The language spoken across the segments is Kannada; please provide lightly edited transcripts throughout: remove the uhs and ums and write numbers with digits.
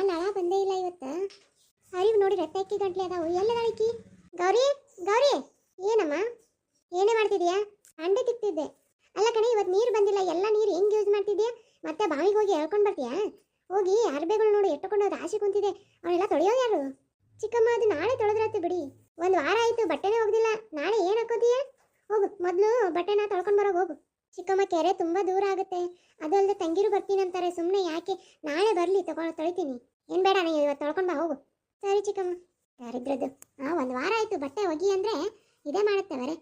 ನಳ ಬಂದೇ ಇಲ್ಲ ಇವತ್ತು. ಅರಿವು ನೋಡಿ ರಟ್ಟಕ್ಕಿ ಗಂಟ್ಲೆ ಅದಾವು. ಎಲ್ಲದಾಳಿಕಿ? ಗೌರಿ, ಗೌರಿ, ಏನಮ್ಮ ಏನೇ ಮಾಡ್ತಿದ್ಯಾ? ಅಂಡೆ ತಿಕ್ತಿದ್ದೆ. ಅಲ್ಲ ಕಣೆ, ಇವತ್ತು ನೀರು ಬಂದಿಲ್ಲ. ಎಲ್ಲ ನೀರು ಹೆಂಗೆ ಯೂಸ್ ಮಾಡ್ತಿದ್ಯಾ? ಮತ್ತೆ ಬಾವಿಗೆ ಹೋಗಿ ಎಳ್ಕೊಂಡು ಬರ್ತೀಯಾ? ಹೋಗಿ ಅರ್ಬೆಗಳು ನೋಡಿ ಎಟ್ಟುಕೊಂಡು ರಾಶಿ ಕುಂತಿದೆ, ಅವನ್ನೆಲ್ಲ ತೊಳೆಯೋದು ಯಾರು? ಚಿಕ್ಕಮ್ಮ, ಅದು ನಾಳೆ ತೊಳೆದ್ರತ್ತೆ ಬಿಡಿ. ಒಂದು ವಾರ ಆಯಿತು ಬಟ್ಟೆನೇ ಹೋಗ್ದಿಲ್ಲ. ನಾಳೆ ಏನು ಹಾಕೋತೀಯ? ಹೋಗು, ಮೊದಲು ಬಟ್ಟೆನ ತೊಳ್ಕೊಂಡು ಬರೋದು ಹೋಗು. ಚಿಕ್ಕಮ್ಮ, ಕೆರೆ ತುಂಬ ದೂರ ಆಗುತ್ತೆ. ಅದು ಅಲ್ಲದೆ ತಂಗಿರು ಬರ್ತೀನಿ ಅಂತಾರೆ. ಸುಮ್ಮನೆ ಯಾಕೆ? ನಾಳೆ ಬರಲಿ, ತೊಳಿತೀನಿ. ಏನು ಬೇಡ, ನೀವು ಇವತ್ತು ತೊಳ್ಕೊಂಡು ಬಾ, ಹೋಗು. ಸರಿ ಚಿಕ್ಕಮ್ಮ. ಯಾರಿದ್ರದ್ದು? ಒಂದು ವಾರ ಆಯಿತು ಬಟ್ಟೆ ಒಗಿ ಅಂದರೆ ಇದೇ ಮಾಡುತ್ತೆ ಬರೇ.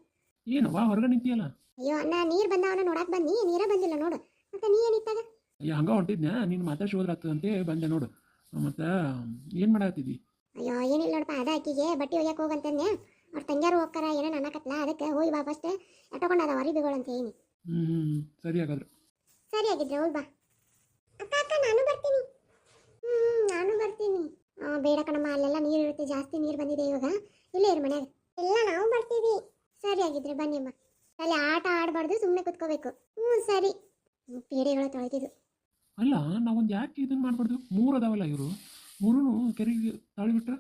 ಏನವ್ವ ಹೊರಗೆ ನಿಂತಿಯಲ್ಲ? ಅಯ್ಯೋ ಅಣ್ಣ, ನೀರು ಬಂದವನ ನೋಡಕ್ಕೆ ಬನ್ನಿ, ನೀರೇ ಬಂದಿಲ್ಲ ನೋಡು. ಮತ್ತೆ ನೀ ಏನಿತ್ತಾಗ? ಅಯ್ಯೋ ಹಂಗ ಹೊಂಟಿದ್ನ, ನೀನು ಮಾತಾಡ್ಸಿ ಹೋದ್ರಾಗ್ತದಂತೆ ಬಂದೆ ನೋಡು. ಮತ್ತೆ ಏನು ಮಾಡಾತಿದ್ದಿ? ಅಯ್ಯೋ ಏನಿಲ್ಲ ನೋಡಪ್ಪ, ಅದ ಅಕ್ಕಿಗೆ ಬಟ್ಟೆ ಒಯ್ಯಕ್ಕೆ ಹೋಗಂತಂದೆ. ಅವ್ರ ತಂಗ್ಯಾರು ಹೋಗ್ತಾರ ಏನೋ ಅನ್ನಕತ್ಲ, ಅದಕ್ಕೆ ಹೋಗಿ ಬಾ ಫಸ್ಟ್ ಎಟ್ಟಕೊಂಡದ ಅರಿಬಿಗಳು ಅಂತ ಹೇಳಿ. ಸರಿ ಹಾಗಾದ್ರೆ. ಸರಿ ಆಗಿದ್ರೆ ಹೋಗಿ ಬಾ. ಅಕ್ಕ ಅಕ್ಕ, ನಾನು ಬರ್ತೀನಿ. ನಾನು ಬರ್ತೀನಿ. ಬೇಡ ಕಣಮ್ಮ, ಅಲ್ಲೆಲ್ಲ ನೀರು ಇರುತ್ತೆ, ಜಾಸ್ತಿ ನೀರು ಬಂದಿದೆ ಇವಾಗ. ಇಲ್ಲೇ ಇರು ಮನ್ಯಾಗ. ಎಲ್ಲ ನಾವು ಬರ್ತೀವಿ. ಸರಿ ಆಗಿದ್ರೆ ಬನ್ನಿ ಅಮ್ಮ. ಅಲ್ಲಿ ಆಟ ಆಡಬಾರ್ದು, ಸುಮ್ಮನೆ ಕುತ್ಕೋಬೇಕು. ಸರಿ. ಪೇಡೆಗಳು ತೊಳೆದಿದ್ದು. ಅಲ್ಲ, ನಾವೊಂದು ಯಾಕೆ ಇದನ್ನು ಮಾಡಬಾರ್ದು? 3 ಅದಾವಲ್ಲ ಇವರು, 3 ಕೆರೆಗೆ ತಾಳಿಬಿಟ್ರ?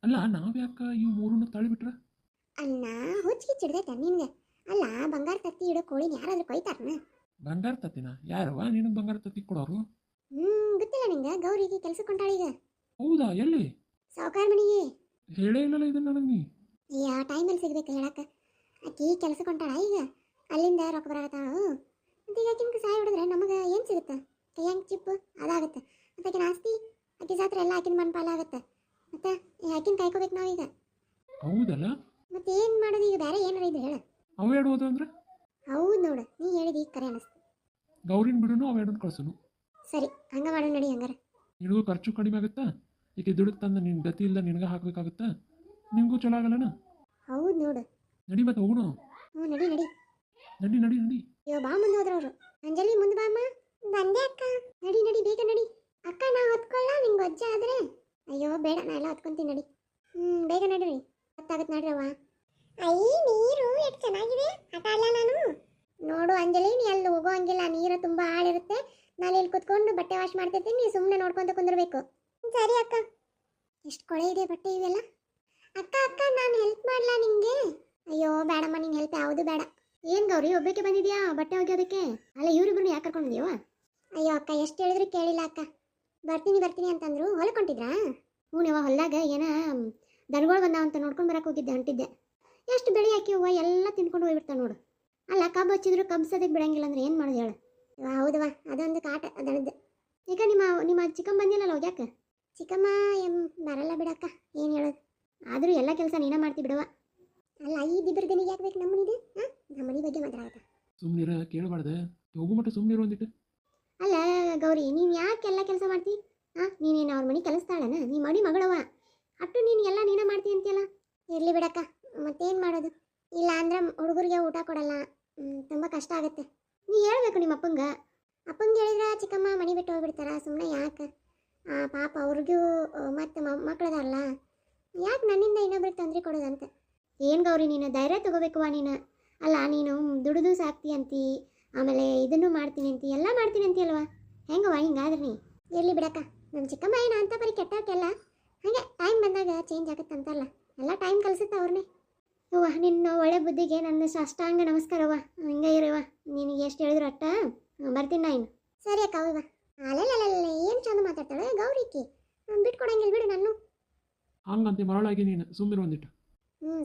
ಅಲ್ಲ, ನಾವು ಯಾಕೆ ಇವು 3 ತಾಳಿಬಿಟ್ರ? ಅಲ್ಲ, ಹುಚ್ಚಿಡ್ದೈತೆ ನಿನ್ಗೆ. ಅಲ್ಲ, ಬಂಗಾರ ತತ್ತಿ ಇಡೋ ಕೋಳಿನ ಯಾರಾದ್ರೂ ಕೊಯ್ತಾರನ? ಬಂಗಾರ ತತ್ತಿನ? ಯಾರವ ನಿನಗೆ ಬಂಗಾರ ತತ್ತಿ ಕೊಡೋರು? ಗೊತ್ತಿಲ್ಲ ನಿಂಗೆ? ಗೌರಿಗೆ ಕೆಲ್ಸಕ್ಕೆ ಕೊಂಟಾಳೀಗ. ಹೌದಾ? ಎಲ್ಲಿ? ಸಾವುಕಾರ ಮನೆಗೆ. ಹೇಳೇ ಇಲ್ಲಲ್ಲ ಇದನ್ನ ನನಗೆ ನೀ. ಯಾವ ಟೈಮಲ್ಲಿ ಸಿಗ್ಬೇಕು ಹೇಳಕ್ಕ? ಆಕಿ ಕೆಲ್ಸಕ್ಕೆ ಕೊಂಟಾಳ ಈಗ, ಅಲ್ಲಿಂದ ರೊಕ್ಕ ಬರಕತ್ತಾಳು. ಮತ್ತೆ ಈಗ ಆಕಿನ ಸಾಯಿ ಹೊಡೆದ್ರೆ ನಮಗೆ ಏನು ಸಿಗುತ್ತೆ? ಕೈಯಂಗೆ ಚಿಪ್ಪು ಅದಾಗುತ್ತೆ. ಮತ್ತೆ ಆಕಿನ ಆಸ್ತಿ, ಆಕಿ ಜಾತ್ರೆ ಎಲ್ಲ ಆಕಿನ ಮನ್ಪಾಲ ಆಗುತ್ತೆ. ಮತ್ತೆ ಆಕಿನ ಕಾಯ್ಕೋಬೇಕು ನಾವೀಗ. ಹೌದಲ್ಲ? ಮತ್ತೆ ಏನು ಮಾಡೋದು ಈಗ? ಬೇರೆ ಏನಾರ ಇದ್ರೆ ಹೇಳ. ಅವು ಎರಡು ಹೋದ ಅಂದ್ರೆ? ಹೌದು ನೋಡು, ನೀ ಹೇಳಿದ ಈಗ ಕರೆ ಅನಿಸ್ತು. ಗೌರಿನ ಬಿಡುನು, ಅವು ಎರಡನ್ನು ಕಳ್ಸೋನು. ಸರಿ, ಹಂಗ ಮಾಡೋಣ ನಡಿ. ಹಂಗಾರೆ ನಿನಗೂ ಖರ್ಚು ಕಡಿಮೆ ಆಗುತ್ತಾ? ಈಗ ದುಡ್ಡು ತಂದು ನಿನ್ನ ಗತಿ ಇಲ್ಲ ನಿನಗೆ ಹಾಕ್ಬೇಕಾಗುತ್ತಾ? ನಿಮಗೂ ಚಲೋ ಆಗಲ್ಲನ? ಹೌದು ನೋಡು. ನಡಿ ಮತ್ತೆ ಹೋಗೋಣ. ನಡಿ ನಡಿ ನಡಿ ನಡಿ ನಡಿ. ಅಯ್ಯೋ ಬಾ, ಮುಂದೆ ಹೋದ್ರವ್ರು. ಅಂಜಲಿ, ಮುಂದೆ ಬಾ ಅಮ್ಮ. ಬಂದೆ ಅಕ್ಕ. ನಡಿ ನಡಿ, ಬೇಗ ನಡಿ. ಅಕ್ಕ, ನಾ ಹೊತ್ಕೊಳ್ಳ ನಿಂಗೆ ಅಜ್ಜ ಆದ್ರೆ? ಅಯ್ಯೋ ಬೇಡ, ನಾ ಎಲ್ಲ ಹೊತ್ಕೊಂತೀನಿ ನಡಿ. ಬೇಗ ನಡ್ರಿ, ಗೊತ್ತಾಗತ್ತೆ ನಡ್ರಿ ಅವ್ವ. ಅಯ್ಯ, ನೀರು ಎಷ್ಟು ಚೆನ್ನಾಗಿದೆ. ಆಟ ಅಲ್ಲ ನಾನು. ನೋಡು ಅಂಜಲಿ, ನೀ ಅಲ್ಲಿ ಹೋಗೋ ಹಂಗಿಲ್ಲ, ನೀರು ತುಂಬ ಆಳಿರುತ್ತೆ. ನಾನು ಇಲ್ಲಿ ಕುತ್ಕೊಂಡು ಬಟ್ಟೆ ವಾಶ್ ಮಾಡ್ತಿರ್ತೀನಿ, ನೀ ಸುಮ್ಮನೆ ನೋಡ್ಕೊಂತ ಕುಂದಿರ್ಬೇಕು. ಸರಿ ಅಕ್ಕ. ಎಷ್ಟು ಕೊಳೆ ಇದೆ ಬಟ್ಟೆ ಇವೆಲ್ಲ. ಅಕ್ಕ ಅಕ್ಕ, ನಾನು ಹೆಲ್ಪ್ ಮಾಡ್ಲಾ ನಿಂಗೆ? ಅಯ್ಯೋ ಬೇಡಮ್ಮ, ನಿಂಗೆ ಹೆಲ್ಪ್ ಯಾವುದು ಬೇಡ. ಏನು ಗೌರಿ, ಒಬ್ಬಕ್ಕೆ ಬಂದಿದ್ಯಾ ಬಟ್ಟೆ ಒಗೆಯೋದಕ್ಕೆ? ಅಲ್ಲ, ಇವ್ರಿಬ್ರು ಯಾಕೆ ಕರ್ಕೊಂಡಿದ್ಯವ? ಅಯ್ಯೋ ಅಕ್ಕ, ಎಷ್ಟು ಹೇಳಿದ್ರು ಕೇಳಿಲ್ಲ ಅಕ್ಕ. ಬರ್ತೀನಿ ಬರ್ತೀನಿ ಅಂತಂದ್ರು. ಹೊಲ್ಕೊಂಡಿದ್ರಾ? ಹ್ಞೂ ನೀವು ಹೊಲ್ದಾಗ ಏನ ದನಗಳು ಬಂದಾವ ಅಂತ ನೋಡ್ಕೊಂಡು ಬರಕ್ಕೆ ಹೋಗಿದ್ದೆ, ಹೊಂಟಿದ್ದೆ. ಎಷ್ಟು ಬೆಳೆ ಹಾಕಿ ಹೂವು ಎಲ್ಲ ತಿನ್ಕೊಂಡು ಹೋಗ್ಬಿಡ್ತಾವೆ ನೋಡು. ಅಲ್ಲ, ಕಬ್ಬು ಹಚ್ಚಿದ್ರು ಕಬ್ಸೋದಕ್ಕೆ ಬಿಡಂಗಿಲ್ಲ ಅಂದ್ರೆ ಏನು ಮಾಡೋದು ಹೇಳು? ಹೌದವ, ಅದೊಂದು ಕಾಟ ದನದ್ದು. ಈಗ ನಿಮ್ಮ ಚಿಕ್ಕಮ್ಮ ಬಂದಿಲ್ಲಲ್ಲ ಹೋಗ್ಯಾಕ? ಚಿಕ್ಕಮ್ಮ ಬರಲ್ಲ ಬಿಡಕ್ಕ, ಏನು ಹೇಳೋದು. ಆದರೂ ಎಲ್ಲ ಕೆಲಸ ನೀನೇ ಮಾಡ್ತಿ ಬಿಡವ. ಅಲ್ಲ, ಇದ್ದಿಬ್ಬರು ದನಿಗೆ ಯಾಕೆ ಬೇಕು ನಮ್ಮನಿದೆ? ನಮ್ಮ ಮನೆ ಬಗ್ಗೆ ಮಾತಾಡತ್ತ. ಸುಮ್ಮನಿರ, ಕೇಳಬಾರ್ದೆ. ಹೋಗು ಮಟ್ಟ ಸುಮ್ಮನಿರು ಒಂದಿಟ್ಟು. ಅಲ್ಲ ಗೌರಿ, ನೀನು ಯಾಕೆ ಎಲ್ಲ ಕೆಲಸ ಮಾಡ್ತಿ? ನೀನೇನು ಅವ್ರ ಮನೆ ಕೆಲಸ್ತಾಳನ? ನೀ ಮಡಿ ಮಗಳವ, ಅಟ್ಟು ನೀನು ಎಲ್ಲ ನೀನೇ ಮಾಡ್ತಿ ಅಂತೀಯಲ್ಲ. ಇರಲಿ ಬಿಡಕ್ಕ, ಮತ್ತೇನು ಮಾಡೋದು? ಇಲ್ಲ ಅಂದ್ರೆ ಹುಡುಗರಿಗೆ ಊಟ ಕೊಡಲ್ಲ, ತುಂಬ ಕಷ್ಟ ಆಗುತ್ತೆ. ನೀ ಹೇಳ್ಬೇಕು ನಿಮ್ಮ ಅಪ್ಪಂಗೆ. ಅಪ್ಪಂಗೆ ಹೇಳಿದ್ರೆ ಚಿಕ್ಕಮ್ಮ ಮನೆ ಬಿಟ್ಟು ಹೋಗ್ಬಿಡ್ತಾರ. ಸುಮ್ಮನೆ ಯಾಕೆ? ಪಾಪ ಅವ್ರಿಗೂ ಮತ್ತು ಮಕ್ಕಳದಾರಲ್ಲ, ಯಾಕೆ ನನ್ನಿಂದ ಇನ್ನೊಬ್ರಿಗೆ ತೊಂದರೆ ಕೊಡೋದಂತ. ಏನು ಗೌರಿ, ನೀನು ಧೈರ್ಯ ತಗೋಬೇಕವ ನೀನು. ಅಲ್ಲ, ನೀನು ದುಡಿದು ಸಾಕ್ತಿ ಅಂತಿ, ಆಮೇಲೆ ಇದನ್ನು ಮಾಡ್ತೀನಿ ಅಂತಿ, ಎಲ್ಲ ಮಾಡ್ತೀನಿ ಅಂತೀಯಲ್ವ? ಹೆಂಗವ ಹಿಂಗಾದ್ರೆ ನೀ? ಇರಲಿ ಬಿಡಕ್ಕ, ನಮ್ಮ ಚಿಕ್ಕಮ್ಮ ಏನು ಅಂತ ಬರೀ ಕೆಟ್ಟವಕ್ಕೆಲ್ಲ. ಹಾಗೆ ಟೈಮ್ ಬಂದಾಗ ಚೇಂಜ್ ಆಗುತ್ತೆ ಅಂತಾರಲ್ಲ, ಎಲ್ಲ ಟೈಮ್ ಕಲಿಸುತ್ತೆ ಅವ್ರನ್ನೇ. ಅವ್ವ, ನಿನ್ನ ಒಳ್ಳೆ ಬುದ್ಧಿಗೆ ನನ್ನ ಸಾಷ್ಟಾಂಗ ನಮಸ್ಕಾರವ್ವ. ಹಿಂಗೆ ಇರುವ, ನಿನಗೆ ಎಷ್ಟು ಹೇಳಿದ್ರು ಅಟ್ಟ. ಬರ್ತೀನಿ ನಾ ಇನ್ನು. ಸರಿ ಅಕ್ಕ, ಹೋಗುವ. ಅಲ್ಲಲ್ಲ, ಏನು ಚಂದ ಮಾತಾಡ್ತಾಳೆ ಗೌರಿಕಿ. ಬಿಟ್ಕೊಡಂಗಿಲ್ಲ ಬಿಡು ನಾನು. ಹಂಗಂತೆ ಮರಳಾಗಿ ನೀನು ಸುಮ್ಮನೆ ಒಂದಿಟ್ಟು.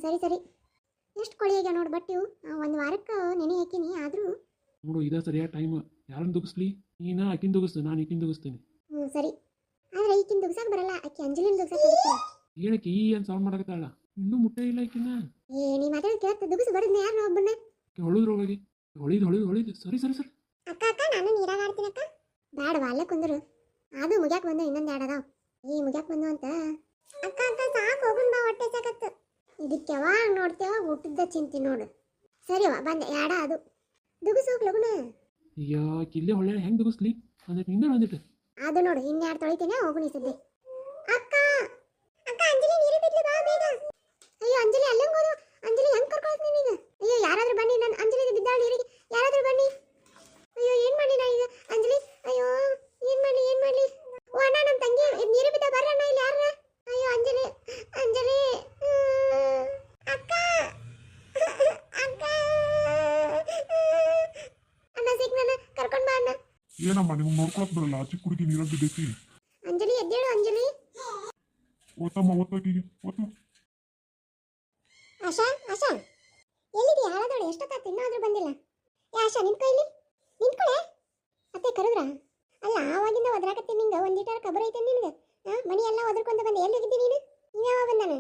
ಸರಿ ಸರಿ. ಎಷ್ಟು ಕೊಳಿಯಾಗ ನೋಡಿ ಬಟ್ಟೆವು. ಒಂದು ವಾರಕ್ಕೆ ನೆನೆ ಹಾಕಿನಿ, ಆದರೂ ನೋಡು, ಇದೇ ಸರಿಯಾದ ಟೈಮ್. ಯಾರನ್ನು ದುಗಿಸ್ಲಿ? ನೀನು ಆಕಿನ ದುಗಿಸ್ತು, ನಾನು ಈಕಿನ ದುಗಿಸ್ತೀನಿ. ಸರಿ. ಆದರೆ ಈಕಿನ ದುಗ್ಸಕ್ಕೆ ಬರಲ್ಲ, ಆಕಿ ಅಂಜಲಿನ ದುಗ್ಸಕ್ಕೆ ಬರುತ್ತೆ. ಏನಕ್ಕೆ ಈ ಏನು ಸೌಂಡ್ ಮಾಡಕತ್ತಾಳ? ಇನ್ನೂ ಮುಟ್ಟೆ ಇಲ್ಲ ಈಕಿನ. ನೀ ಮಾತಾಡೋದು ಕೇಳ್ತ ದುಗಿಸಿ ಬರೋದನ್ನ ಯಾರು ಒಬ್ಬನ್ನ? ಹೊಳಿದ್ರೊಳಗೆ ಹೊಳಿದು. ಸರಿ ಸರಿ ಸರಿ. ಅಕ್ಕ ಅಕ್ಕ, ನಾನು ನೀರಾಗ ಆಡ್ತೀನಿ ಅಕ್ಕ. ಬೇಡವಾ, ಅಲ್ಲೇ ಕುಂದರು. ಅದು ಮುಗ್ಯಾಕೆ ಬಂದು ಇನ್ನೊಂದು ಎರಡು ಅದಾವ. ಮುಗ್ಯಾಕೆ ಬಂದು ಅಂತ. ಅಕ್ಕ ಅಕ್ಕ, ಸಾಕು ಹೋಗುನ್ ಬಾ, ಹೊಟ್ಟೆ ಸಾಕತ್ತು. ಇದಕ್ಕೆ ಯಾವಾಗ ನೋಡ್ತೇವ ಊಟದ ಚಿಂತೆ ನೋಡು. ಸರಿವಾ, ಬಂದೆ ಯಾಡ ಅದು ದುಗಿಸು ಲಗುನ. ಅಯ್ಯೋ, ಕಿಲ್ಲೆ ಹೊಳ್ಳೆ ಹೆಂಗೆ ದುಗಿಸ್ಲಿ? ಒಂದಿಟ್ಟು ನಿಂದ ಒಂದಿಟ್ಟು ಅದು ನೋಡು, ಇನ್ಯಾರು ತೊಳಿತೇನೆ ಹೋಗುನಿ ಸದ್ದೆ. ಅಕ್ಕ ಅಕ್ಕ, ಅಂಜಲಿ ನೀರು ಬಿಡ್ಲಿ ಬಾ ಬೇಗ. ಅಯ್ಯೋ ಅಂಜಲಿ, ಅಲ್ಲಂಗೆ ಹೋದು. ಅಂಜಲಿ ಹೆಂಗೆ ಕರ್ಕೊಳ್ತೀನಿ ನೀಗ? ಅಯ್ಯೋ ಯಾರಾದ್ರೂ ಬನ್ನಿ, ನಾನು ಅಂಜಲಿಗೆ ಬಿದ್ದಾಳ ನೀರಿಗೆ, ಯಾರಾದ್ರೂ ಬನ್ನಿ. ಅಯ್ಯೋ ಏನು ಮಾಡಿ ನಾ ಈಗ ಅಂಜಲಿ? ಅಯ್ಯೋ ಏನು ಮಾಡಲಿ? ಓ ಅಣ್ಣ, ನಮ್ಮ ತಂಗಿ ಇದು ಏನಮ್ಮ ನಿಮ್ಗೆ ನೋಡ್ಕೊಳಕ್ ಬರಲ್ಲ ಚಿಕ್ಕ ಹುಡುಗಿ ನೀರಲ್ಲಿ ಬಿದ್ದೈತಿ. ಅಂಜಲಿ ಎದ್ದೇಳು ಅಂಜಲಿ. ಓದ್ತಮ್ಮ ಓದ್ತಾಕೀಗೆ ಓದ್ತು. ಆಶಾ ಆಶಾ ಎಲ್ಲಿದೆಯಾ? ಹಾಳದೋಳು ಎಷ್ಟೊತ್ತಾಯ್ತು ಇನ್ನೂ ಬಂದಿಲ್ಲ. ಏ ಆಶಾ ನಿಂತ್ಕೊ ಇಲ್ಲಿ, ನಿಂತ್ಕೊಳೆ. ಅತ್ತೆ ಕರೆದ್ರ? ಅಲ್ಲ ಆವಾಗಿಂದ ಒದ್ರಾಕತ್ತೀನಿ ನಿಂಗೆ ಒಂದಿಟಾರ ಕಬರ್ ಐತೆ ನಿನ್ಗೆ. ಮನಿ ಎಲ್ಲ ಒದ್ರಕೊಂತ ಬಂದೆ. ಎಲ್ಲಿಗಿದ್ದಿ ನೀನು? ಇನ್ಯಾವ ಬಂದಾನ?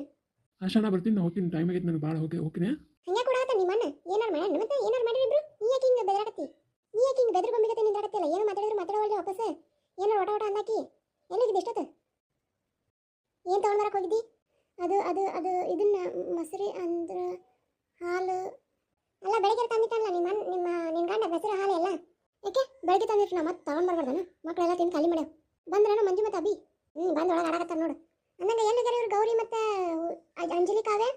ಆಶಾ ನಾ ಬರ್ತೀನಿ, ನಾ ಹೋಗ್ತೀನಿ, ಟೈಮ್ ಆಗೈತೆ ನನಗೆ ಭಾಳ ಹೋಗ್ತೀನಿ. ಹಂಗೆ ಕೂಡ ಆತ ನಿಮ್ಮ ಅಣ್ಣ ಏನಾರು ಮಾಡ್ಯಾನ ಮತ್ತೆ ಏನಾರು ಮಾಡಿರಿಬ್ರು? ನೀ ಯಾಕೆ ಹಿಂಗೆ ಬೆದರಾಕತ್ತಿ? ನೀ ಯಾಕೆ ಹಿಂಗೆ ಬೆದ್ರ ಗೊಂಬಿಗತ್ತೆ ನಿಂದ್ರಾಕತ್ತಿಲ್ಲ? ಏನು ಮಾತಾಡಿದ್ರು ಮಾತಾಡೋಲ್ರಿ ವಾಪಸ್. ಏನಾರು ಒಟ ಒಟ ಅಂದಾಕಿ ಎಲ್ಲಿಗಿದ್ದಿ ಇಷ್ಟೊತ್ತು? ಏನು ತೊಗೊಂಡು ಬರಕ್ಕೆ ಹೋಗಿದ್ದಿ? ಅದು ಅದು ಅದು ಇದನ್ನ ಮೊಸರಿ ಅಂದ್ರೆ ಹಾಲು ಅಲ್ಲ ಬೆಳಗ್ಗೆ ತಂದಿಟ್ಟಲ್ಲ ನಿನ್ನ ಗಂಡ ಮೊಸರು ಹಾಲು ಎಲ್ಲ. ಯಾಕೆ ಬೆಳಗ್ಗೆ ತಂದಿಟ್ಟು ನಾ ಮತ್ತೆ ತೊಗೊಂಡು ಬರ್ಬಾರ್ದಾನ? ಮಕ್ಕಳೆಲ್ಲ ತಿಂದು ಖಾಲಿ ಮಾಡ್ಯಾವ. ಬಂದ್ರೇನೋ ಮಂಜು ಮತ್ತು ಅಭಿ ಬಂದು ಒಳಗೆ ಆಡಕತ್ತಾರ ನೋಡು. ಅಂದಂಗೆ ಎಲ್ಲಿದ್ದಾರೆ ಇವ್ರು ಗೌರಿ ಮತ್ತು ಅಂಜಲಿ ಕಾವ್ಯ?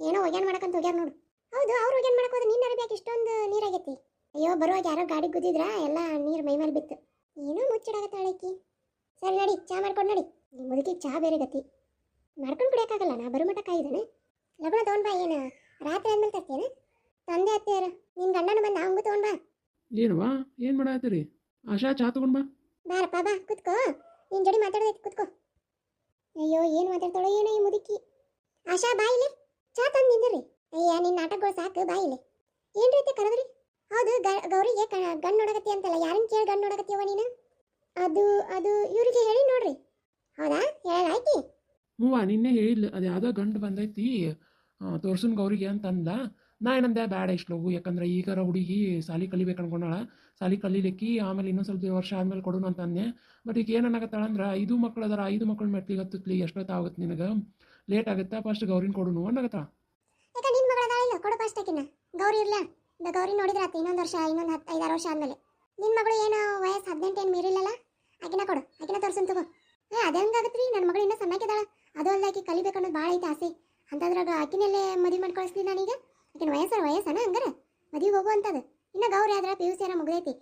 ಏನೋ ಒಗ್ಯಾನ ಮಾಡಕ್ಕಂತ ಹೋಗ್ಯಾರ ನೋಡು. ಹೌದು ಅವ್ರು ಒಗ್ಯಾನ ಮಾಡಕ್ಕೆ ಹೋದ್ರೆ ನೀನು ಅರಬೇಕು ಇಷ್ಟೊಂದು ನೀರಾಗೈತಿ. ಅಯ್ಯೋ ಬರುವಾಗ ಯಾರೋ ಗಾಡಿ ಗುದ್ದಿದ್ರ ಎಲ್ಲ ನೀರು ಮೈ ಮೇಲೆ ಬಿತ್ತು. ಏನೋ ಮುಚ್ಚಿಡಾಕತ್ತಾಳಕಿ. ಸರಿ ನಡಿ ಚಾ ಮಾಡ್ಕೊಂಡು ನಡಿ. ನಿಮ್ಮ ಮುದುಕಿಗೆ ಚಾ ಬೇರೆ ಗತಿ ಮಾಡ್ಕೊಂಡು ಕುಡಿಯೋಕ್ಕಾಗಲ್ಲ. ನಾ ಬರೋ ಮಟ್ಟ ಕಾಯಿದ್ದಾನೆ. ಲಗುನ ತೊಗೊಂಡು ಬಾ. ಏನು ರಾತ್ರಿ ಆದ್ಮೇಲೆ ತರ್ತೇನೆ? ತಂದೆ ಅತ್ತೆಯರ ನಿನ್ನ ಗಂಡನ ಬಂದ ಅವಂಗೂ ತೊಗೊಂಡು ಬಾ. ಏನವ್ವ ಏನು ಮಾಡತ್ತೀರಿ? ಆಶಾ ಚಾ ತೊಗೊಂಡು ಬಾ. ಬಾರಪ್ಪ ಬಾ ಕುತ್ಕೋ. ನಿನ್ನ ಜೋಡಿ ಮಾತಾಡೋದೈತಿ ಕುತ್ಕೋ. ಅಯ್ಯೋ ಏನು ಮಾತಾಡ್ತಾಳೋ ಏನೋ ಈ ಮುದುಕಿ. ಆಶಾ ಬಾ ಇಲ್ಲಿ, ಚಾ ತಂದು ನಿಂದಿರಿ. ಅಯ್ಯ ನಿನ್ನ ನಾಟಕಗಳು ಸಾಕು, ಬಾ ಇಲ್ಲಿ. ಏನು ರೀತಿ ಕರೆದ್ರಿ? ಹೌದು ಗೌರಿಗೆ ಗಂಡು ನೋಡಕತ್ತಿ ಅಂತಲ್ಲ, ಯಾರನ್ನ ಕೇಳಿ ಗಂಡು ನೋಡಕತ್ತೀವ ನೀನು? ಅದು ಅದು ಇವರಿಗೆ ಹೇಳಿ ನೋಡ್ರಿ. ಹೌದಾ ಹೇಳಾಯ್ತಿ? ಹ್ಞೂ ನಿನ್ನೆ ಹೇಳಿಲ್ಲ, ಅದು ಯಾವುದೋ ಗಂಡು ಬಂದೈತಿ ತೋರ್ಸುನ್ ಗೌರಿಗೆ ಅಂತಂದ. ನಾ ಏನಂದೆ ಬೇಡ ಇಷ್ಟು ಲಗು, ಯಾಕಂದ್ರೆ ಈಗಾರ ಹುಡುಗಿ ಸಾಲಿ ಕಲಿಬೇಕು ಅನ್ಕೊಂಡಾಳ. ಸಾಲಿ ಕಲೀಲಿಕ್ಕಿ ಆಮೇಲೆ ಇನ್ನೊಂದು ಸ್ವಲ್ಪ ವರ್ಷ ಆದ್ಮೇಲೆ ಕೊಡೋಣ ಅಂತ ಅಂದೆ. ಬಟ್ ಈಗ ಏನಾಗತ್ತಾಳಂದ್ರೆ 5 ಮಕ್ಳು ಅದಾರ, 5 ಮಕ್ಳು ಮೆಟ್ಲಿಗೆ ಹತ್ತತ್ಲಿ ಎಷ್ಟೊತ್ತಾಗುತ್ತೆ ನಿನಗೆ, ಲೇಟ್ ಆಗುತ್ತಾ, ಫಸ್ಟ್ ಗೌರಿನ ಕೊಡೋಣ ಅನ್ನಗತ್ತ. ಯಾಕೆ ನಿನ್ನ ಮಗಳ ಅದಾಳಿಲ್ಲ ಕೊಡು ಫಸ್ಟ್ ಆಕಿನ. ಗೌರಿ ಇರ್ಲ ಗೌರಿ ನೋಡಿದ್ರೆ ಆತ ಇನ್ನೊಂದು ವರ್ಷ ಇನ್ನೊಂದು 5-6 ವರ್ಷ ಆದ್ಮೇಲೆ. ನಿನ್ನ ಮಗಳು ಏನು ವಯಸ್ಸು 18 ಏನು ಮೀರಿಲ್ಲಲ್ಲ, ಆಕಿನ ಕೊಡು, ಆಕಿನ ತೋರ್ಸನ್ ತಗೋ. ಅದೇ ಹಂಗಾಗತ್ತೆ ರೀ, ನನ್ನ ಮಗಳು ಇನ್ನೂ ಸಣ್ಣಕ್ಕಿದ್ದಾಳ. ಅದು ಅಲ್ಲ ಆಕಿ ಕಲಿಬೇಕು ಅನ್ನೋದು ಭಾಳ ಐತೆ ಆಸೆ. ಅಂತಂದ್ರಾಗ ಆಕಿನಲ್ಲೇ ಮದುವೆ ಮಾಡಿ ಕಳಿಸ್ತೀನಿ ನಾನೀಗ. ಆಕಿನ ವಯಸ್ಸನ ಹಂಗಾರೆ ಮದುವೆ ಹೋಗು ಅಂತದು. ಇನ್ನು ಗೌರಿ ಆದ್ರೆ PUC ಮುಗ್ದೈತಿ.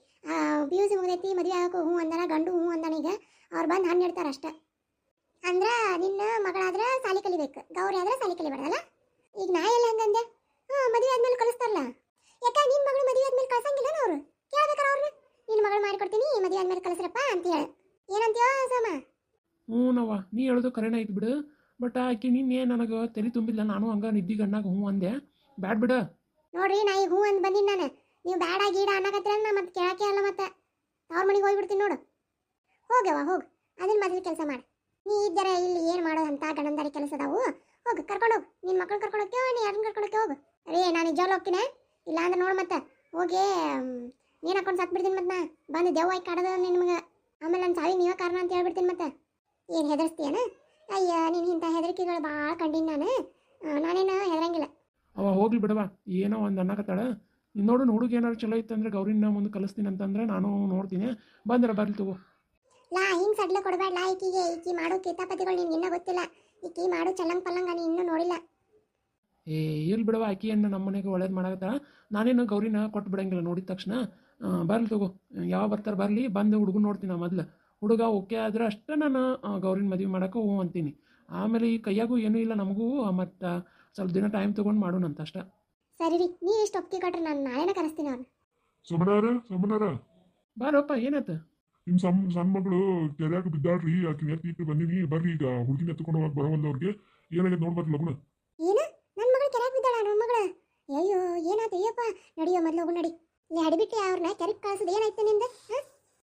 PUC ಮುಗ್ದೈತಿ, ಮದುವೆ ಆಗಕ್ಕೆ ಹ್ಞೂ ಅಂದಾನ, ಗಂಡು ಹ್ಞೂ ಅಂದಾನ. ಈಗ ಅವ್ರು ಬಂದು ಹಣ್ಣು ಇಡ್ತಾರೆ ಅಷ್ಟೇ. ಅಂದ್ರೆ ನಿನ್ನ ಮಗಳಾದ್ರೆ ಸಾಲಿ ಕಲಿಬೇಕು, ಗೌರಿ ಆದ್ರೆ ಸಾಲಿ ಕಲಿಬಾರ್ದಲ್ಲ. ಈಗ ನಾ ಎಲ್ಲ ಹಂಗಂದೆ? ಮದುವೆ ಆದ್ಮೇಲೆ ಕಳಿಸ್ತಾರಲ್ಲ. ಯಾಕೆ ನಿನ್ನ ಮಗಳು ಮದುವೆ ಆದ್ಮೇಲೆ ಕಳ್ಸಂಗಿಲ್ಲ ಅವ್ರು? ಕೇಳ್ಬೇಕಾರ ಅವ್ರನ್ನ. ನಿನ್ನ ಮಗಳು ಮಾಡಿಕೊಡ್ತೀನಿ, ಮದುವೆ ಆದ್ಮೇಲೆ ಕಳಿಸ್ರಪ್ಪ ಅಂತ ಹೇಳಿ. ಏನಂತೀಯೋ ಸೋಮ? ಹ್ಞೂನವ್ವ ನೀ ಹೇಳೋದು ಕರೆನೇ ಐತಿ ಬಿಡು. ಬಟ್ ಆಕಿ ನಿನ್ನೆ ನನಗೆ ತಲೆ ತುಂಬಿಲ್ಲ, ನಾನು ಹಂಗೆ ನಿದ್ದಿ ಗಣ್ಣಾಗ ಹ್ಞೂ ಅಂದೆ. ಬ್ಯಾಡ್ ಬಿಡು. ನೋಡ್ರಿ ನಾ ಈಗ ಹ್ಞೂ ಅಂದ್ ಬಂದಿನಿ ನಾನು. ನೀವು ಬ್ಯಾಡ ಗೀಡ ಅನ್ನಕತ್ತಿರ ನಾ ಮತ್ತೆ ಕೇಳಕ್ಕೆ ಅಲ್ಲ. ಮತ್ತೆ ಅವ್ರ ಮನೆಗೆ ಹೋಗ್ಬಿಡ್ತೀನಿ ನೋಡು. ಹೋಗವ್ವ ಹೋಗು, ಅದನ್ನ ಮೊದಲು ಕೆಲಸ ಮಾಡು. ನೀ ಇದ್ದರೆ ಇಲ್ಲಿ ಏನು ಮಾಡೋದಂತ ಗಣಂದಾರಿ ಕೆಲಸ ಅದಾವು. ಹೋಗು ಕರ್ಕೊಂಡು ಹೋಗು, ನಿನ್ನ ಮಕ್ಕಳು ಕರ್ಕೊಂಡು ಹೋಗ್ತೇವ, ನೀ ಯಾರನ್ನ ಕರ್ಕೊಂಡು ಹೋಗ್ತೇವೆ ಹೋಗು. ಅರೇ ನಾನು ನಿಜವಾಗ್ಲೂ ಹೋಗ್ತೀನಿ, ಇಲ್ಲ ಅಂದ್ರೆ ನೋಡು ಮತ್ತೆ ಹೋಗಿ ನೀನು ಹಾಕೊಂಡು ಸತ್ಬಿಡ್ತೀನಿ. ಮತ್ತೆ ನಾ ಬಂದು ದೆವ್ವಾಗಿ ಕಾಡೋದು ನಿಮ್ಗೆ. ಆಮೇಲೆ ನನ್ನ ಸಾವಿಗೆ ನೀವೇ ಕಾರಣ ಅಂತ ಹೇಳ್ಬಿಡ್ತೀನಿ. ಮತ್ತೆ ಏನು ಹೆದರ್ಸ್ತೀಯನ? ಅಯ್ಯ ನೀನು ಇಂಥ ಹೆದರಿಕೆಗಳು ಭಾಳ ಕಂಡೀನಿ ನಾನು. ನಾನೇನು ಹೆದರಂಗಿಲ್ಲ. ಅವ ಹೋಗ್ಲಿ ಬಿಡವ, ಏನೋ ಒಂದು ಅನ್ನಕತ್ತಾಳ. ನೋಡು ಹುಡುಗ ಏನಾರು ಚಲೋ ಇತ್ತು ಅಂದ್ರೆ ಗೌರಿನ ಮುಂದೆ ಕಲಿಸ್ತೀನಿ ಅಂತಂದ್ರೆ ನಾನು ನೋಡ್ತೀನಿ. ಬಂದ್ರೆ ಬರ್ಲಿ ತಗೋ. ಲಾ ಹಿಂಗೆ ಸಡ್ಲ ಕೊಡಬೇಡ. ಈಕಿ ಮಾಡೋ ಕಿತಾಪತಿಗಳು ನಿನ್ಗೆ ಇನ್ನೂ ಗೊತ್ತಿಲ್ಲ. ಈಕಿ ಮಾಡೋ ಚಲ್ಲಂಗ್ ಪಲ್ಲಂಗ ನೀನು ಇನ್ನೂ ನೋಡಿಲ್ಲ. ಎಲ್ಲಿ ಬಿಡವ, ಆಕಿಯನ್ನು ನಮ್ಮ ಮನೆಗೆ ಒಳ್ಳೇದು ಮಾಡಕತ್ತಾಳ. ನಾನೇನು ಗೌರಿನ ಕೊಟ್ಟು ಬಿಡಂಗಿಲ್ಲ ನೋಡಿದ ತಕ್ಷಣ. ಬರ್ಲಿ ತಗೋ, ಯಾವ ಬರ್ತಾರೆ ಬರಲಿ. ಬಂದು ಹುಡುಗನ ನೋಡ್ತೀನಿ ಮೊದಲು. ಹುಡುಗ ಓಕೆ ಆದ್ರೆ ಅಷ್ಟೇ ನಾನು ಗೌರಿನ ಮದುವೆ ಮಾಡೋಕೆ ಹ್ಞೂ ಅಂತೀನಿ. ಆಮೇಲೆ ಈ ಕೈಯಾಗೂ ಏನೂ ಇಲ್ಲ ನಮಗೂ, ಮತ್ತು ಸ್ವಲ್ಪ ದಿನ ಟೈಮ್ ತೊಗೊಂಡು ಮಾಡೋಣಂತ ಅಷ್ಟೇ. ಸರಿ ರೀ, ನೀ ಇಷ್ಟು ಒಪ್ಪಿಗೆ ಕೊಟ್ರೆ ನಾನು ನಾಳೆನೇ ಕರೆಸ್ತೀನಿ ಅವ್ರನ್ನ. ಸಮನಾರ ಬಾರಪ್ಪ ಏನಾಯ್ತು? ನಿಮ್ಮ ಸಣ್ಣ ಮಗಳು ಕೆರೆಯಾಗ ಬಿದ್ದಾಡ್ರಿ, ಆಕಿನ ಎತ್ತಿ ಬಂದಿನಿ. ಬರ್ರಿ ಈಗ ಹುಡುಗಿನ ಎತ್ಕೊಂಡು ಹೋಗಕ್ಕೆ ಬರೋವಲ್ದವ್ರಿಗೆ. ಏನಾಗೈತೆ ನೋಡ್ಬಾರ್ದು ಲಗುನ. ಏನು ನನ್ನ ಮಗಳು ಕೆರೆಗೆ ಬಿದ್ದಾಳ? ನನ್ನ ಮಗಳು ಅಯ್ಯೋ ಏನಾಯ್ತು? ಅಯ್ಯಪ್ಪ ನಡಿಯೋ ಮೊದಲು ಹೋಗು ನಡಿ. ಇಲ್ಲಿ ಅಡಿಬಿಟ್ಟು ಅವ್ರನ್ನ ಕೆರೆಗೆ ಕಳ್ಸೋದು ಏನಾಯ್ತು ನಿಂದ?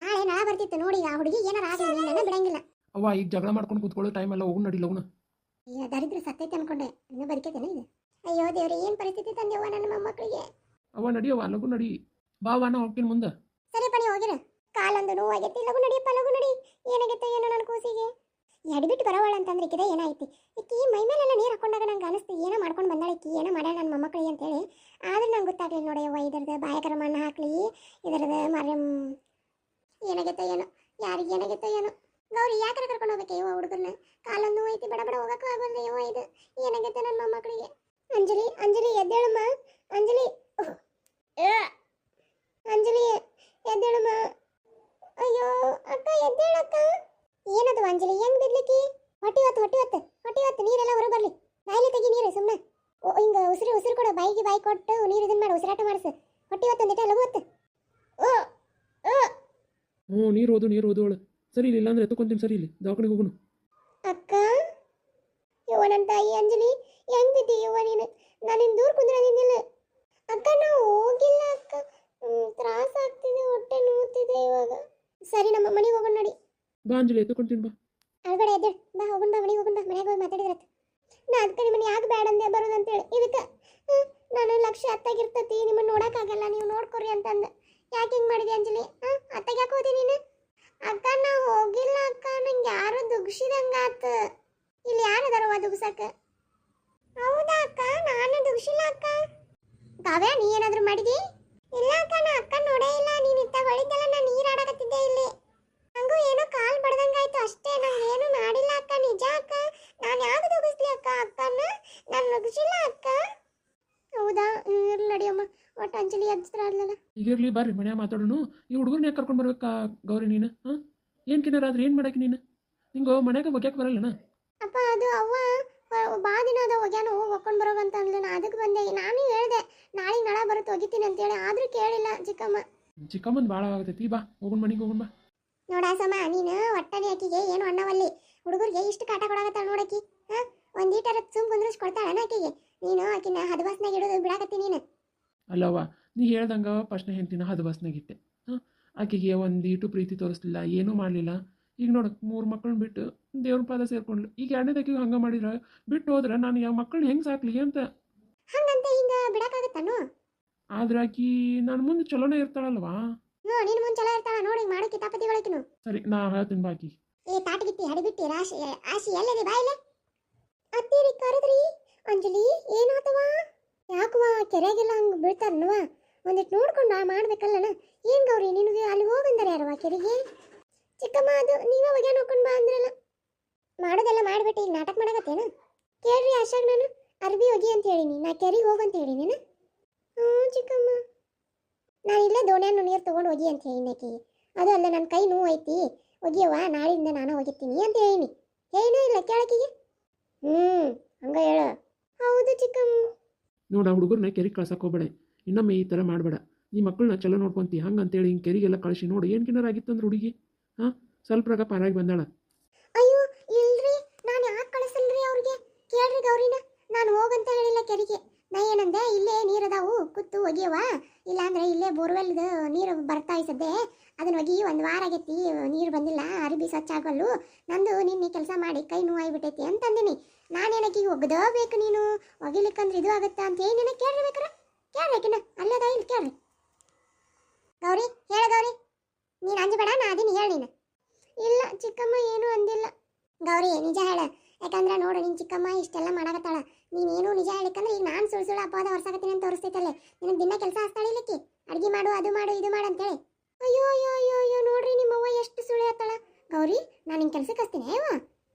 ನಾಳೆ ನಾ ಬರ್ತಿತ್ತು ನೋಡಿ. ಆ ಹುಡುಗಿ ಏನಾರು ಆಗಲಿ, ನೀನು ಬಿಡಂಗಿಲ್ಲ. ಅವ್ವ ಈಗ ಜಗಳ ಮಾಡ್ಕೊಂಡು ಕೂತ್ಕೊಳ್ಳೋ ಟೈಮ್ ಎಲ್ಲ ಹೋಗು ನಡಿ ಲಗುನ. ಅಯ್ಯೋ ದರಿದ್ರ ಸತ್ತೈತೆ ಅನ್ಕೊಂಡೆ, ಇನ್ನೂ ಬದುಕೈತೇನೆ ಇದು? ಅಯ್ಯೋ ದೇವ್ರೆ ಏನು ಪರಿಸ್ಥಿತಿ ತಂದೆವ್ವ ನನ್ನ ಮೊಮ್ಮಕ್ಕಳಿಗೆ. ಅವ್ವ ನಡಿಯವ್ವ ಲಗು ನಡಿ. ಬಾವ ನಾ ಹೋಗ್ತೀನಿ ಮುಂದೆ. ಸರಿಪ್ಪ ನೀವು ಹೋಗಿರ. ಕಾಲೊಂದು ನೋವಾಗೈತಿ. ಲಗು ನಡಿಯಪ್ಪ ಲಗು ನಡಿ. ಏನಾಗೈತೆ ಏನೋ ನನ್ನ ಕೂಸಿಗೆ. ಎಡಿಬಿಟ್ಟು ಬರೋವಳ ಅಂತಂದ್ರೆ ಈಕಿದೆ ಏನಾಯ್ತಿ? ಈಕಿ ಮೈ ಮೇಲೆಲ್ಲ ನೀರು ಹಾಕೊಂಡಾಗ ನಂಗೆ ಅನಿಸ್ತು ಏನೋ ಮಾಡ್ಕೊಂಡು ಬಂದಾಳೆ ಈಕಿ, ಏನೋ ಮಾಡ್ಯಾಳ ನನ್ನ ಮೊಮ್ಮಕ್ಕಳಿಗೆ ಅಂತೇಳಿ. ಆದ್ರೆ ನಂಗೆ ಗೊತ್ತಾಗ್ಲಿಲ್ಲ ನೋಡಯ್ಯವ್ವ. ಇದ್ರದ್ದು ಬಾಯಕರ ಮಣ್ಣು ಹಾಕ್ಲಿ, ಇದ್ರದ್ದು ಮರ್ಯಮ್ ಏನಾಗೈತೆ ಏನೋ, ಯಾರಿಗೆ ಏನಾಗೈತೆ ಏನೋ. ಗೌರಿ ಯಾಕರ ಕರ್ಕೊಂಡು ಹೋಗ್ಬೇಕು ಇವ ಹುಡುಗರನ್ನ? ಕಾಲೊಂದು ಐತಿ, ಬಡ ಬಡ ಹೋಗಕ್ಕೂ ಆಗೋಲ್ಲ ಇವ. ಇದು ಏನಾಗೈತೆ ನನ್ನ ಮೊಮ್ಮಕ್ಕಳಿಗೆ? ಅಂಜಲಿ ಅಂಜಲಿ ಎದ್ದೇಳಮ್ಮ. ಅಂಜಲಿ ಅಂಜಲಿ ಎದ್ದೇಳಮ್ಮ. ಅಯ್ಯೋ ಅಕ್ಕ ಎದ್ದೇಳಕ್ಕ. ಏನದು ಅಂಜಲಿ ಹೆಂಗ್ ಬಿಡ್ಲಿಕ್ಕಿ? ಹೊಟ್ಟಿ ಹೊತ್ತು ನೀರೆಲ್ಲ ಹೊರ ಬರ್ಲಿ. ಬಾಯಿಲೆ ತೆಗಿ ನೀರು ಸುಮ್ಮನೆ. ಹಿಂಗ ಉಸಿರು ಕೊಡು, ಬಾಯಿಗೆ ಬಾಯಿ ಕೊಟ್ಟು ನೀರು ಇದನ್ನ ಮಾಡು, ಉಸಿರಾಟ ಮಾಡಿಸು. ಹೊಟ್ಟಿ ಹೊತ್ತು ಒಂದಿಟ ಲಗು ಹೊತ್ತು. ಹ್ಞೂ ನೀರು ಓದು ಅವಳು. ಸರಿ ಇಲ್ಲ ಅಂದ್ರೆ ಎತ್ಕೊಂತೀನಿ, ಸರಿ ಇಲ್ಲಿ ದವಾಖಾನೆಗೆ ಹೋಗೋಣ. ಅಕ್ಕ ಯವ್ವ ನನ್ನ ತಾಯಿ ಅಂಜಲಿ ಹೆಂಗ್ ಬಿದ್ದಿ ಯವ್ವ ನೀನು? ನಾನು ದೂರ ಕುಂದ್ರದಿಲ್ಲ ಅಕ್ಕ. ನಾವು ಹೋಗಿಲ್ಲ ಅಕ್ಕ. ತ್ರಾಸ ಆಗ್ತಿದೆ, ಹೊಟ್ಟೆ ನೋವ್ತಿದೆ ಇವಾಗ. ಸರಿ ನಮ್ಮ ಮನೆಗೆ ಹೋಗೋಣ ನೋಡಿ. ಬಾ ಅಂಜಲಿ ಎತ್ಕೊಂತೀನಿ ಬಾ. ಅಳ್ಬೇಡ ಎದ್ದೆ ಬಾ, ಹೋಗೋಣ ಬಾ, ಮನೆಗೆ ಹೋಗೋಣ ಬಾ. ಮನೆಗೆ ಹೋಗಿ ಮಾತಾಡಿದ್ರತ್ ನಾ ಅದಕ್ಕೆ ನಿಮ್ಮನ್ನ ಯಾಕೆ ಬೇಡ ಅಂದೆ ಬರೋದಂತೇಳಿ. ಇದಕ್ಕೆ ನಾನು ಲಕ್ಷ ಅತ್ತಾಗಿರ್ತತಿ, ನಿಮ್ಮನ್ನ ನೋಡೋಕ್ಕಾಗಲ್ಲ, ನೀವು ನೋಡ್ಕೊರಿ ಅಂತಂದು. ಯಾಕೆ ಹಿಂಗೆ ಮಾಡಿದೆ ಅಂಜಲಿ? ಅತ್ತಾಗ ಯಾಕೆ ಹೋದಿ ನೀನು? ಅಕ್ಕ ನಾ ಹೋಗಿಲ್ಲ ಅಕ್ಕ, ನಂಗೆ ಯಾರು ದುಗ್ಸಿದಂಗಾತ. ಇಲ್ಲಿ ಯಾರದಾರವ ದುಗ್ಸಕ್ಕ? ಹೌದಾ ಅಕ್ಕ, ನಾನು ದುಗ್ಸಿಲ್ಲ ಅಕ್ಕ. ಕಾವ್ಯ ನೀ ಏನಾದರೂ ಮಾಡಿದಿ? ಇಲ್ಲ ಅಕ್ಕ, ನಾ ಅಕ್ಕ ನೋಡೇ ಇಲ್ಲ. ನೀನು ಇತ್ತಾಗ ಹೊಳಿದ್ದಲ್ಲ, ನಾನು ನೀರು ಆಡಕತ್ತಿದ್ದೆ ಇಲ್ಲಿ. ನಂಗೂ ಏನೋ ಕಾಲು ಬಡ್ದಂಗಾಯ್ತು ಅಷ್ಟೇ, ನಂಗೆ ಏನು ಮಾಡಿಲ್ಲ ಅಕ್ಕ. ನಿಜ ಅಕ್ಕ, ನಾನು ಯಾಕೆ ದುಗಿಸ್ಲಿ ಅಕ್ಕ ಅಕ್ಕನ? ನಾನು ನುಗ್ಸಿಲ್ಲ ಅಕ್ಕ. ಹೌದಾ, ಇರ್ಲಿ ನಡಿಯಮ್ಮ. ಒಟ್ಟು ಅಂಜಲಿ ಎಬ್ಸ್ರಾದ್ಲಲ್ಲ. ಈಗಿರ್ಲಿ ಬರ್ರಿ ಮನ್ಯಾಗ ಮಾತಾಡೋಣ. ಈ ಹುಡುಗರ್ನ ಯಾಕೆ ಕರ್ಕೊಂಡು ಬರ್ಬೇಕಾ ಗೌರಿ ನೀನು? ಹಾಂ ಏನು ಕಿನ್ನಾರಾದ್ರೆ ಏನು ಮಾಡಕ್ಕೆ ನೀನು? ನಿಂಗೆ ಮನ್ಯಾಗ ಒಗ್ಯಾಕೆ ಬರಲ್ಲನ? ಅಪ್ಪ ಅದು ಅವ್ವ ಬಾ ದಿನ ಅದ ಒಗ್ಯಾನ ಹೋಗಿ ಹೊಕ್ಕೊಂಡು ಬರೋವಂತ ಅಂದ್ಲು. ನಾ ಅದಕ್ಕೆ ಬಂದೆ. ನಾನು ಹೇಳಿದೆ ನಾಳೆ ನಳ ಬರುತ್ತೆ ಒಗಿತೀನಿ ಅಂತೇಳಿ, ಆದರೂ ಕೇಳಿಲ್ಲ ಚಿಕ್ಕಮ್ಮ. ಚಿಕ್ಕಮ್ಮನ ಭಾಳ ಆಗತೈತಿ. ಬಾ ಹೋಗೋಣ, ಮನೆಗೆ ಹೋಗೋಣ ಬಾ. ನೋಡಾಸಮ್ಮ, ನೀನು ಒಟ್ಟನೆ ಆಕಿಗೆ ಏನು ಅಣ್ಣವಲ್ಲಿ. ಹುಡುಗರಿಗೆ ಇಷ್ಟು ಕಾಟ ಕೊಡಾಕತ್ತಾಳ ನೋಡಕಿ. ಹಾಂ, ಒಂದೀಟರ ಸುಮ್ ಕುಂದ್ರಿಸಿ ಕೊಡ್ತಾಳನ ಆಕಿಗೆ? ನೀನು ಆಕಿನ ಹದಬಸ್ನಾಗ ಇಡೋದು ಬಿಡಾಕತ್ತಿ ನೀನು. ಅಲ್ಲವ್ವ, ನೀ ಹೇಳ್ದಂಗೆ ಫಸ್ಟ್ನೇ ಹೆಂಡ್ತಿನ ಹದ ಬಸ್ನಾಗ ಇಟ್ಟೆ. ಹಾಂ, ಆಕೆಗೆ ಒಂದೀಟು ಪ್ರೀತಿ ತೋರಿಸ್ಲಿಲ್ಲ, ಏನೂ ಮಾಡಲಿಲ್ಲ. ಈಗ ನೋಡು 3 ಮಕ್ಕಳನ್ನ ಬಿಟ್ಟು ದೇವ್ರ ಪಾದ ಸೇರ್ಕೊಂಡ್ಲು. ಈಗ ಎರಡನೇದಕ್ಕಿಗೂ ಹಂಗೆ ಮಾಡಿದ್ರೆ ಬಿಟ್ಟು ಹೋದ್ರೆ ನಾನು ಯಾವ ಮಕ್ಕಳನ್ನ ಹೆಂಗೆ ಸಾಕ್ಲಿ ಅಂತ. ಹಂಗಂತ ಹಿಂಗೆ ಬಿಡಕ್ಕಾಗತ್ತಾನು? ಆದ್ರೆ ಆಕಿ ನನ್ನ ಮುಂದೆ ಚಲೋನೇ ಇರ್ತಾಳಲ್ವಾ? ನಿನ್ನ ಮುಂಚೆ ಚಲೋ ಇರ್ತಾಳ ನೋಡಿ, ಮಾಡೋ ಕಿತಾಪತಿಗಳಿಕಿನು. ಸರಿ ನಾ ಹೇಳ್ತೀನಿ ಬಾಕಿ. ತಾಟಗಿತ್ತಿ ಹಡಿಬಿಟ್ಟಿ ರಾಶಿ ಆಶಿ ಎಲ್ಲದೆ ಬಾಯಿಲೆ. ಅತ್ತೀರಿ ಕರೆದ್ರಿ? ಅಂಜಲಿ ಏನಾತವ? ಯಾಕವಾ ಕೆರೆಗೆಲ್ಲ ಹಂಗೆ ಬೀಳ್ತಾರನ್ನುವ? ಒಂದಿಟ್ಟು ನೋಡ್ಕೊಂಡು ಮಾಡ್ಬೇಕಲ್ಲನ. ಏನು ಗೌರಿ ನಿನಗೆ ಅಲ್ಲಿ ಹೋಗಂದಾರೆ ಯಾರವ ಕೆರೆಗೆ? ಚಿಕ್ಕಮ್ಮ ಅದು ನೀವೇ ಒಗ್ಯ ನೋಡ್ಕೊಂಡು ಬಾ ಅಂದ್ರಲ್ಲ. ಮಾಡೋದೆಲ್ಲ ಮಾಡಿಬಿಟ್ಟು ಈಗ ನಾಟಕ ಮಾಡಕತ್ತೇನು? ಕೇಳ್ರಿ ಆಶಾಗ ನಾನು ಅರ್ಬಿ ಒಗಿ ಅಂತ ಹೇಳಿನಿ, ನಾ ಕೆರೆಗೆ ಹೋಗಂತ ಹೇಳಿನೇನು? ಹ್ಞೂ ಚಿಕ್ಕಮ್ಮ, ನಾನು ಇಲ್ಲೇ ದೋಣ್ಯಾನು ನೀರು ತೊಗೊಂಡು ಒಗಿ ಅಂತ ಹೇಳಿನಿ ಆಕೆಗೆ. ಅದು ಅಲ್ಲ, ನನ್ನ ಕೈ ನೋವು ಐತಿ, ಒಗಿಯವ್ವ ನಾಳೆಯಿಂದ ನಾನು ಒಗಿತೀನಿ ಅಂತ ಹೇಳಿನಿ. ಏನೂ ಇಲ್ಲ ಕೇಳಕಿಗೆ. ಹಂಗ ಹೇಳ. ಹೌದು ಚಿಕ್ಕಮ್ಮ. ನೋಡ ಹುಡುಗರನ್ನ ಕೆರೆಗೆ ಕಳ್ಸಕ್ಕೆ ಹೋಗ್ಬೇಡ. ಇನ್ನೊಮ್ಮೆ ಈ ಥರ ಮಾಡಬೇಡ. ಈ ಮಕ್ಕಳನ್ನ ಚಲೋ ನೋಡ್ಕೊಂತಿ ಹಂಗೆ ಅಂತೇಳಿ ಹಿಂಗೆ ಕೆರೆಗೆಲ್ಲ ಕಳಿಸಿ ನೋಡಿ ಏನು ಕಿನ್ನರಾಗಿತ್ತಂದ್ರೆ ಹುಡುಗಿ. ಹಾಂ, ಸ್ವಲ್ಪ ರಾಗ ಪಾರಾಗಿ ಬಂದಾಳ. ಅಯ್ಯೋ ಇಲ್ರಿ, ನಾನು ಯಾಕೆ ಕಳಿಸಲ್ರಿ ಅವ್ರಿಗೆ? ಕೇಳ್ರಿ ಗೌರಿನ, ನಾನು ಹೋಗಂತ ಹೇಳಿಲ್ಲ ಕೆರೆಗೆ. ನಾ ಏನಂದೆ, ಇಲ್ಲೇ ನೀರದಾವು ಕೂತು ಒಗಿಯವ, ಇಲ್ಲಾಂದ್ರೆ ಇಲ್ಲೇ ಬೋರ್ವೆಲ್ದು ನೀರು ಬರ್ತಾ ಇಸದ್ದೆ, ಅದನ್ನ ಒಗಿ 1 ವಾರ ಆಗೈತಿ, ನೀರು ಬಂದಿಲ್ಲ, ಅರಿಬಿ ಸ್ವಚ್ಛ ಆಗಲ್ಲು, ನಂದು ನಿನ್ನೆ ಕೆಲಸ ಮಾಡಿ ಕೈ ನೋವಾಗ್ಬಿಟ್ಟೈತಿ ಅಂತಂದಿನಿ. ನಾನೇನಕ್ಕೆ ಈಗ ಒಗ್ದಬೇಕು, ನೀನು ಒಗಿಲಿಕ್ಕಂದ್ರೆ ಇದು ಆಗುತ್ತಾ ಅಂತ ಏನೇನ ಕೇಳ್ಬೇಕ್ರ? ಕೇಳ್ಬೇಕಿನ್ನ ಅಲ್ಲದ ಇಲ್ಲಿ ಕೇಳ್ರಿ. ಗೌರಿ ಹೇಳ ಗೌರಿ, ನೀನು ಅಂಜಬೇಡ, ನಾ ಅದೀನಿ, ಹೇಳಿ ನೀನು. ಇಲ್ಲ ಚಿಕ್ಕಮ್ಮ ಏನೂ ಅಂದಿಲ್ಲ. ಗೌರಿ ನಿಜ ಹೇಳ, ಯಾಕಂದ್ರೆ ನೋಡು ನಿನ್ನ ಚಿಕ್ಕಮ್ಮ ಇಷ್ಟೆಲ್ಲ ಮಾಡಕತ್ತಾಳ. ನೀನೇನು ನಿಜ ಹೇಳಿಕಂದ್ರೆ ಈಗ ನಾನು ಸುಳ್ಳು ಅಪವಾದ ಹೊರ್ಸಾಕತ್ತೀನಿ ಅಂತ ತೋರಿಸ್ತೈತಲ್ಲೇ. ನಿನಗೆ ದಿನ ಕೆಲಸ ಹಸ್ತಾಳೆ ಇಲ್ಲಕ್ಕಿ, ಅಡುಗೆ ಮಾಡು ಅದು ಮಾಡು ಇದು ಮಾಡು ಅಂತೇಳಿ. ಅಯ್ಯೋ ಅಯ್ಯೋ ಅಯ್ಯೋ ಅಯ್ಯೋ, ನೋಡ್ರಿ ನಿಮ್ಮವ್ವ ಎಷ್ಟು ಸುಳ್ಳು ಹೇಳ್ತಾಳ. ಗೌರಿ ನಾನು ನಿನ್ನ ಕೆಲ್ಸಕ್ಕೆ ಹಚ್ತೀನಿ ಅಯ್ಯವ,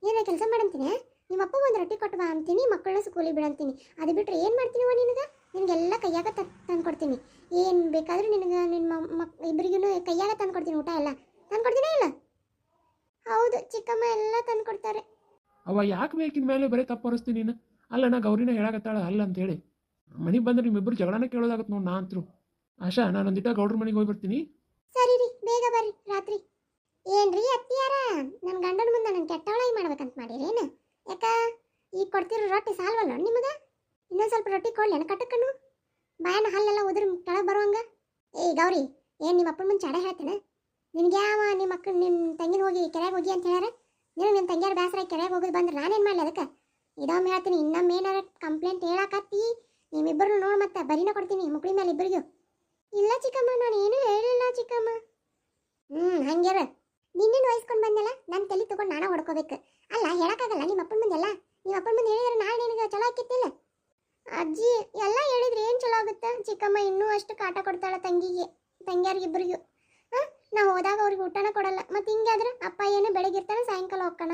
ಏನೋ ಕೆಲಸ ಮಾಡಂತೀನಿ. ನಿಮ್ಮಪ್ಪ ಒಂದು ರೊಟ್ಟಿ ಕೊಟ್ಟು ಬಾ ಅಂತೀನಿ, ಮಕ್ಕಳನ್ನ ಸ್ಕೂಲಿಗೆ ಬಿಡಂತೀನಿ. ಅದು ಬಿಟ್ಟರೆ ಏನು ಮಾಡ್ತೀನಿವ ನಿನಗೆ? ನಿನಗೆಲ್ಲ ಕೈಯಾಗ ತಂದು ಕೊಡ್ತೀನಿ. ಏನು ಬೇಕಾದರೂ ನಿನಗೆ ನಿಮ್ಮ ಇಬ್ಬರಿಗೂ ಕೈಯಾಗ ತಂದು ಕೊಡ್ತೀನಿ. ಊಟ ಎಲ್ಲ ತಂದು ಕೊಡ್ತೀನಿ ಇಲ್ಲ? ಹೌದು ಚಿಕ್ಕಮ್ಮ ಎಲ್ಲ ತಂದು ಕೊಡ್ತಾರೆ. ಅವ ಯಾಕೆ ಬೇಕಿನ ಮೇಲೆ ಬರೀ ತಪ್ಪು ಹೊರಿಸ್ತೀನಿ ನೀನು? ಅಲ್ಲ ನಾ ಗೌರಿನ ಹೇಳಾಕತ್ತಾಳ ಅಲ್ಲ ಅಂತೇಳಿ. ಮನೆಗೆ ಬಂದ್ರೆ ನಿಮ್ಮಿಬ್ಬರು ಜಗಳನ ಕೇಳೋದಾಗತ್ತೆ ನೋಡಿ. ನಾ ಅಂತರು ಆಶಾ, ನಾನೊಂದಿಟ್ಟ ಗೌಡ್ರ ಮನೆಗೆ ಹೋಗಿ ಬರ್ತೀನಿ. ಸರಿ ರೀ, ಬೇಗ ಬರ್ರಿ ರಾತ್ರಿ. ಏನ್ರಿ ಅತ್ತಿಯಾರ, ನನ್ನ ಗಂಡನ ಮುಂದೆ ನಾನು ಕೆಟ್ಟವಳಾಗಿ ಮಾಡ್ಬೇಕಂತ ಮಾಡಿರೇನು? ಯಾಕ ಈಗ ಕೊಡ್ತಿರೋ ರೊಟ್ಟಿ ಸಾಲ್ವಲ್ಲ ನಿಮಗೆ? ಇನ್ನೊಂದು ಸ್ವಲ್ಪ ರೊಟ್ಟಿ ಕೊಡ್ಲೇನ ಕಟ್ಟಕ್ಕನು? ಬಾಯನ ಹಲ್ಲೆಲ್ಲ ಉದ್ರ ಕೆಳಗೆ ಬರುವಂಗ. ಏಯ್ ಗೌರಿ, ಏನು ನಿಮ್ಮ ಅಪ್ಪನ ಮುಂಚೆ ಚಡ ಹೇಳ್ತೇನೆ? ನಿನ್ಗೆ ಯಾವ ನಿಮ್ಮ ಮಕ್ಕಳು ನಿಮ್ಮ ತಂಗಿನ ಹೋಗಿ ಕೆರೆಗೆ ಹೋಗಿ ಅಂತ ಹೇಳ್ಯಾರ? ನೀನು ನಿಮ್ಮ ತಂಗಿಯಾರ ಬೇಸರ ಕೆರೆಗೆ ಹೋಗೋದು ಬಂದ್ರೆ ನಾನೇನು ಮಾಡಲಿ ಅದಕ್ಕೆ? ಇದೊಮ್ಮೆ ಹೇಳ್ತೀನಿ, ಇನ್ನೊಮ್ಮೆ ಏನಾರ ಕಂಪ್ಲೇಂಟ್ ಹೇಳಾಕತ್ತಿ ನಿಮ್ಮಿಬ್ಬರನ್ನು ನೋಡಿ ಮತ್ತೆ ಬರಿನ ಕೊಡ್ತೀನಿ ಮುಕ್ಳಿ ಮೇಲೆ ಇಬ್ಬರಿಗೂ. ಇಲ್ಲ ಚಿಕ್ಕಮ್ಮ, ನಾನು ಏನೂ ಹೇಳಿಲ್ಲ ಚಿಕ್ಕಮ್ಮ. ಹಂಗ್ಯಾರ ನಿನ್ನೇನು ವಹಿಸ್ಕೊಂಡು ಬಂದಲ್ಲ, ನನ್ನ ತಲೆ ತೊಗೊಂಡು ನಾನೇ ಹೊಡ್ಕೋಬೇಕು. ಅಲ್ಲ ಹೇಳೋಕ್ಕಾಗಲ್ಲ ನಿಮ್ಮ ಅಪ್ಪನ ಮುಂದೆಲ್ಲ. ನಿಮ್ಮ ಅಪ್ಪನ ಮುಂದೆ ಹೇಳಿದ್ರೆ ನಾಳೆ ನಿನಗೆ ಚಲೋ ಆಕಿತ್ತಿಲ್ಲ? ಅಜ್ಜಿ ಎಲ್ಲ ಹೇಳಿದ್ರೆ ಏನು ಚಲೋ ಆಗುತ್ತೆ? ಚಿಕ್ಕಮ್ಮ ಇನ್ನೂ ಅಷ್ಟು ಕಾಟ ಕೊಡ್ತಾಳೆ ತಂಗಿಯಾರಿಗಿಬ್ಬರಿಗೂ. ನಾವು ಹೋದಾಗ ಅವ್ರಿಗೆ ಊಟನ ಕೊಡಲ್ಲ. ಮತ್ತು ಹಿಂಗೆ ಆದ್ರೆ ಅಪ್ಪ ಏನು ಬೆಳಗಿರ್ತಾನೆ ಸಾಯಂಕಾಲ ಹೋಗ್ಕಣ.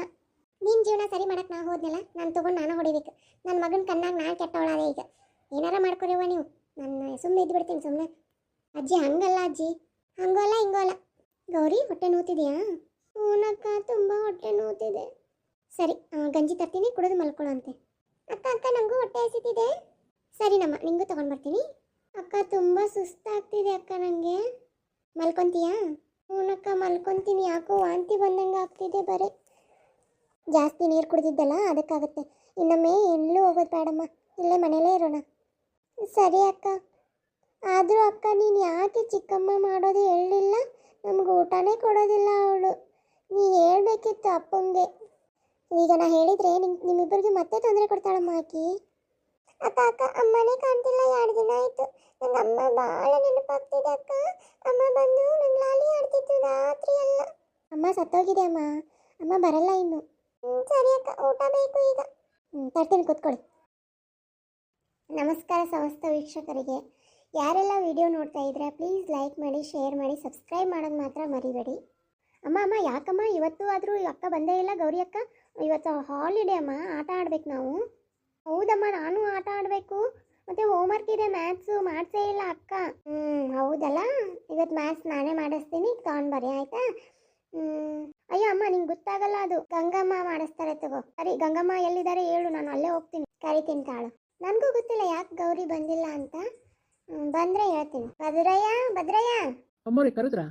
ನಿನ್ನ ಜೀವನ ಸರಿ ಮಾಡಕ್ಕೆ ನಾ ಹೋದ್ನಲ್ಲ, ನಾನು ತೊಗೊಂಡು ನಾನು ಹೊಡಿಬೇಕು. ನನ್ನ ಮಗನ ಕಣ್ಣಾಗ ನಾನು ಕೆಟ್ಟವಳಾದೆ. ಈಗ ಏನಾರ ಮಾಡ್ಕೊರಿವ ನೀವು, ನನ್ನ ಸುಮ್ಮನೆ ಇದ್ದು ಬಿಡ್ತೀನಿ ಸುಮ್ಮನೆ. ಅಜ್ಜಿ ಹಂಗಲ್ಲ ಅಜ್ಜಿ, ಹಂಗೋ ಅಲ್ಲ ಹಿಂಗೋ ಅಲ್ಲ. ಗೌರಿ ಹೊಟ್ಟೆ ನೋವ್ತಿದೆಯಾ? ಹೂನಕ್ಕ, ತುಂಬ ಹೊಟ್ಟೆ ನೋವ್ತಿದೆ. ಸರಿ ಗಂಜಿ ತರ್ತೀನಿ, ಕುಡಿದು ಮಲ್ಕೊಳ್ಳೋಂತೆ. ಅಕ್ಕ ಅಕ್ಕ ನನಗೂ ಹೊಟ್ಟೆ ಹಸಿತಿದೆ. ಸರಿ ನಮ್ಮ ನಿಂಗೂ ತೊಗೊಂಡು ಬರ್ತೀನಿ. ಅಕ್ಕ ತುಂಬ ಸುಸ್ತಾಗ್ತಿದೆ ಅಕ್ಕ ನನಗೆ. ಮಲ್ಕೊತೀಯಾ? ಹೂನಕ್ಕ ಮಲ್ಕೊಂತೀನಿ, ಯಾಕೋ ವಾಂತಿ ಬಂದಂಗೆ ಆಗ್ತಿದೆ ಬರೀ. ಜಾಸ್ತಿ ನೀರು ಕುಡಿದಿದ್ದಲ್ಲ ಅದಕ್ಕಾಗುತ್ತೆ. ಇನ್ನೊಮ್ಮೆ ಎಲ್ಲೂ ಹೋಗೋದು ಬೇಡಮ್ಮ, ಇಲ್ಲೇ ಮನೇಲೇ ಇರೋಣ. ಸರಿ ಅಕ್ಕ. ಆದರೂ ಅಕ್ಕ ನೀನು ಯಾಕೆ ಚಿಕ್ಕಮ್ಮ ಮಾಡೋದು ಹೇಳಿಲ್ಲ? ನಮ್ಗೆ ಊಟನೇ ಕೊಡೋದಿಲ್ಲ ಅವಳು. ನೀ ಹೇಳ್ಬೇಕಿತ್ತು ಅಪ್ಪಂಗೆ. ಈಗ ನಾ ಹೇಳಿದ್ರೆ ನಿಮ್ಮಿಬ್ಬರಿಗೆ ಮತ್ತೆ ತೊಂದರೆ ಕೊಡ್ತಾಳಮ್ಮ ಆಕಿ. ಅಕ್ಕ ಅಕ್ಕ ಅಮ್ಮನೇ ಕಾಣ್ತಿಲ್ಲ, 2 ದಿನ ಆಯಿತು. ನಂಗೆ ಅಮ್ಮ ಭಾಳ ನೆನಪಾಗ್ತಿದೆ ಅಕ್ಕ. ಅಮ್ಮ ಬಂದು ನಂಗೆ ಲಾಲಿ ಆಡ್ತಿತ್ತು ರಾತ್ರಿ ಎಲ್ಲ. ಅಮ್ಮ ಸತ್ತೋಗಿದೆ ಅಮ್ಮ, ಅಮ್ಮ ಬರಲ್ಲ ಇನ್ನು. ಸರಿ ಅಕ್ಕ, ಊಟ ಬೇಕು ಈಗ. ತರ್ತೀನಿ, ಕೂತ್ಕೊಳ್ಳಿ. ನಮಸ್ಕಾರ ಸಮಸ್ತ ವೀಕ್ಷಕರಿಗೆ. ಯಾರೆಲ್ಲ ವಿಡಿಯೋ ನೋಡ್ತಾ ಇದ್ರೆ ಪ್ಲೀಸ್ ಲೈಕ್ ಮಾಡಿ, ಶೇರ್ ಮಾಡಿ, ಸಬ್ಸ್ಕ್ರೈಬ್ ಮಾಡೋದು ಮಾತ್ರ ಮರಿಬೇಡಿ. ಅಮ್ಮ ಅಮ್ಮ ಯಾಕಮ್ಮ ಇವತ್ತು ಆದರೂ ಅಕ್ಕ ಬಂದೇ ಇಲ್ಲ? ಗೌರಿ ಅಕ್ಕ ಇವತ್ತು ಹಾಲಿಡೇ ಅಮ್ಮ, ಆಟ ಆಡ್ಬೇಕು ನಾವು. ಹೌದಮ್ಮ, ನಾನು ಆಟ ಆಡಬೇಕು. ಮತ್ತು ಹೋಮ್ವರ್ಕ್ ಇದೆ, ಮ್ಯಾಥ್ಸು ಮಾಡಿಸೇ ಇಲ್ಲ ಅಕ್ಕ. ಹೌದಲ್ಲ, ಇವತ್ತು ಮ್ಯಾಥ್ಸ್ ನಾನೇ ಮಾಡಿಸ್ತೀನಿ, ತೊಗೊಂಡ್ಬರ್ರಿ ಆಯಿತಾ? ಅಯ್ಯೋ ಅಮ್ಮ, ನಿಂಗೆ ಗೊತ್ತಾಗಲ್ಲ, ಅದು ಗಂಗಮ್ಮ ಮಾಡಿಸ್ತಾರೆ ತಗೋ. ಸರಿ, ಗಂಗಮ್ಮ ಎಲ್ಲಿದ್ದಾರೆ ಹೇಳು, ನಾನು ಅಲ್ಲೇ ಹೋಗ್ತೀನಿ, ಕರಿತೀನಿ ತಾಳು. ನನಗೂ ಗೊತ್ತಿಲ್ಲ ಯಾಕೆ ಗೌರಿ ಬಂದಿಲ್ಲ ಅಂತ. ಬಂದರೆ ಹೇಳ್ತೀನಿ. ಭದ್ರಯ್ಯ ಅಮ್ಮೋರಿ ಕರೆದ್ರಾ?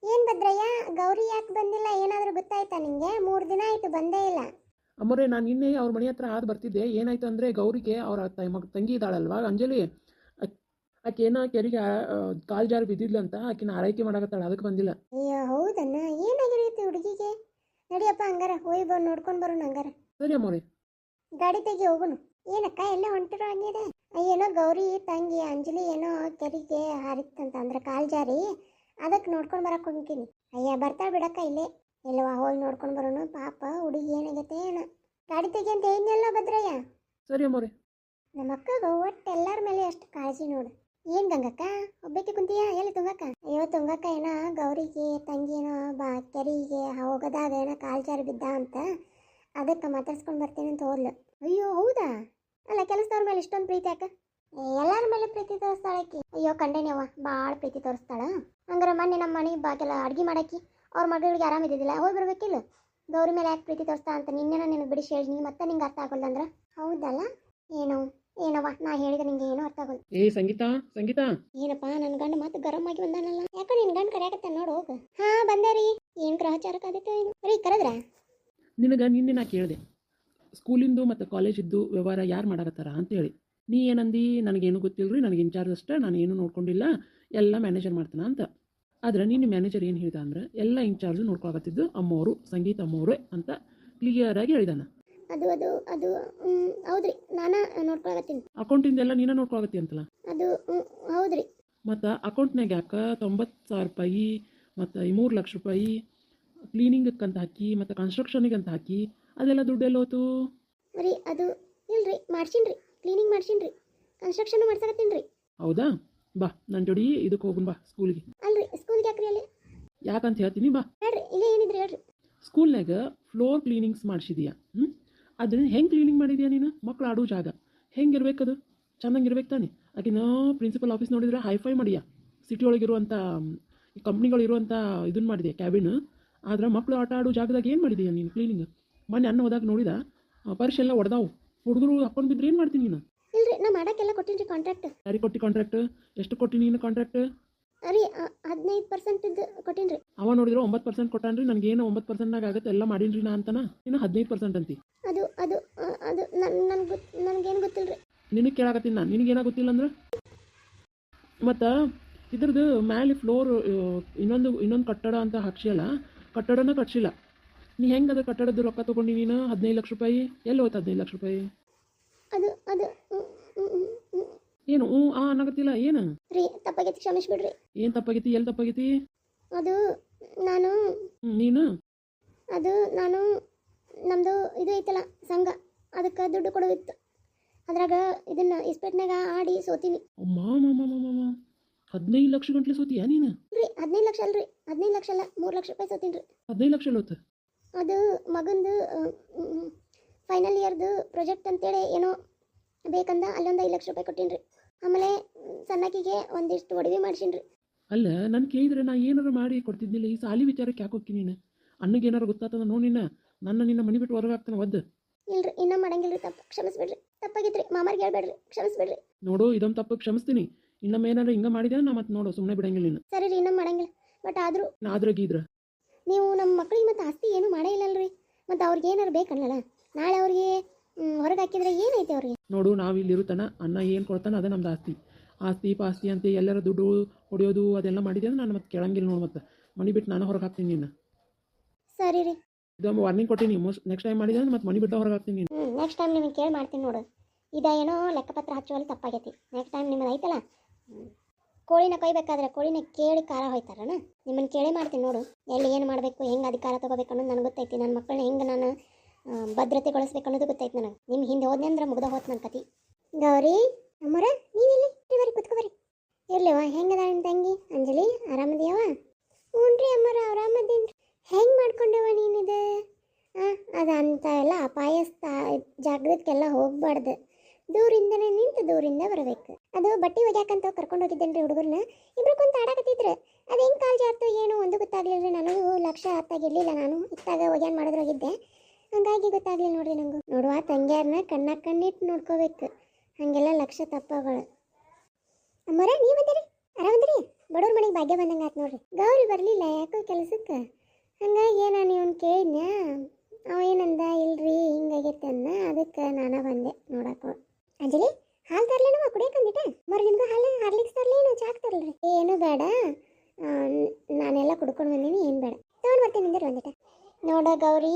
ಏನು ಭದ್ರಯ್ಯ, ಗೌರಿ ಯಾಕೆ ಬಂದಿಲ್ಲ? ಏನಾದರೂ ಗೊತ್ತಾಯ್ತಾ ನಿಂಗೆ? 3 ದಿನ ಆಯಿತು ಬಂದೇ ಇಲ್ಲ. ಅಮ್ಮೋರೆ, ನಾನು ನಿನ್ನೆ ಅವ್ರ ಮನೆ ಹತ್ರ ಹಾದು ಬರ್ತಿದ್ದೆ. ಏನಾಯ್ತು ಅಂದರೆ ಗೌರಿಗೆ ಅವ್ರ ತಂಗಿ ಇದ್ದಾಳಲ್ವಾ ಅಂಜಲಿ, ಆಕೆ ಏನೋ ಕೆರಿಗೆ ಕಾಲು ಜಾರಿ ಬಿದ್ದಿದ್ಲಂತ, ಆಕಿನ ಆರೈಕೆ ಮಾಡಕತ್ತಾಳ, ಅದಕ್ಕೆ ಬಂದಿಲ್ಲ. ಅಯ್ಯೋ ಹೌದಣ್ಣ, ಏನಾಗಿರುತ್ತೆ ಹುಡುಗಿಗೆ? ನಡಿಯಪ್ಪ ಹಂಗಾರ ಹೋಗಿ ಬಂದು ನೋಡ್ಕೊಂಡು ಬರೋಣ ಹಂಗಾರ. ಸರಿ ಅಮ್ಮೋರೆ. ಗಾಡಿ ತೆಗಿ ಹೋಗೋಣ. ಏನಕ್ಕ ಎಲ್ಲ ಹೊಂಟಿರೋ ಹಂಗಿದೆ? ಏನೋ ಗೌರಿ ತಂಗಿ ಅಂಜಲಿ ಏನೋ ಕೆರಿಗೆ ಹಾರಿತ್ತಂತ, ಅಂದ್ರೆ ಕಾಲು ಜಾರಿ, ಅದಕ್ಕೆ ನೋಡ್ಕೊಂಡು ಬರಕ್ಕೆ ಹೋಗ್ತೀನಿ. ಅಯ್ಯ ಬರ್ತಾಳೆ ಬಿಡಕ್ಕ, ಇಲ್ಲೇ ಎಲ್ಲವ ಹೋಗಿ ನೋಡ್ಕೊಂಡು ಬರೋಣ. ಪಾಪ ಹುಡುಗಿ ಏನಾಗೈತೆ ಏನ. ಗಾಡಿ ತೆಗಿ ಅಂತ ಏನೆಲ್ಲ ಭದ್ರಯ್ಯ. ಸರಿ ಅಮ್ಮೋರೆ. ನಮ್ಮ ಅಕ್ಕಗ ಒಟ್ಟು ಎಲ್ಲರ ಮೇಲೆ ಅಷ್ಟು ಕಾಳಜಿ ನೋಡು. ಏನು ಗಂಗಕ್ಕ ಒಬ್ಬಕ್ಕೆ ಕುಂತೀಯ? ಎಲ್ಲಿ ತುಂಗಕ್ಕ? ಅಯ್ಯೋ ತುಂಗಕ್ಕ ಏನೋ ಗೌರಿಗೆ ತಂಗಿ ಏನೋ ಕೆರಿಗೆ ಹೋಗೋದಾಗ ಏನೋ ಕಾಲು ಜಾರಿ ಬಿದ್ದ ಅಂತ, ಅದಕ್ಕೆ ಮಾತಾಡ್ಸ್ಕೊಂಡು ಬರ್ತೀನಿ ಅಂತ ಹೋದ್ಲು. ಅಯ್ಯೋ ಹೌದಾ? ಅಲ್ಲ, ಕೆಲಸದವ್ರ ಮೇಲೆ ಇಷ್ಟೊಂದು ಪ್ರೀತಿ ಯಾಕ? ಎಲ್ಲರ ಮೇಲೆ ಪ್ರೀತಿ ತೋರಿಸ್ತಾಳಕ್ಕಿ. ಅಯ್ಯೋ ಕಂಡೇನವ್ವ, ಭಾಳ ಪ್ರೀತಿ ತೋರಿಸ್ತಾಳ. ಹಂಗಾರೆ ಮೊನ್ನೆ ನಮ್ಮ ಮನೆ ಬಾಕೆಲ್ಲ ಅಡುಗೆ ಮಾಡಾಕಿ ಅವ್ರ ಮಗಳಿಗೆ ಆರಾಮಿದ್ದಿದ್ದಿಲ್ಲ, ಹೋಗಿ ಬರ್ಬೇಕಿಲ್ಲ? ಗೌರಿ ಮೇಲೆ ಯಾಕೆ ಪ್ರೀತಿ ತೋರಿಸ್ತಾ ಅಂತ ನಿನ್ನೆನ ನಿನಗೆ ಬಿಡಿಸಿ ಹೇಳಿ ಮತ್ತೆ ನಿಂಗೆ ಅರ್ಥ ಆಗೋಲ್ಲ ಅಂದ್ರೆ? ಹೌದಲ್ಲ? ಏನವ್ವ ನಾ ಹೇಳಿದ್ರೆ ನಿಂಗೆ ಏನೋ ಅರ್ಥ ಆಗೋಲ್ಲ. ಏ ಸಂಗೀತಾ, ಏನಪ್ಪ ನನ್ನ ಗಂಡ ಮತ್ತೆ ಗರಂ ಆಗಿ ಬಂದಾನಲ್ಲ? ಯಾಕೋ ನಿನ್ನ ಗಂಡ ಕರೆಯಾಕತ್ತ ನೋಡು, ಹೋಗು. ಹಾಂ ಬಂದೆ ರೀ. ಏನು ಗ್ರಹಚಾರಕ್ಕೆ ಆದಿತ್ತು ಏನು ರೀ? ಕರೆದ್ರ? ನಿನಗೆ ನಿನ್ನೆ ನಾ ಕೇಳಿದೆ, ಸ್ಕೂಲಿಂದು ಮತ್ತು ಕಾಲೇಜಿದ್ದು ವ್ಯವಹಾರ ಯಾರು ಮಾಡಕತ್ತಾರ ಅಂತೇಳಿ. ನೀ ಏನಂದು, ನನಗೇನು ಗೊತ್ತಿಲ್ಲ ರೀ, ನನಗೆ ಇನ್ಚಾರ್ಜ್ ಅಷ್ಟೇ, ನಾನು ಏನೂ ನೋಡ್ಕೊಂಡಿಲ್ಲ, ಎಲ್ಲ ಮ್ಯಾನೇಜರ್ ಮಾಡ್ತಾನೆ ಅಂತ. ಆದರೆ ನಿನ್ನ ಮ್ಯಾನೇಜರ್ ಏನು ಹೇಳ್ದ ಅಂದ್ರೆ, ಎಲ್ಲ ಇನ್ಚಾರ್ಜ್ ನೋಡ್ಕೊಳಕತ್ತಿದ್ದು ಅಮ್ಮವರು, ಸಂಗೀತ ಅಮ್ಮವರೇ ಅಂತ ಕ್ಲಿಯರಾಗಿ ಹೇಳಿದಾನೆ. ಅದು ಅದು ಅದು ಹೌದ್ರಿ, ನಾನಾ ನೋಡ್ಕೊಳಕತ್ತೀನಿ. ಅಕೌಂಟಿಂದೆಲ್ಲ ನೀನೇ ನೋಡ್ಕೊಳಕತ್ತಿ ಅಂತಲ್ಲ? ಅದು ಹೌದ್ರಿ. ಮತ್ತು ಅಕೌಂಟ್ನಾಗ ಯಾಕೆ 90,000 ರೂಪಾಯಿ ಮತ್ತು 3 ಲಕ್ಷ ರೂಪಾಯಿ ಕ್ಲೀನಿಂಗಕ್ಕಂತ ಹಾಕಿ ಮತ್ತು ಕನ್ಸ್ಟ್ರಕ್ಷನಿಗೆ ಅಂತ ಹಾಕಿ, ಅದೆಲ್ಲ ದುಡ್ಡೆಲ್ಲ ಹೋತು ರೀ? ಅದು ಇಲ್ರಿ, ಮಾಡ್ಸೀನಿ, ಕ್ಲೀನಿಂಗ್ ಮಾಡ್ಸೀನಿ, ಕನ್ಸ್ಟ್ರಕ್ಷನ್ ಮಾಡ್ಸಕತ್ತೀನಿ ರೀ. ಹೌದಾ? ಬಾ ನನ್ನ ಜೋಡಿ ಇದಕ್ಕೆ ಹೋಗುನ್ ಬಾ, ಸ್ಕೂಲಿಗೆ. ಅಲ್ರಿ ಸ್ಕೂಲ್ಗೆ ಯಾಕ್ರಿ? ಅಲ್ಲಿ ಯಾಕಂತ ಹೇಳ್ತೀನಿ, ಬಾ. ಹೇಳ್ರಿ, ಇಲ್ಲೇ ಏನಿದ್ರಿ ಹೇಳ್ರಿ. ಸ್ಕೂಲ್ನಾಗ ಫ್ಲೋರ್ ಕ್ಲೀನಿಂಗ್ಸ್ ಮಾಡಿಸಿದೀಯಾ? ಅದನ್ನ ಹೆಂಗೆ ಕ್ಲೀನಿಂಗ್ ಮಾಡಿದ್ಯಾ ನೀನು? ಮಕ್ಳು ಆಡೋ ಜಾಗ ಹೆಂಗಿರ್ಬೇಕದು? ಚೆನ್ನಾಗಿರ್ಬೇಕು ತಾನೆ? ಆಕಿನ ಪ್ರಿನ್ಸಿಪಲ್ ಆಫೀಸ್ ನೋಡಿದ್ರೆ ಹೈಫೈ ಮಾಡಿಯಾ, ಸಿಟಿ ಒಳಗಿರುವಂಥ ಕಂಪ್ನಿಗಳಿರುವಂಥ ಇದನ್ನು ಮಾಡಿದೆ ಕ್ಯಾಬಿನ್. ಆದ್ರೆ ಮಕ್ಕಳು ಆಟ ಆಡೋ ಜಾಗದಾಗ ಏನು ಮಾಡಿದೀಯ ನೀನು ಕ್ಲೀನಿಂಗ್? ಮೊನ್ನೆ ಅನ್ನ ಹೋದಾಗ ನೋಡಿದ, ಪರ್ಸ್ ಎಲ್ಲ ಹೊಡೆದಾವು, ಹುಡುಗರು ಹಾಕೊಂಡು ಬಿದ್ರೆ ಏನು ಮಾಡ್ತೀನಿ ನೀನು? ಇಲ್ರಿ, ನಾ ಮಾಡೋಕ್ಕೆಲ್ಲ ಕೊಟ್ಟಿನಿ ರೀ ಕಾಂಟ್ರಾಕ್ಟ್. ಯಾರಿಗೆ ಕೊಟ್ಟು ಕಾಂಟ್ರಾಕ್ಟ್? ಎಷ್ಟು ಕೊಟ್ಟು ನೀನು ಕಾಂಟ್ರಾಕ್ಟ್? ರೀ 15% ಕೊಟ್ಟಿನಿ ರೀ. ಅವ ನೋಡಿದ್ರೆ 9% ಕೊಟ್ಟಾನ್ರಿ, ನನಗೇನು 9%ನಾಗ ಆಗುತ್ತೆ ಎಲ್ಲ ಮಾಡೀನಿ ನಾ ಅಂತಾನ. ಇನ್ನು 15% ಅಂತಿ. ಅದು ಅದು ಅದು ನನಗೇನು ಗೊತ್ತಿಲ್ಲ ರೀ. ನಿನಗೆ ಕೇಳಾಕತ್ತೀನಿ ನಾನು, ನಿನಗೇನೋ ಗೊತ್ತಿಲ್ಲ ಅಂದ್ರೆ? ಮತ್ತು ಇದ್ರದ್ದು ಮ್ಯಾಲೆ ಫ್ಲೋರ್ ಇನ್ನೊಂದು ಕಟ್ಟಡ ಅಂತ ಹಾಕ್ಸಿಯಲ್ಲ, ಕಟ್ಟಡನ ಕಟ್ಸಿಲ್ಲ ನೀ. ಹೆಂಗೆ ಅದು ಕಟ್ಟಡದ್ದು ರೊಕ್ಕ ತೊಗೊಂಡು ನೀನು 15 ಲಕ್ಷ ರೂಪಾಯಿ? ಎಲ್ಲಿ ಹೋಯ್ತು 15 ಲಕ್ಷ ರೂಪಾಯಿ? ಅದು ಅದು ಏನು ಅನ್ನಕತ್ತಿಲ್ಲ ಏನು ರೀ? ತಪ್ಪಾಗೈತಿ, ಕ್ಷಮಿಸ್ಬಿಡ್ರಿ. ಏನು ತಪ್ಪಾಗೈತಿ? ಎಲ್ಲಿ ತಪ್ಪಾಗೈತಿ? ಅದು ನಾನು ನಮ್ಮದು ಇದು ಐತಲ್ಲ ಸಂಘ, ಅದಕ್ಕೆ ದುಡ್ಡು ಕೊಡೋದಿತ್ತು. ಅದ್ರಾಗ ಇದನ್ನ ಇಸ್ಪೇಟ್ನಾಗ ಆಡಿ ಸೋತೀನಿ. ಅಮ್ಮ 15 ಲಕ್ಷ ಗಂಟ್ಲೆ ಸೋತಿಯಾ ನೀನು? ರೀ 15 ಲಕ್ಷ ಅಲ್ರಿ, 15 ಲಕ್ಷ ಅಲ್ಲ, 3 ಲಕ್ಷ ರೂಪಾಯಿ ಸೋತೀನಿ ರೀ. 15 ಲಕ್ಷ ಹೋತು? ಅದು ಮಗಂದು ಫೈನಲ್ ಇಯರ್ದು ಪ್ರಾಜೆಕ್ಟ್ ಅಂತೇಳಿ ಏನೋ ಬೇಕಂದ ಅಲ್ಲೊಂದು 5 ಲಕ್ಷ ರೂಪಾಯಿ ಕೊಟ್ಟೀನಿ ರೀ. ಆಮೇಲೆ ಸಣ್ಣಕಿಗೆ ಒಂದಿಷ್ಟು ಒಡವೆ ಮಾಡ್ಸೀನಿ ರೀ. ಅಲ್ಲ, ನಾನು ಕೇಳಿದ್ರೆ ನಾ ಏನಾರು ಮಾಡಿ ಕೊಡ್ತಿದ್ದಿಲ್ಲ. ಈ ಸಾಲಿ ವಿಚಾರಕ್ಕೆ ಯಾಕೆ ಹೋಗ್ತೀನಿ ನೀನು? ಅನ್ನಗೆ ಏನಾರು ಗೊತ್ತಾಗ್ತದ ನೋಡಿ, ನಿನ್ನ ಮನೆ ಬಿಟ್ಟು ಹೊರಗೆ ಹಾಕ್ತಾನೆ ಒದ್ದು. ಇಲ್ರಿ, ಇನ್ನೂ ಮಾಡಂಗಿಲ್ಲ ರೀ, ತಪ್ಪು ಕ್ಷಮಿಸ್ಬಿಡ್ರಿ. ತಪ್ಪಾಗಿತ್ರಿ, ಮಾಮಾರಿಗೆ ಹೇಳ್ಬೇಡ್ರಿ, ಕ್ಷಮಿಸ್ಬಿಡ್ರಿ. ನೋಡು, ಇದೊಂದು ತಪ್ಪು ಕ್ಷಮಿಸ್ತೀನಿ. ಇನ್ನೊಮ್ಮೆ ಏನಾರು ಹಿಂಗೆ ಮಾಡಿದ್ರೆ ನಾ ಮತ್ತೆ ನೋಡು ಸುಮ್ಮನೆ ಬಿಡಂಗಿಲ್ಲ ನೀನು. ಸರಿ ರೀ, ಇನ್ನೂ ಮಾಡಂಗಿಲ್ಲ. ಬಟ್ ಆದರೂ ಆದ್ರೆ ಗೀದ್ರ ನೀವು ನಮ್ಮ ಮಕ್ಳಿಗೆ ಮತ್ತು ಆಸ್ತಿ ಏನೂ ಮಾಡೇ ಇಲ್ಲಲ್ರಿ. ಮತ್ತು ಅವ್ರಿಗೆ ಏನಾರು ಬೇಕನ್ನಲ್ಲ, ನಾಳೆ ಅವ್ರಿಗೆ ಹೊರಗೆ ಹಾಕಿದ್ರೆ ಏನೈತೆ ಅವ್ರಿಗೆ? ನೋಡು, ನಾವು ಇಲ್ಲಿರುತ್ತಾನ ಅನ್ನ ಏನು ಕೊಡ್ತಾನೆ ಅದೇ ನಮ್ದು ಆಸ್ತಿ. ಆಸ್ತಿ ಪಾಸ್ತಿ ಅಂತ ಎಲ್ಲರ ದುಡ್ಡು ಹೊಡೆಯೋದು ಅದೆಲ್ಲ ಮಾಡಿದೆ ಅಂದ್ರೆ ನಾನು ಮತ್ತೆ ಕೇಳಂಗಿಲ್ಲ ನೋಡು. ಮತ್ತೆ ಮನೆ ಬಿಟ್ಟು ನಾನು ಹೊರಗೆ ಹಾಕ್ತೀನಿ ನಿನ್ನ. ಸರಿ ರೀ. ಇದೊಂದು ವಾರ್ನಿಂಗ್ ಕೊಟ್ಟಿನಿ, ನೆಕ್ಸ್ಟ್ ಟೈಮ್ ಮಾಡಿದ್ರೆ ಮತ್ತೆ ಮನೆ ಬಿಟ್ಟು ಹೊರಗೆ ಹಾಕ್ತೀನಿ ನೀನು. ನೆಕ್ಸ್ಟ್ ಟೈಮ್ ನಿಮಗೆ ಕೇಳಿ ಮಾಡ್ತೀನಿ ನೋಡು. ಏನೋ ಲೆಕ್ಕಪತ್ರ ಹಚ್ಚುವಲ್ಲಿ ತಪ್ಪಾಗೈತಿ. ನೆಕ್ಸ್ಟ್ ಟೈಮ್ ನಿಮ್ಮದು ಐತಲ್ಲ, ಕೋಳಿನ ಕೊಯ್ಬೇಕಾದ್ರೆ ಕೋಳಿನ ಕೇಳಿ ಖಾರ ಹೋಯ್ತಾರನ, ನಿಮ್ಮನ್ನು ಕೇಳಿ ಮಾಡ್ತೀನಿ ನೋಡು. ಎಲ್ಲಿ ಏನು ಮಾಡಬೇಕು, ಹೆಂಗೆ ಅಧಿಕಾರ ತೊಗೋಬೇಕು ಅನ್ನೋದು ನನಗೆ ಗೊತ್ತೈತಿ. ನನ್ನ ಮಕ್ಕಳನ್ನ ಹೆಂಗೆ ನಾನು ಭದ್ರತೆಗೊಳಿಸ್ಬೇಕು ಅನ್ನೋದು ಗೊತ್ತೈತಿ ನನಗೆ. ನಿಮ್ಮ ಹಿಂದೆ ಹೋದ್ನೆ ಅಂದ್ರೆ ಮುಗ್ದ ಹೋತ್ ನನ್ನ ಕತಿ. ಗೌರಿ ಅಮ್ಮರ ನೀವೆಲ್ಲಿ ಬರ್ರಿ ಕುತ್ಕೊಬರ್ರಿ. ಇರ್ಲಿವ ಹೆಂಗದ ನಿಮ್ಮ ತಂಗಿ ಅಂಜಲಿ, ಆರಾಮದಿಯವ? ಹ್ಞೂ ರೀ ಅಮ್ಮರ ಆರಾಮದೇನು. ಹೆಂಗೆ ಮಾಡ್ಕೊಂಡವ ನೀನಿದೆ? ಅದು ಅಂತ ಎಲ್ಲ ಅಪಾಯಸ್ಥ ಜಾಗದಕ್ಕೆಲ್ಲ ಹೋಗ್ಬಾರ್ದು. ದೂರಿಂದನೇ ನಿಂತು ದೂರಿಂದ ಬರಬೇಕು. ಅದು ಬಟ್ಟೆ ಒಗ್ಯಾಕಂತ ಕರ್ಕೊಂಡು ಹೋಗಿದ್ದೇನೆ ರೀ ಹುಡುಗರನ್ನ. ಇಬ್ರು ಕುಂತ ಆಡಕತ್ತಿದ್ರು. ಅದು ಹೆಂಗೆ ಕಾಲು ಜಾರ್ತು ಏನೋ ಒಂದು ಗೊತ್ತಾಗ್ಲಿಲ್ಲ. ನನಗೂ ಲಕ್ಷ ಹತ್ತಾಗಿರ್ಲಿಲ್ಲ. ನಾನು ಇತ್ತಾಗ ಒಗ್ಯಾನ್ ಮಾಡೋದ್ರಾಗಿದ್ದೆ, ಹಂಗಾಗಿ ಗೊತ್ತಾಗ್ಲಿಲ್ಲ ನೋಡ್ರಿ. ನಂಗೂ ನೋಡುವ ತಂಗ್ಯಾರನ್ನ ಕಣ್ಣಾಗ ಕಣ್ಣಿಟ್ಟು ನೋಡ್ಕೋಬೇಕು, ಹಾಗೆಲ್ಲ ಲಕ್ಷ ತಪ್ಪಗಳು. ಅಮ್ಮರ ನೀವು ಬಂದಿರಿ, ಆರಾಮದ್ರಿ? ಬಡವ್ರ ಮನೆಗೆ ಭಾಗ್ಯ ಬಂದಂಗೆ ಆಯ್ತು ನೋಡ್ರಿ. ಗೌರಿ ಬರಲಿಲ್ಲ ಯಾಕೋ ಕೆಲಸಕ್ಕೆ, ಹಂಗಾಗಿ ನಾನು ಇವನು ಕೇಳಿದ್ನ. ಅವ ಏನಂದ, ಇಲ್ರಿ ಹಿಂಗಾಗೈತೆ ಅನ್ನ, ಅದಕ್ಕೆ ನಾನು ಬಂದೆ ನೋಡಕ್ಕೆ. ಅಂಜಲಿ ಹಾಲು ತರ್ಲೇನವ ಕುಡಿಯಕಂದಿಟ? ಮರ ನಿಮ್ಗೆ ಹಾರ್ಲಿಕ್ಸ್ ತರ್ಲೇನು ಚಾಕ್ ತರಲ್ರಿ? ಏನು ಬೇಡ, ನಾನೆಲ್ಲ ಕುಡ್ಕೊಂಡು ಬಂದೀನಿ, ಏನು ಬೇಡ. ತೊಗೊಂಡು ಬರ್ತೀನಿ ನಿಂದ್ರೆ ಒಂದಿಟ. ನೋಡ ಗೌರಿ,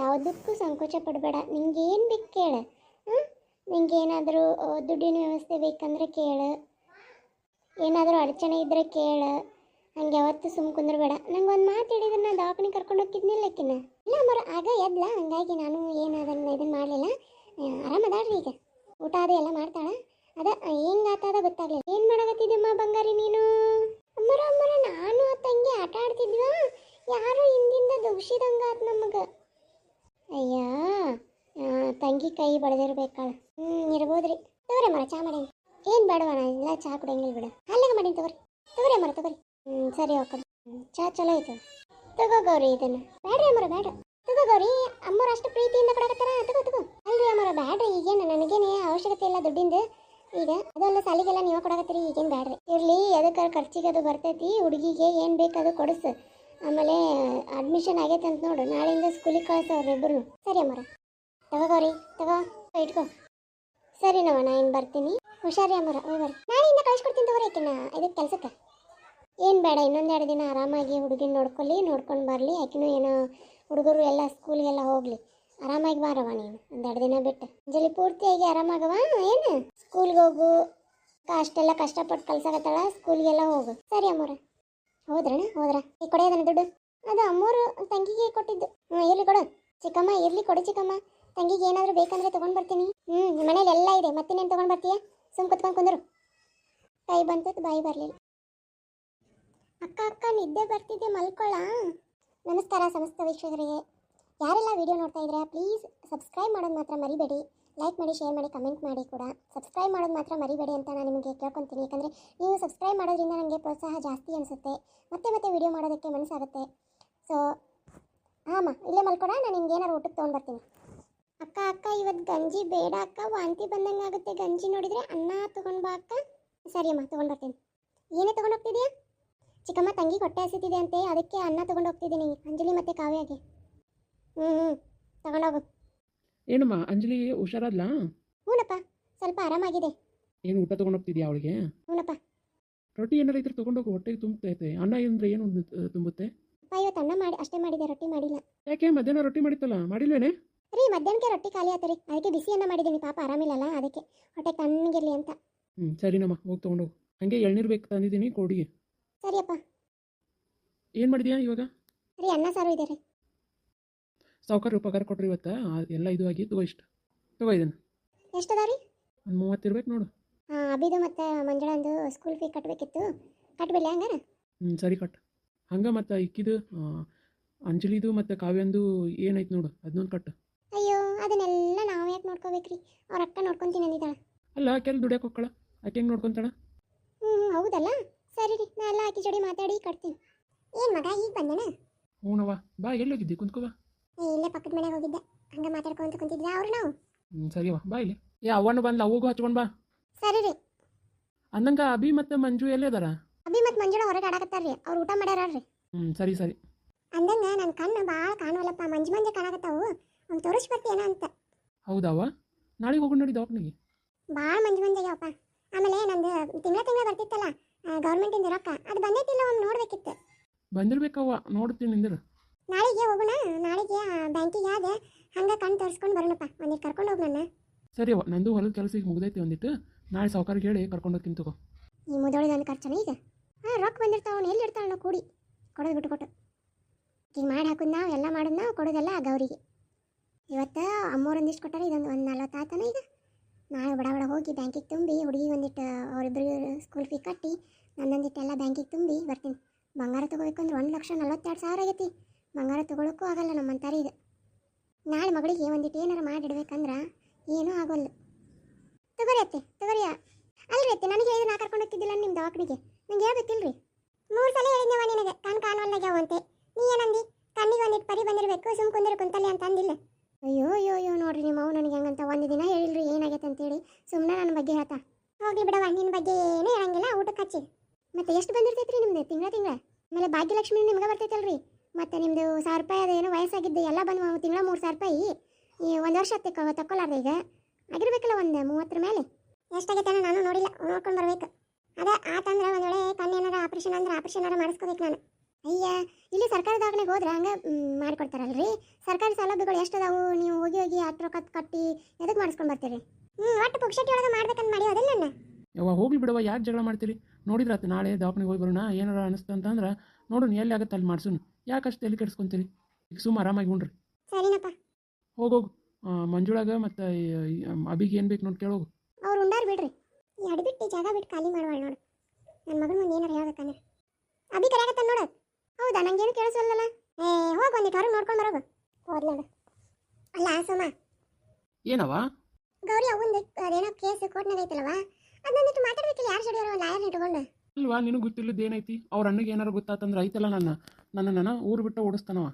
ಯಾವುದಕ್ಕೂ ಸಂಕೋಚ ಪಡಬೇಡ. ನಿಂಗೆ ಏನು ಬೇಕು ಕೇಳು. ನಿಂಗೆ ಏನಾದರೂ ದುಡ್ಡಿನ ವ್ಯವಸ್ಥೆ ಬೇಕಂದ್ರೆ ಕೇಳು, ಏನಾದರೂ ಅಡಚಣೆ ಇದ್ದರೆ ಕೇಳು. ಹಂಗೆ ಯಾವತ್ತು ಸುಮ್ಮ ಕುಂದ್ರಬೇಡ. ನಂಗೆ ಒಂದು ಮಾತು ಹೇಳಿದ್ರೆ ನಾನು ದವಾಖಾನೆ ಕರ್ಕೊಂಡು ಹೋಗಿದ್ನಿಲ್ಲ ಆಕಿನ. ಇಲ್ಲ ಮರ ಆಗ ಎದ್ಲ, ಹಂಗಾಗಿ ನಾನು ಏನು ಇದನ್ನು ಮಾಡಲಿಲ್ಲ. ಆರಾಮದಾಳ್ರಿ ಈಗ, ಊಟ ಅದು ಎಲ್ಲ ಮಾಡ್ತಾಳ. ಅದ ಹೆಂಗಾತದ ಗೊತ್ತಾಗಲಿಲ್ಲ. ಏನು ಮಾಡಕತ್ತಿದ್ದಮ್ಮ ಬಂಗಾರಿ ನೀನು? ಅಮ್ಮರ ನಾನು ತಂಗಿ ಆಟ ಆಡ್ತಿದ್ವಾ, ಯಾರು ಹಿಂದಿಂದ ದುಗ್ಸಿದಂಗೆ ಆತು ನಮಗೆ. ಅಯ್ಯ ತಂಗಿ ಕೈ ಬಡ್ದಿರ್ಬೇಕಾಳ. ಇರ್ಬೋದ್ರಿ. ತಗೋರಿ ಮರ ಚಾ ಮಾಡೀನಿ. ಏನು ಬೇಡವ, ನಾ ಇಲ್ಲ ಚಾ ಕುಡಿಯಂಗಿಲ್ಲ ಬಿಡ. ಅಲ್ಲಾಗ ಮಾಡೀನಿ ತಗೋರಿ ಮರ ತಗೋರಿ. ಸರಿ ಹೋಗ್ರಿ. ಚಾ ಚಲೋ ಐತೆ. ತಗೋ ಗೌರಿ ಇದನ್ನ. ಬೇಡ್ರಿ ಅಮ್ಮರ ಬೇಡ. ತಗೋ ಗೌರಿ, ಅಮ್ಮರು ಅಷ್ಟು ಪ್ರೀತಿಯಿಂದ ಕೊಡಕತ್ತಾರ. ತಗೋ. ಅಲ್ರಿ ಅಮ್ಮರ ಬೇಡ್ರಿ, ಈಗೇನು ನನಗೇನೆ ಅವಶ್ಯಕತೆ ಇಲ್ಲ ದುಡ್ಡಿಂದು. ಈಗ ಅದೆಲ್ಲ ಸಾಲಿಗೆಲ್ಲ ನೀವು ಕೊಡಕತ್ತೀರಿ, ಈಗೇನು ಬೇಡ್ರಿ. ಇರಲಿ, ಅದಕ್ಕೆ ಖರ್ಚಿಗೆ ಅದು ಬರ್ತೈತಿ. ಹುಡುಗಿಗೆ ಏನು ಬೇಕು ಅದು ಕೊಡಿಸು. ಆಮೇಲೆ ಅಡ್ಮಿಷನ್ ಆಗೈತೆ ಅಂತ ನೋಡು, ನಾಳೆಯಿಂದ ಸ್ಕೂಲಿಗೆ ಕಳ್ಸವ್ರಿ ಇಬ್ಬರು. ಸರಿ ಅಮ್ಮರ. ತಗೋ ಗೌರಿ, ತಗೋ ಇಟ್ಕೋ. ಸರಿ ನಾ ಇನ್ನು ಬರ್ತೀನಿ. ಹುಷಾರಿ ಅಮ್ಮರ, ಹೋಗಿ ಬರ್ರಿ. ನಾಳೆಯಿಂದ ಕಳಿಸ್ಕೊಡ್ತೀನಿ ತಗೋರಿ ಆಕಿನ ಇದಕ್ಕೆ ಕೆಲಸಕ್ಕೆ. ಏನು ಬೇಡ, ಇನ್ನೊಂದೆರಡು ದಿನ ಆರಾಮಾಗಿ ಹುಡುಗಿನ ನೋಡ್ಕೊಂಡು ಬರಲಿ. ಆಕಿನೂ ಏನೋ ಹುಡುಗರು ಎಲ್ಲ ಸ್ಕೂಲ್ಗೆಲ್ಲ ಹೋಗಲಿ. ಆರಾಮಾಗಿ ಬಾರವ ನೀನು ಒಂದೆರಡು ದಿನ ಬಿಟ್ಟು. ಅಂಜಲಿ ಪೂರ್ತಿಯಾಗಿ ಆರಾಮಾಗವ. ಏನು ಸ್ಕೂಲ್ಗೆ ಹೋಗು, ಅಷ್ಟೆಲ್ಲ ಕಷ್ಟಪಟ್ಟು ಕಲ್ಸಕತ್ತಾಳ, ಸ್ಕೂಲ್ಗೆಲ್ಲ ಹೋಗು. ಸರಿ ಅಮ್ಮರ. ಹೋದ್ರ ಈ ಕೊಡೆಯೋದನ್ನ ದುಡ್ಡು? ಅದು ಅಮ್ಮೋರು ತಂಗಿಗೆ ಕೊಟ್ಟಿದ್ದು. ಇರ್ಲಿ ಕೊಡು ಚಿಕ್ಕಮ್ಮ, ಇರ್ಲಿ ಕೊಡು ಚಿಕ್ಕಮ್ಮ. ತಂಗಿಗೆ ಏನಾದರೂ ಬೇಕಂದ್ರೆ ತೊಗೊಂಡು ಬರ್ತೀನಿ. ಮನೇಲಿ ಎಲ್ಲ ಇದೆ, ಮತ್ತಿನ್ನೇನು ತೊಗೊಂಡು ಬರ್ತೀಯ? ಸುಮ್ ಕುತ್ಕೊಂಡು ಕುಂದರು. ಕೈ ಬಂತದ್ದು ಬಾಯಿ ಬರಲಿಲ್ಲ. ಅಕ್ಕ ನಿದ್ದೆ ಬರ್ತಿದ್ದೆ, ಮಲ್ಕೊಳ್ಳ. ನಮಸ್ಕಾರ ಸಮಸ್ತ ವೀಕ್ಷಕರಿಗೆ. ಯಾರೆಲ್ಲ ವಿಡಿಯೋ ನೋಡ್ತಾ ಇದ್ದೀರಾ ಪ್ಲೀಸ್ ಸಬ್ಸ್ಕ್ರೈಬ್ ಮಾಡೋದು ಮಾತ್ರ ಮರಿಬೇಡಿ. ಲೈಕ್ ಮಾಡಿ, ಶೇರ್ ಮಾಡಿ, ಕಮೆಂಟ್ ಮಾಡಿ ಕೂಡ. ಸಬ್ಸ್ಕ್ರೈಬ್ ಮಾಡೋದು ಮಾತ್ರ ಮರಿಬೇಡಿ ಅಂತ ನಾನು ನಿಮಗೆ ಕೇಳ್ಕೊತೀನಿ. ಯಾಕಂದರೆ ನೀವು ಸಬ್ಸ್ಕ್ರೈಬ್ ಮಾಡೋದ್ರಿಂದ ನನಗೆ ಪ್ರೋತ್ಸಾಹ ಜಾಸ್ತಿ ಅನಿಸುತ್ತೆ, ಮತ್ತೆ ವಿಡಿಯೋ ಮಾಡೋದಕ್ಕೆ ಮನಸ್ಸಾಗುತ್ತೆ. ಸೊ ಹಾಂ ಇಲ್ಲೇ ಮಲ್ಕೊಡ, ನಾನು ನಿಮ್ಗೆ ಏನಾರು ಊಟಕ್ಕೆ ತೊಗೊಂಡು ಬರ್ತೀನಿ. ಅಕ್ಕ ಇವತ್ತು ಗಂಜಿ ಬೇಡ ಅಕ್ಕ, ವಾಂತಿ ಬಂದಂಗೆ ಆಗುತ್ತೆ. ಗಂಜಿ ನೋಡಿದರೆ ಅನ್ನ ತೊಗೊಂಡು ಬಾ ಅಕ್ಕ. ಸರಿ ಅಮ್ಮ, ತೊಗೊಂಡು ಬರ್ತೀನಿ. ಏನೇ ತೊಗೊಂಡು ಹೋಗ್ತಿದ್ಯಾ? ಚಿಕ್ಕಮ್ಮ ತಂಗಿಗೆ ಹೊಟ್ಟೆ ಹಸಿತಿದೆ ಅಂತೆ, ಅದಕ್ಕೆ ಅನ್ನ ತೊಗೊಂಡು ಹೋಗ್ತಿದ್ದೀನಿ ಅಂಜಲಿ ಮತ್ತು ಕಾವ್ಯಾಗೆ. ತಗೊಂಡೋಗು. ಏನಮ್ಮ ಅಂಜಲಿ ಹುಷಾರಾದ್ಲಾ? ಹ್ಞೂನಪ್ಪ, ಸ್ವಲ್ಪ ಆರಾಮಾಗಿದೆ. ಏನು ಊಟ ತೊಗೊಂಡು ಹೋಗ್ತಿದ್ಯಾ ಅವಳಿಗೆ? ಹ್ಞೂನಪ್ಪ. ರೊಟ್ಟಿ ಏನಾರ ಇದ್ರೆ ತೊಗೊಂಡೋಗು, ಹೊಟ್ಟೆಗೆ ತುಂಬತೈತೆ. ಅನ್ನ ಅಂದರೆ ಏನು ತುಂಬುತ್ತೆ? ಅಪ್ಪ ಇವತ್ತು ಅನ್ನ ಅಷ್ಟೇ ಮಾಡಿದೆ, ರೊಟ್ಟಿ ಮಾಡಿಲ್ಲ. ಯಾಕೆ ಮಧ್ಯಾಹ್ನ ರೊಟ್ಟಿ ಮಾಡಿತ್ತಲ್ಲ, ಮಾಡಿಲ್ವೇನೆ? ರೀ ಮಧ್ಯಾಹ್ನಕ್ಕೆ ರೊಟ್ಟಿ ಖಾಲಿ ಆಯ್ತು ರೀ, ಅದಕ್ಕೆ ಬಿಸಿ ಅನ್ನ ಮಾಡಿದ್ದೀನಿ. ಪಾಪ ಆರಾಮಿಲ್ಲಲ್ಲ, ಅದಕ್ಕೆ ಹೊಟ್ಟೆ ತಣ್ಣಗಿರಲಿ ಅಂತ. ಸರಿನಮ್ಮ, ಹೋಗಿ ತೊಗೊಂಡೋಗು. ಹಾಗೆ ಎಳ್ನೀರು ಬೇಕು ತಂದಿದ್ದೀನಿ, ಕೊಡಿ. ಸರಿಯಪ್ಪ. ಏನು ಮಾಡಿದ್ಯಾ ಇವಾಗ? ರೀ ಅನ್ನ ಸಾರು ಇದೆ ರೀ. ಸಾವುಕಾರ ಪಗಾರ ಕೊಟ್ರಿ ಇವತ್ತು, ಎಲ್ಲ ಇದು ಆಗಿ ತಗೋ. ಇಷ್ಟು ತಗೋ, ಇದನ್ನು ಎಷ್ಟದ ರೀ? ಒಂದು 30 ಇರ್ಬೇಕು ನೋಡು. ಅಭಿದು ಮತ್ತು ಮಂಜುಳಂದು ಸ್ಕೂಲ್ ಫೀ ಕಟ್ಟಬೇಕಿತ್ತು, ಕಟ್ಟಬಿಲ್ಲ ಹಂಗಾರ? ಸರಿ ಕಟ್. ಹಂಗೆ ಮತ್ತು ಇಕ್ಕಿದು ಅಂಜಲಿದು ಮತ್ತು ಕಾವ್ಯಂದು ಏನೈತೆ ನೋಡು, ಅದನ್ನೊಂದು ಕಟ್ಟು. ಅಯ್ಯೋ ಅದನ್ನೆಲ್ಲ ನಾವು ಯಾಕೆ ನೋಡ್ಕೋಬೇಕ್ರಿ? ಅವ್ರ ಅಕ್ಕ ನೋಡ್ಕೊತೀನಿ ಅಂದಿದ್ದಾಳೆ. ಅಲ್ಲ, ಆಕೆಲ್ಲಿ ದುಡಿಯೋಕೆ ಹೋಗ್ಕಳ, ಆಕೆ ಹೆಂಗೆ ನೋಡ್ಕೊತಾಳ? ಹೌದಲ್ಲ. ಸರಿ ರೀ, ನಾ ಎಲ್ಲ ಆಕಿ ಜೋಡಿ ಮಾತಾಡಿ ಕಟ್ತೀನಿ. ಏನು ಮಗ ಈಗ ಬಂದೇನ? ಹ್ಞೂನವ್ವ, ಬಾ. ಎಲ್ಲೋಗಿದ್ದಿ? ಕುಂತ್ಕೋ ಬಾ. ಇಲ್ಲೇ ಪಕ್ಕದ ಮನೆಗೆ ಹೋಗಿದ್ದೆ, ಹಂಗೆ ಮಾತಾಡ್ಕೊಂತ ಕುಂತಿದ್ದೆ ಅವ್ರು ನಾವು. ಸರಿಯವ್ವ, ಬಾ ಇಲ್ಲಿ. ಅವನು ಬಂದ್ಲ, ಅವಾಗೂ ಹಚ್ಕೊಂಡು ಬಾ. ಸರಿ ರೀ. ಅಂದಂಗೆ ಅಭಿ ಮತ್ತು ಮಂಜು ಎಲ್ಲೇ ಅದಾರ? ಅಭಿ ಮತ್ತು ಮಂಜುಳ ಹೊರಗೆ ಆಡಕತ್ತಾರ ರೀ, ಅವ್ರು ಊಟ ಮಾಡ್ಯಾರ ರೀ. ಸರಿ ಸರಿ. ಅಂದಂಗ ನನ್ನ ಕಣ್ಣು ಭಾಳ ಕಾಣುವಲ್ಲಪ್ಪ, ಮಂಜು ಮಂಜೆ ಕಾಣಕತ್ತಾವು. ಅವ್ನು ತೋರಿಸಿ ಬರ್ತೀಯನ ಅಂತ. ಹೌದಾವ, ನಾಳೆಗೆ ಹೋಗೋಣ ನೋಡಿ ದವಾಖಾನಿಗೆ. ಭಾಳ ಮಂಜು ಮಂಜಾಗ್ಯಾವಪ್ಪ. ಆಮೇಲೆ ನಂದು ತಿಂಗಳ ಬರ್ತಿತ್ತಲ್ಲ ಗೌರ್ಮೆಂಟಿಂದ ರೊಕ್ಕ, ಅದು ಬಂದೈತಿಲ್ಲ ಒಮ್ಮೆ ನೋಡ್ಬೇಕಿತ್ತು. ಬಂದಿರ್ಬೇಕವ್ವ, ನೋಡ್ತೀನಿ ನಿಂದಿರು. ನಾಳೆಗೆ ಹೋಗೋಣ. ನಾಳೆಗೆ ಬ್ಯಾಂಕಿಗೆ ಆದ ಹಂಗೆ ಕಣ್ಣು ತೋರಿಸ್ಕೊಂಡು ಬರೋಣಪ್ಪ. ಒಂದಿಟ್ಟು ಕರ್ಕೊಂಡು ಹೋಗಿ ನನ್ನ. ಸರಿ ಅವ್ವ, ನಂದು ಹೊಲದ ಕೆಲಸ ಈಗ ಮುಗ್ದೈತಿ ಒಂದಿಟ್ಟು. ನಾಳೆ ಸಾವ್ಕಾರಿಗೆ ಹೇಳಿ ಕರ್ಕೊಂಡು ಹೋಗ್ತೀನಿ ತಗೋ. ಈ ಮುದೋಳಿದ ಒಂದು ಖರ್ಚನ ಈಗ. ರೊಕ್ಕ ಬಂದಿರ್ತಾವ, ಅವ್ನು ಎಲ್ಲಿ ಇರ್ತಾಳ ನಾವು ಕೂಡಿ ಕೊಡೋದು ಬಿಟ್ಟು ಕೊಟ್ಟು. ಈಗ ಮಾಡಿ ಹಾಕೋದು ನಾವು, ಎಲ್ಲ ಮಾಡೋದು ನಾವು, ಕೊಡೋದೆಲ್ಲ ಗೌರಿಗೆ. ಇವತ್ತು ಅಮ್ಮೋರೊಂದಿಷ್ಟು ಕೊಟ್ಟಾರೆ, ಇದೊಂದು 40 ಆತನ ಈಗ. ನಾಳೆ ಬಡ ಬಡ ಹೋಗಿ ಬ್ಯಾಂಕಿಗೆ ತುಂಬಿ ಹುಡುಗಿ ಒಂದಿಟ್ಟು ಅವರಿಬ್ಬರಿಗೆ ಸ್ಕೂಲ್ ಫೀ ಕಟ್ಟಿ ನನ್ನೊಂದಿಟ್ಟೆಲ್ಲ ಬ್ಯಾಂಕಿಗೆ ತುಂಬಿ ಬರ್ತೀನಿ. ಬಂಗಾರ ತೊಗೋಬೇಕಂದ್ರೆ 1,42,000 ಆಗೈತಿ. ಬಂಗಾರ ತೊಗೊಳಕ್ಕೂ ಆಗಲ್ಲ ನಮ್ಮಂತಾರೆ ಈಗ. ನಾಳೆ ಮಗಳಿಗೆ ಒಂದಿಟ್ಟು ಏನಾರು ಮಾಡಿಡ್ಬೇಕಂದ್ರೆ ಏನೂ ಆಗೋಲ್ಲ. ತಗೋರಿ ಅತ್ತೆ, ತಗೋರಿ. ಅಲ್ರಿ ಅತ್ತೆ, ನನಗೆ ಹೇಳಿದ್ರೆ ನಾ ಕರ್ಕೊಂಡು ಹೋಗ್ತಿದ್ದಿಲ್ಲ ನಿಮ್ಮ ದವಾಖಾನಿಗೆ. ನಂಗೆ ಹೇಳ್ಬೇಕಿಲ್ರಿ. 3 ಸಲ ಹೇಳಿದ್ನವ ನಿನಗೆ ಕಣ್ ಕಾಣುವಲ್ಲಾಗ್ಯಾವಂತೆ. ನೀ ಏನಂದಿ? ಕಣ್ಣಿಗೆ ಒಂದಿಟ್ಟು ಪರಿ ಬಂದಿರಬೇಕು, ಸುಮ್ ಕುಂದಿರು ಕುಂತಲ್ಲಿ ಅಂತ ಅಂದಿಲ್ಲ. ಅಯ್ಯೋ ಅಯ್ಯೋ ಅಯ್ಯೋ, ನೋಡ್ರಿ ನಿಮ್ಮ ಅವು ನನಗೆ ಹಂಗಂತ ಒಂದು ದಿನ ಹೇಳಿಲ್ರಿ ಏನಾಗೈತೆ ಅಂತೇಳಿ. ಸುಮ್ಮನೆ ನನ್ನ ಬಗ್ಗೆ ಹೇಳ್ತಾ ಹೋಗ್ಲಿ ಬಿಡವ, ನಿನ್ನ ಬಗ್ಗೆ ಏನೂ ಹೇಳಂಗಿಲ್ಲ. ಊಟಕ್ಕೆ ಹಚ್ಚಿ ಮತ್ತೆ ಎಷ್ಟು ಬಂದಿರ್ತೈತ್ರಿ ನಿಮ್ದು ತಿಂಗಳ? ಆಮೇಲೆ ಭಾಗ್ಯಲಕ್ಷ್ಮಿ ನಿಮ್ಗೆ ಬರ್ತೈತಲ್ರಿ. ಮತ್ತು ನಿಮ್ಮದು 1,000 ರೂಪಾಯಿ ಅದೇನೋ ವಯಸ್ಸಾಗಿದ್ದು ಎಲ್ಲ ಬಂದು ತಿಂಗಳ 3,000 ರೂಪಾಯಿ. ಈ 1 ವರ್ಷ ತಕ್ಕೊಲಾರ್ದ ಈಗ ಆಗಿರ್ಬೇಕಲ್ಲ, ಒಂದು 30 ಮೇಲೆ. ಎಷ್ಟಾಗೈತೆ ನಾನು ನೋಡಿಲ್ಲ, ನೋಡ್ಕೊಂಡು ಬರ್ಬೇಕು. ಅದೇ ಆತಂದ್ರೆ ಒಂದು ವೇಳೆ ಕಣ್ಣೇನಾರ ಆಪ್ರೇಷನ್ ಅಂದ್ರೆ ಆಪ್ರೇಷನಾರ ಮಾಡಿಸ್ಕೋಬೇಕು ನಾನು. ಅಯ್ಯ, ಇಲ್ಲಿ ಸರ್ಕಾರಿ ದವಾಖಾನೆಗೆ ಹೋದ್ರೆ ಹಂಗೆ ಮಾಡಿಕೊಡ್ತಾರಲ್ರಿ. ಸರ್ಕಾರಿ ಸೌಲಭ್ಯಗಳು ಎಷ್ಟು ಅದಾವು, ನೀವು ಹೋಗಿ ಹೋಗಿ ಅಷ್ಟು ರೊಕ್ಕ ಕಟ್ಟಿ ಎದಕ್ಕೆ ಮಾಡಿಸ್ಕೊಂಡು ಬರ್ತೀರಿ? ಒಟ್ಟು ಪುಕ್ಷಟಿ ಒಳಗೆ ಮಾಡ್ಬೇಕಂತ ಮಾಡಿ ಅದಲ್ಲ ನನ್ನ. ಯವ್ವ ಹೋಗ್ಲಿ ಬಿಡವ, ಯಾಕೆ ಜಗಳ ಮಾಡ್ತೀರಿ? ನೋಡಿದ್ರಾತು ನಾಳೆ ದವಾಖಾನಿಗೆ ಹೋಗಿ ಬರೋಣ. ಏನಾರ ಅನಿಸ್ತು ಅಂತಂದ್ರೆ ನೋಡೋಣ ಎಲ್ಲಿ ಆಗುತ್ತೆ ಅಲ್ಲಿ ಮಾಡ್ಸೋಣ. ಯಾಕಷ್ಟು ಎಲ್ಲಿ ಕೆಡಿಸ್ಕೊಂತೀರಿ? ಈಗ ಸುಮ್ಮ ಆರಾಮಾಗಿ ಉಣ್ರಿ. ಸರಿನಪ್ಪ, ಹೋಗೋಗು. ಮಂಜುಳಾಗ ಮತ್ತು ಅಬಿಗೆ ಏನು ಬೇಕು ನೋಡಿ ಕೇಳೋಗು. ಅವ್ರು ಉಂಡಾರ್ ಬಿಡ್ರಿ. ಈ ಅಡ್ಬಿಟ್ಟು ಜಾಗ ಬಿಟ್ಟು ಖಾಲಿ ಮಾಡುವಳು ನೋಡು. ನನ್ನ ಮಗನ ಮುಂದೆ ಏನಾರು ಹೇಳ್ಬೇಕಂದ್ರೆ ಅಭಿ ಕರೆಯಾಗತ್ತ ನೋಡು. ಹೌದಾ, ನಂಗೇನು ಕೇಳಿಸೋಲ್ಲಲ್ಲ. ಹೋಗಿ ಒಂದಿಟ್ಟು ಹೊರಗೆ ನೋಡ್ಕೊಂಡು ಬರೋದು. ಹೋದ್ ನೋಡು. ಅಲ್ಲ ಸೋಮ, ಏನವ? ಗೌರಿ ಅವಂದು ಅದೇನೋ ಕೇಸ್ ಕೋರ್ಟ್ನಾಗ ಐತಲ್ವ, ಅದೊಂದಿಟ್ಟು ಮಾತಾಡ್ಬೇಕಿಲ್ಲ. ಯಾರು ಸಡಿಯೋರು ಲಾಯರ್ನ ಇಟ್ಕೊಂಡು. ಅಲ್ವಾ, ನಿನಗೆ ಗೊತ್ತಿಲ್ಲದ್ದು ಏನೈತಿ? ಅವ್ರ ಅಣ್ಣಗೆ ಏನಾರು ಗೊತ್ತಾತಂದ್ರೆ ಐತಲ್ಲ ನನ್ನ ಊರು ಬಿಟ್ಟು ಓಡಿಸ್ತಾನವ.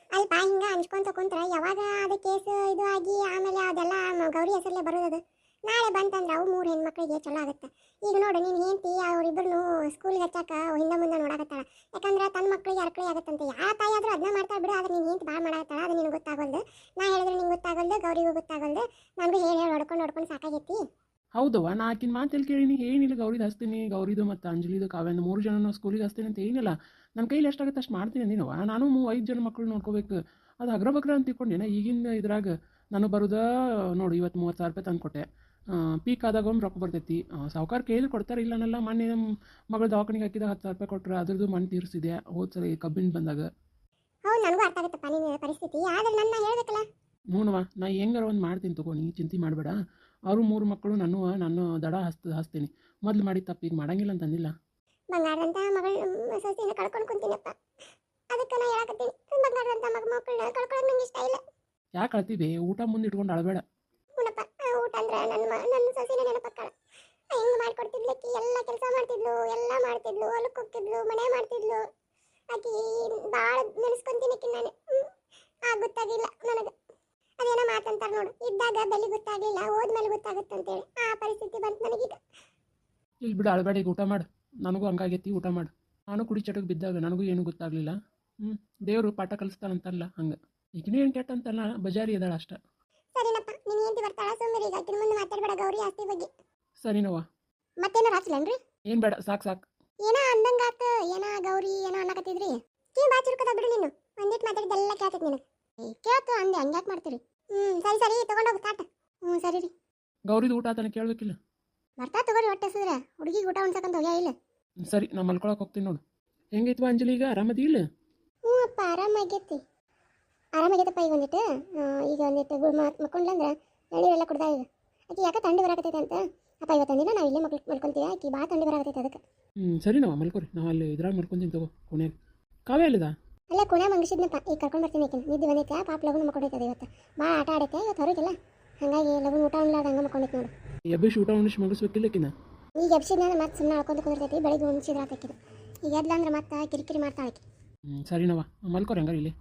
ಅಲ್ಪ ಹಿಂಗೆ ಅನ್ಸ್ಕೊಂತ ಕುಂತ್ರ ಯಾವಾಗ ಅದು ಕೇಸ್ ಇದು ಆಗಿ ಆಮೇಲೆ ಅದೆಲ್ಲ ಗೌರಿ ಹೆಸರಲ್ಲೇ ಬರೋದು. ನಾಳೆ ಬಂತಂದ್ರೆ ಅವು 3 ಹೆಣ್ಮಕ್ಳಿಗೆ ಚಲೋ ಆಗುತ್ತೆ. ಈಗ ನೋಡು, ನೀನು ಹೆಂಡತಿ ಅವರಿಬ್ಬರನ್ನು ಸ್ಕೂಲ್ಗೆ ಹಚ್ಚಾಕ ಹಿಂದೆ ಮುಂದೆ ನೋಡಾಕತ್ತಾಳ. ಯಾಕಂದ್ರೆ ತನ್ನ ಮಕ್ಳಿಗೆ ಅರ್ಕಳಿ ಆಗುತ್ತಂತೆ. ಯಾವ ತಾಯಿ ಆದರೂ ಅದನ್ನ ಮಾಡ್ತಾ ಬಿಡು. ಆದ್ರೆ ನೀನು ಹೆಂಡತಿ ಭಾಳ ಮಾಡಾಕತ್ತಾಳ, ಅದು ನಿನಗೆ ಗೊತ್ತಾಗಲ್ದು. ನಾ ಹೇಳಿದ್ರೆ ನಿಂಗೆ ಗೊತ್ತಾಗಲ್ದು, ಗೌರಿಗೂ ಗೊತ್ತಾಗಲ್ದು. ನನಗೂ ಹೇಳಿ ಹೊಡ್ಕೊಂಡು ಸಾಕಾಗೈತಿ. ಹೌದವ್ವ, ನಾ ಆಕಿನ ಮಾತೆಲ್ಲಿ ಕೇಳೀನಿ. ಏನಿಲ್ಲ, ಗೌರಿದು ಹಚ್ತೀನಿ, ಗೌರಿದು ಮತ್ತು ಅಂಜಲಿದು ಕಾವ್ಯನ 3 ಜನನ ಸ್ಕೂಲಿಗೆ ಹಚ್ತೀನಿ ಅಂತ ಏನಿಲ್ಲ. ನನ್ನ ಕೈಲಿ ಎಷ್ಟಾಗುತ್ತೆ ಅಷ್ಟು ಮಾಡ್ತೀನಿ ಅಂದಿನವ. ನಾನು 5 ಜನ ಮಕ್ಕಳು ನೋಡ್ಕೋಬೇಕು. ಅದು ಅಗ್ರ ಬಗ್ರ ಅಂತ ತಿಳ್ಕೊಂಡೇನೆ. ಈಗಿನ ಇದ್ರಾಗ ನಾನು ಬರೋದ ನೋಡು, ಇವತ್ತು 30,000 ರೂಪಾಯಿ ತಂದು ಕೊಟ್ಟೆ. ಪೀಕ್ ಆದಾಗ ಒಮ್ಮೆ ರೊಕ್ಕ ಬರ್ತೈತಿ. ಸಾವುಕಾರ ಕೇಳಿ ಕೊಡ್ತಾರೆ, ಇಲ್ಲ ಅನ್ನಲ್ಲ. ಮೊನ್ನೆ ನಮ್ಮ ಮಗಳು ದವಾಖಾನಿಗೆ ಹಾಕಿದಾಗ 10,000 ರೂಪಾಯಿ ಕೊಟ್ಟರೆ ಅದ್ರದ್ದು ಮಣ್ಣು ತೀರಿಸಿದೆ ಹೋದ ಸರಿ ಕಬ್ಬಿನ ಬಂದಾಗ. ಹೌದು, ನನಗೂ ಅರ್ಥ ಆಗುತ್ತಪ್ಪ ನಿನ್ನ ಪರಿಸ್ಥಿತಿ. ಆದ್ರೆ ನನ್ನ ಹೇಳ್ಬೇಕಲ್ಲ. ನೋಡವ್ವ, ನಾ ಹೆಂಗಾರ ಒಂದು ಮಾಡ್ತೀನಿ ತಗೋ, ನೀ ಚಿಂತೆ ಮಾಡಬೇಡ. ಅವರು 3 ಮಕ್ಕಳು ನಾನು ದಡ ಹಚ್ತೀನಿ. ಮೊದಲು ಮಾಡಿ ತಪ್ಪು ಈಗ ಮಾಡಂಗಿಲ್ಲ ಅಂತಂದಿಲ್ಲ. ಬಂಗಾರದಂತ ಮಗಳು ಸೊಸೆನ ಕಳ್ಕೊಂಡು ಕುಂತೀನಪ್ಪ. ಅದಕ್ಕೆ ನಾ ಹೇಳಕತ್ತೀನಿ, ಬಂಗಾರದಂತ ಮಕ್ಕಳನ್ನ ಕಳ್ಕೊಳ್ಳೋಕೆ ನಂಗೆ ಇಷ್ಟ ಇಲ್ಲ. ಯಾಕೆ ಅಳ್ತೀವಿ? ಊಟ ಮುಂದೆ ಇಟ್ಕೊಂಡು ಅಳಬೇಡ. ಹೂನಪ್ಪ, ಊಟ ಅಂದ್ರೆ ನನ್ನ ಸೊಸೆನ ನೆನಪಕ್ಕಾಳ. ಹೆಂಗೆ ಮಾಡ್ಕೊಡ್ತಿದ್ಲಕ್ಕಿ, ಎಲ್ಲ ಕೆಲಸ ಮಾಡ್ತಿದ್ಲು, ಎಲ್ಲ ಮಾಡ್ತಿದ್ಲು, ಹೊಲಕ್ಕೆ ಹೋಗ್ತಿದ್ಲು, ಮನೆ ಮಾಡ್ತಿದ್ಲು. ಆಕಿ ಭಾಳ ನೆನೆಸ್ಕೊಂತೀನಿ ನಾನು. ಗೊತ್ತಾಗಿಲ್ಲ ನನಗೆ. ಅದೇನೋ ಮಾತಂತಾರೆ ನೋಡು, ಇದ್ದಾಗ ಬೆಲೆ ಗೊತ್ತಾಗಲಿಲ್ಲ, ಹೋದ್ಮೇಲೆ ಗೊತ್ತಾಗುತ್ತಂತೇಳಿ. ಆ ಪರಿಸ್ಥಿತಿ ಬಂತು ನನಗೀಗ. ಇಲ್ಲಿ ಬಿಡು, ಅಳಬೇಡ. ಈಗ ಊಟ ಮಾಡು. ನನಗೂ ಹಂಗಾಗೈತಿ, ಊಟ ಮಾಡು. ನಾನು ಕುಡಿ ಚಟಕ್ಕೆ ಬಿದ್ದಾಗ ನನಗೂ ಏನೂ ಗೊತ್ತಾಗಲಿಲ್ಲ. ದೇವರು ಪಾಠ ಕಲಿಸ್ತಾನಂತಲ್ಲ ಹಂಗೆ. ಈಗಿನ ಏನು ಕೆಟ್ಟ ಅಂತಲ್ಲ, ಬಜಾರಿ ಇದ್ದಾಳ ಅಷ್ಟೆ. ಸರಿನಪ್ಪ, ನೀನು ಹೆಂಡತಿ ಬರ್ತಾಳ, ಸುಮ್ಮನೆ ಈಗ ಆಕಿನ ಮುಂದೆ ಮಾತಾಡಬೇಡ ಗೌರಿ ಆಸ್ತಿ ಬಗ್ಗೆ. ಸರಿನವ್ವ. ಮತ್ತೇನೋ ರಾಚ್ಲೇನ್ರಿ? ಏನು ಬೇಡ, ಸಾಕು. ಏನೋ ಅಂದಂಗಾತ, ಏನೋ ಗೌರಿ ಏನೋ ಅನ್ನಕತ್ತಿದ್ರಿ. ಬಾ ಚುರುಕದ ಬಿಡು ನೀನು. ಒಂದಿಟ್ಟು ಮಾತಾಡಿದ್ದೆಲ್ಲ ಕೇಳ್ತೈತಿ ನಿನಗೆ. ಕೇಳ್ತು ಅಂದೆ, ಹಂಗ್ಯಾಕೆ ಮಾಡ್ತೀರಿ? ಸರಿ ತಗೊಂಡೋಗಿ ತಾಟ. ಸರಿ ರೀ. ಗೌರಿದು ಊಟ ಆತನ ಕೇಳಬೇಕಿಲ್ಲ. ಬರ್ತಾ ತಗೋರಿ, ಹೊಟ್ಟೆ ಹಸಿದ್ರೆ ಹುಡುಗಿಗೆ ಊಟ ಉಣ್ಸಕ್ಕಂತ ಹೋಗ್ಯಾ ಇಲ್ಲ? ಸರಿ, ನಾ ಮಲ್ಕೊಳಕ್ಕೆ ಹೋಗ್ತೀನಿ ನೋಡು. ಹೆಂಗೈತ್ವಾ ಅಂಜಲಿ, ಈಗ ಆರಾಮದಿ ಇಲ್ಲ? ಅಪ್ಪ, ಆರಾಮಾಗೈತಿ. ಈಗ ಒಂದಿಟ್ಟು ಈಗ ಒಂದಿಟ್ಟು ಮಕ್ಕೊಂಡ್ಲಂದ್ರೆ ಎಣ್ಣೀರೆಲ್ಲ ಕುಡ್ದ. ಈಗ ಆಕೆ ಯಾಕೆ ಥಂಡಿ ಬರಾಕತ್ತೈತೆ ಅಂತ ಅಪ್ಪ ಇವತ್ತೊಂದಿನ ನಾವು ಇಲ್ಲೇ ಮಲ್ಕೊಂತೀವಿ. ಆಕಿ ಭಾಳ ಥಂಡಿ ಬರಾಕತ್ತೈತೆ ಅದಕ್ಕೆ. ಸರಿ ನಾವು ಮಲ್ಕೋರಿ. ನಾವು ಅಲ್ಲಿ ಇದ್ರಾಗ ಮಲ್ಕೊಂತೀನಿ ತಗೋ, ಕೋಣ್ಯಾಗ. ಕಾವ್ಯ ಅಲ್ಲಿದ? ಅಲ್ಲ, ಕೋಣ್ಯಾಗ ಮಂಗಿಸಿದ್ನಪ್ಪ. ಈಗ ಕರ್ಕೊಂಡು ಬರ್ತೀನಿ. ಆಕಿನ ನಿದ್ದೆ ಬಂದೈತೆ, ಪಾಪ ಲಗುನ ಮಕ್ಕೊಂಡೈತೆ. ಇವತ್ತು ಭಾಳ ಆಟ ಆಡೈತೆ ಇವತ್ತು ಹೊರಗಿಲ್ಲ. ಹಾಗಾಗಿ ಲಗುನ ಊಟ ಉಣ್ಲಾರ್ದ ಹಂಗೆ ಮಕ್ಕೊಂಡೈತೆ ನೋಡು. ಎಬ್ಬಿಸಿ ಊಟ ಉಣಿಸಿ ಮಗಿಸ್ಬೇಕಿಲ್ಲಕ್ಕಿನ. ಈಗ ಎಬ್ಸಿದ್ನಂದ್ರೆ ಮತ್ತೆ ಸುಮ್ಮನೆ ಹಾಕೊಂಡು ಕುಂದಿರ್ತೈತಿ. ಬೆಳಿಗ್ಗೆ ಉಣಿಸಿದ್ರೆ ಆತಕ್ಕಿದು. ಈಗ ಎದ್ಲಂದ್ರೆ ಮತ್ತೆ ಕಿರಿಕಿರಿ ಮಾಡ್ತಾಳೆ. ಸರಿನವ, ಮಲ್ಕೋರಿ ಹಂಗಾರೆ ಇಲ್ಲಿ.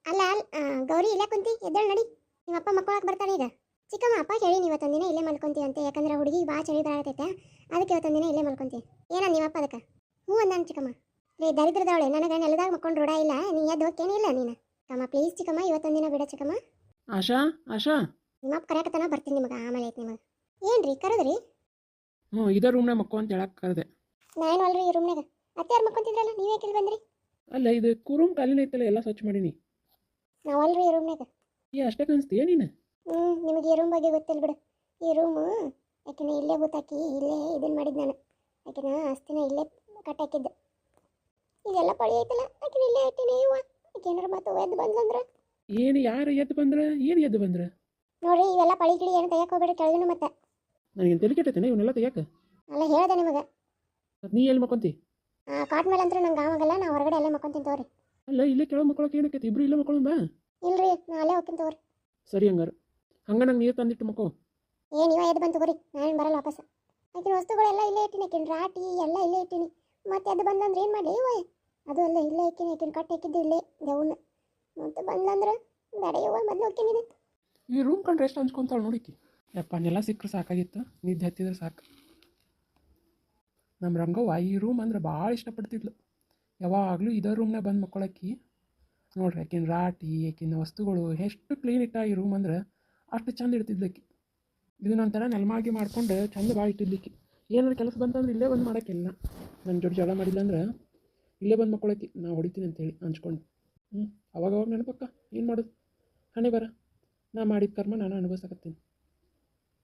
ಅಲ್ಲ ಗೌರಿ ಇಲ್ಲೇ ಕುಂತಿ, ಎದ್ದೇಳು ನಡಿ. ನಿಮ್ಮ ಅಪ್ಪ ಮಕ್ಕೊಳಕ್ಕೆ ಬರ್ತಾರೆ ಈಗ. ಚಿಕ್ಕಮ್ಮ ಅಪ್ಪ ಹೇಳಿ ಇವತ್ತೊಂದಿನ ಇಲ್ಲೇ ಮಲ್ಕೊಂತೀವಿ ಅಂತ. ಯಾಕಂದ್ರೆ ಹುಡುಗಿ ಭಾಳ ಚಳಿ ಬರತೈತೆ, ಅದಕ್ಕೆ ಇವತ್ತೊಂದಿನ ಇಲ್ಲೇ ಮಲ್ಕೊಂತೀವಿ. ಏನಂದ ನಿಮ್ಮಪ್ಪ ಅದಕ್ಕೆ? ಹ್ಞೂ ಅಂದಾನ ಚಿಕ್ಕಮ್ಮ. ಲೇ ದರಿದ್ರದವಳೆ, ನನಗೆ ನೆಲದಾಗ ಮಕ್ಕೊಂಡು ರೂಢ ಇಲ್ಲ. ನೀ ಎದ್ದು ಹೋಗ್ತೇನಿಲ್ಲ ನೀನು. ಕಮ್ಮ ಪ್ಲೀಸ್ ಚಿಕ್ಕಮ್ಮ, ಇವತ್ತೊಂದಿನ ಬಿಡ ಚಿಕ್ಕಮ್ಮ. ಆಶಾ ಆಶಾ. ನಿಮ್ಮಪ್ಪ ಕರೆಯಕತ್ತನ, ಬರ್ತೀನಿ ನಿಮಗೆ ಆಮೇಲೆ ಐತೆ ನಿಮಗೆ. ಏನ್ರಿ ಕರೆದ್ರಿ? ಹ್ಞೂ ಇದೇ ರೂಮ್ನಾಗ ಮಕ್ಕೋ ಅಂತ ಹೇಳಕ್ಕೆ ಕರೆದೆ. ನಾನು ಅಲ್ರಿ ಈ ರೂಮ್ನಾಗ. ಅತ್ತೆಯಾರು ಮಕ್ಕೊಂತಿದ್ರಲ್ಲ, ನೀವೇ ಇಲ್ಲಿ ಬಂದ್ರಿ? ಅಲ್ಲ ಇದು ರೂಮ್ ಖಾಲಿನ ಐತಲ್ಲ, ಎಲ್ಲ ಸ್ವಚ್ಛ ಮಾಡೀನಿ. ನಾವು ಅಲ್ರಿ ಈ ರೂಮ್ನಾಗ. ಈ ಅಷ್ಟೇ ಕಾಣಿಸ್ತೀಯ ನೀನು? ನಿಮಗೆ ಈ ರೂಮ್ ಬಗ್ಗೆ ಗೊತ್ತಿಲ್ಲ ಬಿಡು. ಈ ರೂಮು ಯಾಕೆನ ಇಲ್ಲೇ ಗೊತ್ತಾಕಿ ಇಲ್ಲೇ ಇದನ್ನು ಮಾಡಿದ್ದು ನಾನು. ಯಾಕೆನ ಅಸ್ತಿನ ಇಲ್ಲೇ ಕಟ್ಟಾಕಿದ್ದೆ. ಇದೆಲ್ಲ ಪಳಿ ಐತಲ್ಲ, ಯಾಕೆನ ಇಲ್ಲೇ ಇಟ್ಟಿನಿ. ಇವ ಯಾಕೆನಾರು ಮತ್ತೆ ಎದ್ದು ಬಂದ್ಲಂದ್ರೆ ಏನು ಯಾರು ಎದ್ದು ಬಂದ್ರೆ? ಏನು ಎದ್ದು ಬಂದ್ರೆ? ನೋಡ್ರಿ, ಇವೆಲ್ಲ ಪಳಿ ಗಿಳಿ ಏನು ತೆಗಿಯಕ್ಕೆ ಹೋಗ್ಬೇಡಿ ಕೆಳಗಿನ. ಮತ್ತೆ ನನಗೇನು ತಲೆ ಕೆಟ್ಟೈತೇನೆ ಇವನ್ನೆಲ್ಲ ತೆಗಿಯಕ್ಕೆ? ಅಲ್ಲ ಹೇಳ್ದೆ ನಿಮಗೆ. ನೀ ಎಲ್ಲಿ ಮಕ್ಕೊಂತಿ? ಕಾಟ್ ಮೇಲೆ ಅಂತೂ ನಂಗೆ ಆವಾಗಲ್ಲ, ನಾ ಹೊರಗಡೆ ಅಲ್ಲೇ ಮಕ್ಕೊಂತೀನಿ ತಗೋರಿ. ಅಲ್ಲ ಇಲ್ಲೇ ಕೆಳಗೆ ಮಕ್ಕೊಳಕ್ಕೆ ಏನಕ್ಕೈತಿ? ಇಬ್ರು ಇಲ್ಲೇ ಮಕ್ಕೊಳ್ಳೋಣ ಬಾ. ಇಲ್ರಿ, ನಾ ಅಲ್ಲೇ ಹೋಗ್ತೀನಿ ತಗೋರಿ. ಸರಿ ಹಂಗಾರೆ. ಹಂಗೆ ನಂಗೆ ನೀರು ತಂದಿಟ್ಟು ಮಕ್ಕೋ. ಏನು ಇವ ಎದ್ದು ಬಂದು ತಗೋರಿ, ನಾನು ಬರಲ್ಲ ವಾಪಸ್. ಆಕಿನ ವಸ್ತುಗಳೆಲ್ಲ ಇಲ್ಲೇ ಇಟ್ಟಿನಿ, ಆಕಿನ ರಾಟಿ ಎಲ್ಲ ಇಲ್ಲೇ ಇಟ್ಟಿನಿ. ಮತ್ತೆ ಅದು ಬಂದಂದ್ರೆ ಏನು ಮಾಡಲಿ ಇವ? ಅದು ಅಲ್ಲ ಇಲ್ಲೇ ಇಕ್ಕಿನಿ, ಆಕಿನ ಕಟ್ಟು ಹಾಕಿದ್ದು ಇಲ್ಲೇ ದೇವನ್ನ. ಮತ್ತೆ ಬಂದಂದ್ರೆ ಬೇಡ ಇವ, ಮೊದಲು ಹೋಗ್ತೀನಿ. ಈ ರೂಮ್ ಕಂಡ್ರೆ ಎಷ್ಟು ಹಂಚ್ಕೊಂತಾಳೆ ನೋಡಿಕಿ. ಯಪ್ಪ ನೆಲ ಸಿಕ್ಕರೆ ಸಾಕಾಗಿತ್ತು, ನಿದ್ದೆ ಹತ್ತಿದ್ರೆ ಸಾಕು. ನಮ್ಮ ರಂಗವ್ವ ಈ ರೂಮ್ ಅಂದ್ರೆ ಭಾಳ ಇಷ್ಟಪಡ್ತಿದ್ಲು. ಯಾವಾಗಲೂ ಇದೇ ರೂಮ್ನಾಗ ಬಂದು ಮಕ್ಕೊಳಕ್ಕಿ. ನೋಡ್ರಿ ಆಕಿನ ರಾಟಿ, ಆಕಿನ ವಸ್ತುಗಳು ಎಷ್ಟು ಕ್ಲೀನ್ ಇಟ್ಟ ಈ ರೂಮ್ ಅಂದ್ರೆ ಅಷ್ಟು ಚಂದ ಇಡ್ತಿದ್ಲಕ್ಕಿ. ಇದು ನಂತರ ನೆಲಮಾಗಿ ಮಾಡ್ಕೊಂಡು ಚಂದ ಭಾಳ ಇಟ್ಟಿದ್ಲಿಕ್ಕಿ. ಏನಾದ್ರು ಕೆಲಸ ಬಂತಂದ್ರೆ ಇಲ್ಲೇ ಬಂದು ಮಾಡೋಕ್ಕಿಲ್ಲ. ನನ್ನ ಜೋಡಿ ಜಗಳ ಮಾಡಿಲ್ಲ ಅಂದ್ರೆ ಇಲ್ಲೇ ಬಂದು ಮಕ್ಕೊಳಕ್ಕಿ, ನಾ ಹೊಡಿತೀನಿ ಅಂತೇಳಿ ಹಂಚ್ಕೊಂಡು. ಅವಾಗವಾಗ ನೆನಪಕ್ಕ ಏನು ಮಾಡೋದು, ಹಣೆ ಬರ. ನಾ ಮಾಡಿದ ಕರ್ಮ ನಾನು ಅನುಭವಿಸಕತ್ತೀನಿ.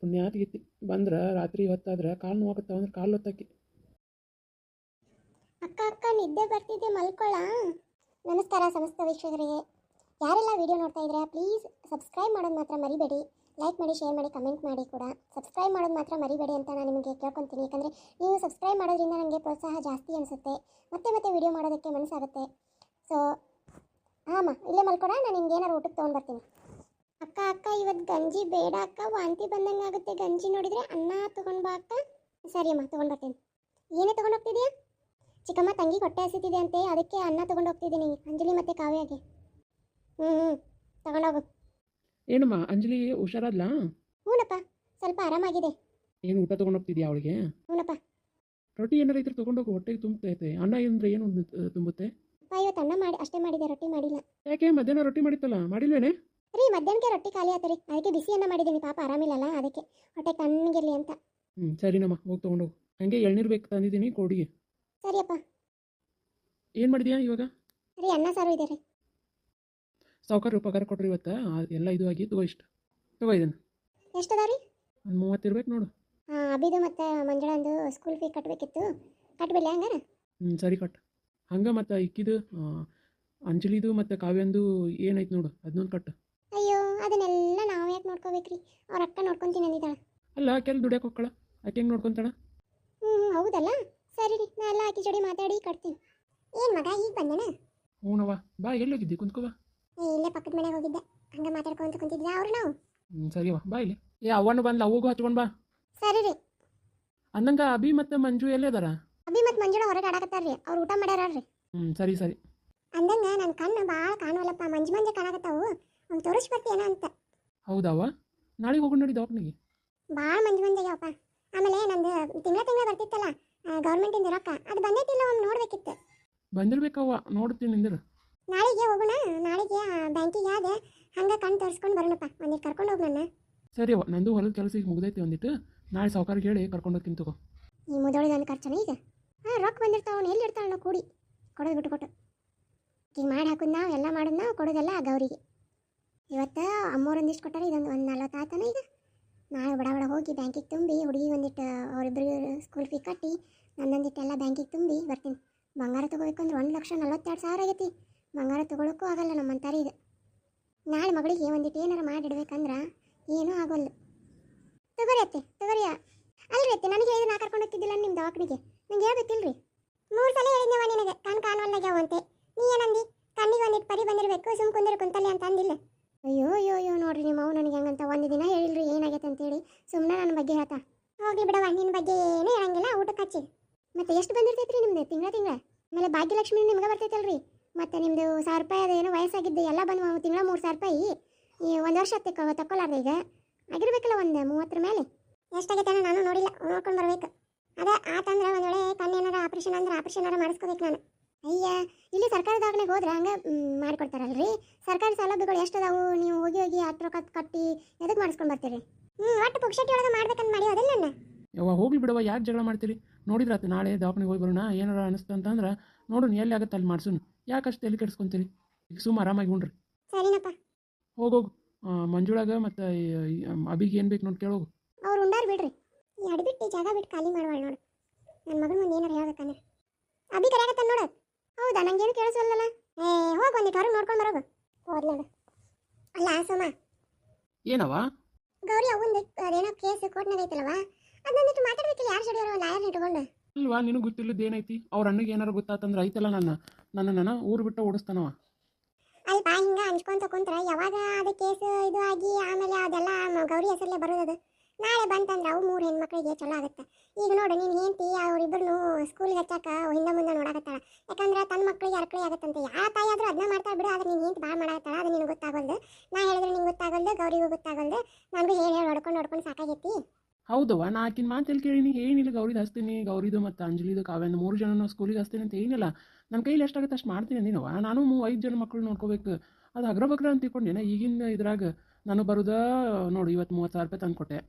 ಪುಣ್ಯಾತ್ಗೈತಿ ಬಂದ್ರೆ ರಾತ್ರಿ ಹೊತ್ತಾದ್ರೆ ಕಾಲು ನೋವಾಗತ್ತಾವ ಅಂದ್ರೆ ಕಾಲು ಹೊತ್ತಾಕಿ. ಅಕ್ಕ ಅಕ್ಕ ನಿದ್ದೆ ಬರ್ತಿದ್ದೆ, ಮಲ್ಕೊಳ್ಳ. ನಮಸ್ಕಾರ ಸಮಸ್ತ ವೀಕ್ಷಕರಿಗೆ. ಯಾರೆಲ್ಲ ವಿಡಿಯೋ ನೋಡ್ತಾ ಇದ್ದೀರಾ ಪ್ಲೀಸ್ ಸಬ್ಸ್ಕ್ರೈಬ್ ಮಾಡೋದು ಮಾತ್ರ ಮರಿಬೇಡಿ. ಲೈಕ್ ಮಾಡಿ, ಶೇರ್ ಮಾಡಿ, ಕಮೆಂಟ್ ಮಾಡಿ ಕೂಡ. ಸಬ್ಸ್ಕ್ರೈಬ್ ಮಾಡೋದು ಮಾತ್ರ ಮರಿಬೇಡಿ ಅಂತ ನಾನು ನಿಮಗೆ ಕೇಳ್ಕೊತೀನಿ. ಯಾಕಂದರೆ ನೀವು ಸಬ್ಸ್ಕ್ರೈಬ್ ಮಾಡೋದ್ರಿಂದ ನನಗೆ ಪ್ರೋತ್ಸಾಹ ಜಾಸ್ತಿ ಅನಿಸುತ್ತೆ, ಮತ್ತೆ ವಿಡಿಯೋ ಮಾಡೋದಕ್ಕೆ ಮನಸ್ಸಾಗುತ್ತೆ. ಸೊ ಹಾಂ ಇಲ್ಲೇ ಮಲ್ಕೊಡ, ನಾನು ನಿಮ್ಗೆ ಏನಾರು ಊಟಕ್ಕೆ ತೊಗೊಂಡು ಬರ್ತೀನಿ. ಅಕ್ಕ ಅಕ್ಕ ಇವತ್ತು ಗಂಜಿ ಬೇಡ ಅಕ್ಕ, ವಾಂತಿ ಬಂದಂಗೆ ಆಗುತ್ತೆ ಗಂಜಿ ನೋಡಿದರೆ. ಅನ್ನ ತೊಗೊಂಡು ಬಾ ಅಕ್ಕ. ಸರಿ ಅಮ್ಮ, ತೊಗೊಂಡು ಬರ್ತೀನಿ. ಏನೇ ತೊಗೊಂಡು ಹೋಗ್ತಿದ್ಯಾ? ಚಿಕ್ಕಮ್ಮ ತಂಗಿ ಹೊಟ್ಟೆ ಹಸಿತಿದೆ ಅಂತೆ, ಅದಕ್ಕೆ ಅನ್ನ ತೊಗೊಂಡು ಹೋಗ್ತಿದ್ದೀನಿ ಅಂಜಲಿ ಮತ್ತು ಕಾವ್ಯಾಗೆ. ತಗೊಂಡೋಗು. ಏನಮ್ಮ ಅಂಜಲಿ ಹುಷಾರಾದ್ಲಾ? ಹ್ಞೂನಪ್ಪ, ಸ್ವಲ್ಪ ಆರಾಮಾಗಿದೆ. ಏನು ಊಟ ತೊಗೊಂಡು ಹೋಗ್ತಿದ್ಯಾ ಅವಳಿಗೆ? ಹ್ಞೂನಪ್ಪ. ರೊಟ್ಟಿ ಏನಾರ ಇದ್ರೆ ತೊಗೊಂಡೋಗಿ, ಹೊಟ್ಟೆಗೆ ತುಂಬತೈತೆ. ಅನ್ನ ಏನಂದ್ರೆ ಏನು ತುಂಬುತ್ತೆ? ಅಪ್ಪ ಇವತ್ತು ಅನ್ನ ಮಾಡಿ ಅಷ್ಟೇ ಮಾಡಿದೆ, ರೊಟ್ಟಿ ಮಾಡಿಲ್ಲ. ಯಾಕೆ ಮಧ್ಯಾಹ್ನ ರೊಟ್ಟಿ ಮಾಡಿತ್ತಲ್ಲ, ಮಾಡಿಲ್ವೇನೆ? ರೀ ಮಧ್ಯಾಹ್ನಕ್ಕೆ ರೊಟ್ಟಿ ಖಾಲಿ ಆಯ್ತು ರೀ, ಅದಕ್ಕೆ ಬಿಸಿ ಅನ್ನ ಮಾಡಿದ್ದೀನಿ. ಪಾಪ ಆರಾಮಿಲ್ಲಲ್ಲ, ಅದಕ್ಕೆ ಹೊಟ್ಟೆ ತಣ್ಣಗಿರಲಿ ಅಂತ. ಸರಿನಮ್ಮ, ಹೋಗಿ ತೊಗೊಂಡೋಗು. ಹಾಗೆ ಎಳ್ನೀರು ಬೇಕು ತಂದಿದ್ದೀನಿ, ಕೊಡಿಗೆ. ಸರಿಯಪ್ಪ. ಏನು ಮಾಡಿದ್ಯಾ ಇವಾಗ? ರೀ ಅನ್ನ ಸಾರು ಇದೆ ರೀ. ಸಾವುಕಾರ ಪಗಾರ ಕೊಟ್ರಿ ಇವತ್ತು, ಎಲ್ಲ ಇದು ಆಗಿ ತಗೋ. ಇಷ್ಟು ತಗೋ, ಇದನ್ನು ಎಷ್ಟದ ರೀ? ಒಂದು 30 ಇರ್ಬೇಕು ನೋಡು. ಅಭಿದು ಮತ್ತು ಮಂಜುಳಂದು ಸ್ಕೂಲ್ ಫೀ ಕಟ್ಟಬೇಕಿತ್ತು, ಕಟ್ಟಬಿಲ್ಲ ಹಂಗಾರ? ಸರಿ ಕಟ್. ಹಂಗೆ ಮತ್ತು ಇಕ್ಕಿದು ಅಂಜಲಿದು ಮತ್ತು ಕಾವ್ಯಂದು ಏನೈತೆ ನೋಡು, ಅದನ್ನೊಂದು ಕಟ್ಟು. ಅಯ್ಯೋ ಅದನ್ನೆಲ್ಲ ನಾವು ಯಾಕೆ ನೋಡ್ಕೋಬೇಕ್ರಿ? ಅವ್ರ ಅಕ್ಕ ನೋಡ್ಕೊತೀನಿ ಅಂದಿದ್ದಾಳೆ. ಅಲ್ಲ ಕೆಲ್ ದುಡಿಯಕ್ಕೆ ಹೋಗ್ಕಳ, ಆಕೆ ಹೆಂಗೆ ನೋಡ್ಕೊತಾಳ? ಹೌದಲ್ಲ. ಸರಿ ರೀ, ನಾ ಎಲ್ಲ ಆಕಿ ಜೋಡಿ ಮಾತಾಡಿ ಕಟ್ತೀನಿ. ಏನು ಮಗ ಈಗ ಬಂದೇನ? ಹ್ಞೂನವ್ವ, ಬಾ. ಎಲ್ಲಿ ಹೋಗಿದ್ದಿ? ಕುಂತ್ಕೋ ಬಾ. ಇಲ್ಲೇ ಪಕ್ಕದ ಮನೆಗೆ ಹೋಗಿದ್ದೆ, ಹಂಗೆ ಮಾತಾಡ್ಕೊಂತ ಕುಂತಿದ್ದೆ ಅವ್ರು ನಾವು. ಸರಿಯವ್ವ, ಬಾ ಇಲ್ಲಿ. ಅವ್ವನು ಬಂದ್ಲ, ಅವ್ವಗೂ ಹಚ್ಕೊಂಡು ಬಾ. ಸರಿ ರೀ. ಅಂದಂಗೆ ಅಭಿ ಮತ್ತು ಮಂಜು ಎಲ್ಲೇ ಅದಾರ? ಅಭಿ ಮತ್ತು ಮಂಜುಳ ಹೊರಗೆ ಆಡಕತ್ತಾರ್ರಿ, ಅವ್ರು ಊಟ ಮಾಡ್ಯಾರ್ರಿ. ಸರಿ ಸರಿ. ಅಂದಂಗ ನನ್ನ ಕಣ್ಣು ಭಾಳ ಕಾಣುವಲ್ಲಪ್ಪ, ಮಂಜು ಕಾಣಕತ್ತಾವು. ಅವ್ನು ತೋರಿಸಿ ಬರ್ತೀಯನ ಅಂತ. ಹೌದವ್ವ, ನಾಳೆಗೆ ಹೋಗೋಣ ನೋಡಿ ದವಾಖಾನೆಗೆ. ಭಾಳ ಮಂಜಾಗ್ಯಾವಪ್ಪ. ಆಮೇಲೆ ನಂದು ತಿಂಗಳ ಬರ್ತಿತ್ತಲ್ಲ ಗೌರ್ಮೆಂಟಿಂದ ರೊಕ್ಕ, ಅದು ಬಂದೈತಿಲ್ಲ ಒಮ್ಮೆ ನೋಡ್ಬೇಕಿತ್ತು. ಬಂದಿರ್ಬೇಕವ್ವ, ನೋಡ್ತೀನಿ ನಿಂದಿರು. ನಾಳೆಗೆ ಹೋಗೋಣ, ನಾಳೆಗೆ ಬ್ಯಾಂಕಿಗೆ ಆದೆ ಹಂಗೆ ಕಣ್ಣು ತೋರಿಸ್ಕೊಂಡು ಬರೋಣಪ್ಪ. ಒಂದಿಟ್ಟು ಕರ್ಕೊಂಡು ಹೋಗಿ ನನ್ನ. ಸರಿ ಅವ್ವ, ನಂದು ಹೊಲದ ಕೆಲಸ ಈಗ ಮುಗ್ದೈತಿ ಒಂದಿಟ್ಟು. ನಾಳೆ ಸಾವುಕಾರಿಗೆ ಹೇಳಿ ಕರ್ಕೊಂಡು ಹೋಗ್ತೀನಿ ತಗೋ. ಈ ಮುದೋಳಿದ ಒಂದು ಖರ್ಚನ ಈಗ. ರೊಕ್ಕ ಬಂದಿರ್ತಾವ, ಅವ್ನು ಎಲ್ಲಿ ಇರ್ತಾಳೆ ನಾವು ಕೂಡಿ ಕೊಡೋದು ಬಿಟ್ಟು ಈಗ ಮಾಡಿ ಹಾಕೋದು ನಾವು, ಎಲ್ಲ ಮಾಡೋದು ನಾವು, ಕೊಡೋದೆಲ್ಲ ಗೌರಿಗೆ. ಇವತ್ತು ಅಮ್ಮೋರೊಂದಿಷ್ಟು ಕೊಟ್ಟಾರೆ, ಇದೊಂದು 40 ಆತನ. ಈಗ ನಾಳೆ ಬಡ ಹೋಗಿ ಬ್ಯಾಂಕಿಗೆ ತುಂಬಿ, ಹುಡುಗಿ ಒಂದಿಟ್ಟು ಅವರಿಬ್ಬರಿಗೆ ಸ್ಕೂಲ್ ಫೀ ಕಟ್ಟಿ, ನನ್ನೊಂದಿಟ್ಟೆಲ್ಲ ಬ್ಯಾಂಕಿಗೆ ತುಂಬಿ ಬರ್ತೀನಿ. ಬಂಗಾರ ತೊಗೋಬೇಕಂದ್ರೆ 1,42,000 ಆಗೈತಿ. ಬಂಗಾರ ತೊಗೊಳಕ್ಕೂ ಆಗಲ್ಲ ನಮ್ಮಂತಾರೆ ಇದು. ನಾಳೆ ಮಗಳಿಗೆ ಒಂದಿಟ್ಟು ಏನಾರು ಮಾಡಿಡ್ಬೇಕಂದ್ರೆ ಏನೂ ಆಗೋಲ್ಲ. ತಗೋರಿ ಅತ್ತೆ, ತಗೋರಿ. ಅಲ್ರಿ ಅತ್ತೆ, ನನಗೆ ಹೇಳಿದ್ರೆ ನಾ ಕರ್ಕೊಂಡು ಹೋಗ್ತಿದ್ದಿಲ್ಲ ನಿಮ್ಮ ದವಾಖಾನೆಗೆ, ನಂಗೆ ಹೇಳ್ಬೇಕಿಲ್ರಿ. 3 ಸಲ ಹೇಳಿದ್ನವ ನಿನಗೆ, ಕಾಣುವಲ್ಲಾಗ್ಯಾವಂತೆ. ನೀ ಏನಂದಿ? ಕಣ್ಣಿಗೆ ಒಂದಿಟ್ಟು ಪರಿ ಬಂದಿರಬೇಕು, ಸುಮ್ ಕುಂತಲ್ಲಿ ಅಂತ ಅಂದಿಲ್ಲ. ಅಯ್ಯೋ ನೋಡ್ರಿ, ನಿಮ್ಮ ಅವು ನನಗೆ ಹಂಗಂತ ಒಂದು ದಿನ ಹೇಳಿಲ್ರಿ ಏನಾಗೈತೆ ಅಂತೇಳಿ. ಸುಮ್ಮನೆ ನನ್ನ ಬಗ್ಗೆ ಹೇಳ್ತಾ ಹೋಗ್ಲಿ ಬಿಡವ, ನಿನ್ನ ಬಗ್ಗೆ ಏನೂ ಹೇಳಂಗಿಲ್ಲ. ಊಟಕ್ಕೆ ಹಚ್ಚಿ ಮತ್ತೆ ಎಷ್ಟು ಬಂದಿರ್ತೈತ್ರಿ ನಿಮ್ದು ತಿಂಗಳ? ಆಮೇಲೆ ಭಾಗ್ಯಲಕ್ಷ್ಮಿ ನಿಮ್ಗೆ ಬರ್ತೈತಲ್ರಿ. ಮತ್ತು ನಿಮ್ಮದು 1,000 ರೂಪಾಯಿ ಅದೇನೋ ವಯಸ್ಸಾಗಿದ್ದು ಎಲ್ಲ ಬಂದು ತಿಂಗಳ 3,000 ರೂಪಾಯಿ. ಒಂದು ವರ್ಷ ತಕ್ಕೊಲಾರ್ದೆ ಈಗ ಆಗಿರ್ಬೇಕಲ್ಲ, ಒಂದು 30 ಮೇಲೆ. ಎಷ್ಟಾಗೈತೆ ನಾನು ನೋಡಿಲ್ಲ, ನೋಡ್ಕೊಂಡು ಬರ್ಬೇಕು. ಅದೇ ಆತಂದ್ರೆ ಒಂದು ವೇಳೆ ಕಣ್ಣೇನಾರ ಆಪ್ರೇಷನ್ ಅಂದ್ರೆ ಆಪ್ರೇಷನ್ ಮಾಡಿಸ್ಕೋಬೇಕು ನಾನು. ಅಯ್ಯ ಇಲ್ಲಿ ಸರ್ಕಾರಿ ದವಾಖಾನೆಗೆ ಹೋದ್ರೆ ಹಂಗೆ ಮಾಡಿಕೊಡ್ತಾರಲ್ರಿ. ಸರ್ಕಾರಿ ಸೌಲಭ್ಯಗಳು ಎಷ್ಟು ಅದಾವು, ನೀವು ಹೋಗಿ ಹೋಗಿ ಹತ್ತು ರೊಕ್ಕ ಕಟ್ಟಿ ಎದಕ್ಕೆ ಮಾಡಿಸ್ಕೊಂಡು ಬರ್ತೀರಿ? ಒಟ್ಟು ಪುಕ್ಷಟಿ ಒಳಗೆ ಮಾಡ್ಬೇಕಂತ ಮಾಡಿ ಅದಲ್ಲ ನನ್ನ. ಯವ್ವ ಹೋಗ್ಲಿ ಬಿಡವ, ಯಾಕೆ ಜಗಳ ಮಾಡ್ತೀರಿ? ನೋಡಿದ್ರೆ ಆತು ನಾಳೆ ದವಾಖಾನೆಗೆ ಹೋಗಿ ಬರೋಣ. ಏನಾರ ಅನಿಸ್ತು ಅಂತಂದ್ರೆ ನೋಡೋಣ ಎಲ್ಲಿ ಆಗುತ್ತೆ ಅಲ್ಲಿ ಮಾಡ್ಸೋಣ. ಯಾಕಷ್ಟು ಎಲ್ಲಿ ಕೆಡಿಸ್ಕೊಂತೀರಿ? ಈಗ ಸುಮ್ಮ ಆರಾಮಾಗಿ ಉಣ್ರಿ. ಸರಿನಪ್ಪ. ಹೋಗೋಗು. ಮಂಜುಳಾಗ ಮತ್ತು ಅಭಿಗೆ ಏನು ಬೇಕು ನೋಡಿ ಕೇಳೋಗು. ಅವ್ರು ಉಂಡಾರ್ ಬಿಡ್ರಿ. ಈ ಅಡ್ಬಿಟ್ಟು ಜಾಗ ಬಿಟ್ಟು ಖಾಲಿ ಮಾಡುವಳು ನೋಡು. ನನ್ನ ಮಗನ ಮುಂದೆ ಏನಾರು ಹೇಳ್ಬೇಕಂದ್ರೆ ಅಭಿ ಕರೆಯಾಗತ್ತಾನ ನೋಡು. ಹೌದಾ? ನಂಗೇನು ಕೇಳಿಸೋಲ್ಲಲ್ಲ. ಹೋಗಿ ಒಂದಿಟ್ಟು ಹೊರಗೆ ನೋಡ್ಕೊಂಡು ಬರೋದು. ಹೋದ್ಲೋಡು. ಅಲ್ಲ ಸೋಮ, ಏನವ? ಗೌರಿ ಅವಂದು ಅದೇನೋ ಕೇಸ್ ಕೋರ್ಟ್ನಾಗ ಐತಲ್ವ, ಅದನ್ನೊಂದಿಟ್ಟು ಮಾತಾಡ್ಬೇಕಿಲ್ಲ. ಯಾರು ಸಡಿಯೋರು ಲಾಯರ್ನ ಇಟ್ಕೊಂಡು. ಅಲ್ವಾ, ನಿನಗೆ ಗೊತ್ತಿಲ್ಲದ್ದು ಏನೈತಿ? ಅವ್ರ ಅಣ್ಣಗೆ ಏನಾರು ಗೊತ್ತಾತಂದ್ರೆ ಐತಲ್ಲ ನನ್ನ ಊರು ಬಿಟ್ಟು ಓಡಿಸ್ತಾನವ. ಅಲ್ಪ ಹಿಂಗ ಅನ್ಸ್ಕೊಂತ ಕುಂತ್ರ ಯಾವಾಗ ಅದು ಕೇಸ್ ಇದು ಆಗಿ ಆಮೇಲೆ ಅದೆಲ್ಲ ಗೌರಿ ಹೆಸರಲ್ಲೇ ಬರೋದದು. ನಾಳೆ ಬಂತಂದ್ರೆ ಅವು 3 ಹೆಣ್ಮಕ್ಳಿಗೆ ಚಲೋ ಆಗುತ್ತೆ. ಈಗ ನೋಡು, ನೀನು ಹೆಂಡತಿ ಅವ್ರಿಬ್ಬರನ್ನು ಸ್ಕೂಲ್ಗೆ ಹಚ್ಚಾಕ ಹಿಂದೆ ಮುಂದೆ ನೋಡಕತ್ತಾಳ. ಯಾಕಂದ್ರೆ ತನ್ನ ಮಕ್ಳಿಗೆ ಅರ್ಕಳಿ ಆಗತ್ತಂತೆ. ಯಾವ ತಾಯಿ ಆದರೂ ಅದನ್ನ ಮಾಡ್ತಾ ಬಿಡು. ಆದ್ರೆ ನೀನು ಹೆಂಡತಿ ಭಾಳ ಮಾಡಕತ್ತಾಳ, ಅದು ನಿನಗೆ ಗೊತ್ತಾಗಲ್ದು. ನಾ ಹೇಳಿದ್ರೆ ನಿಂಗೆ ಗೊತ್ತಾಗಲ್ದು, ಗೌರಿಗೂ ಗೊತ್ತಾಗಲ್ದು. ನನಗೂ ಹೇಳಿ ಹೊಡ್ಕೊಂಡು ಸಾಕಾಗೈತಿ. ಹೌದವ್ವ, ನಾ ಆಕಿನ ಮಾತಲ್ಲಿ ಕೇಳೀನಿ. ಏನಿಲ್ಲ, ಗೌರಿದು ಹಚ್ತೀನಿ, ಗೌರಿದು ಮತ್ತು ಅಂಜಲಿದು ಕಾವ್ಯನ 3 ಜನನ ಸ್ಕೂಲಿಗೆ ಹಚ್ತೀನಿ ಅಂತ ಏನಿಲ್ಲ. ನನ್ನ ಕೈಲಿ ಎಷ್ಟಾಗುತ್ತೆ ಅಷ್ಟು ಮಾಡ್ತೀನಿ ಅಂದಿನವ. ನಾನು 5 ಜನ ಮಕ್ಕಳು ನೋಡ್ಕೋಬೇಕು. ಅದು ಅಗ್ರ ಬಗ್ರ ಅಂತ ತಿಳ್ಕೊಂಡೇನೆ. ಈಗಿನ ಇದ್ರಾಗ ನಾನು ಬರೋದ ನೋಡು, ಇವತ್ತು 30,000 ರೂಪಾಯಿ ತಂದು ಕೊಟ್ಟೆ.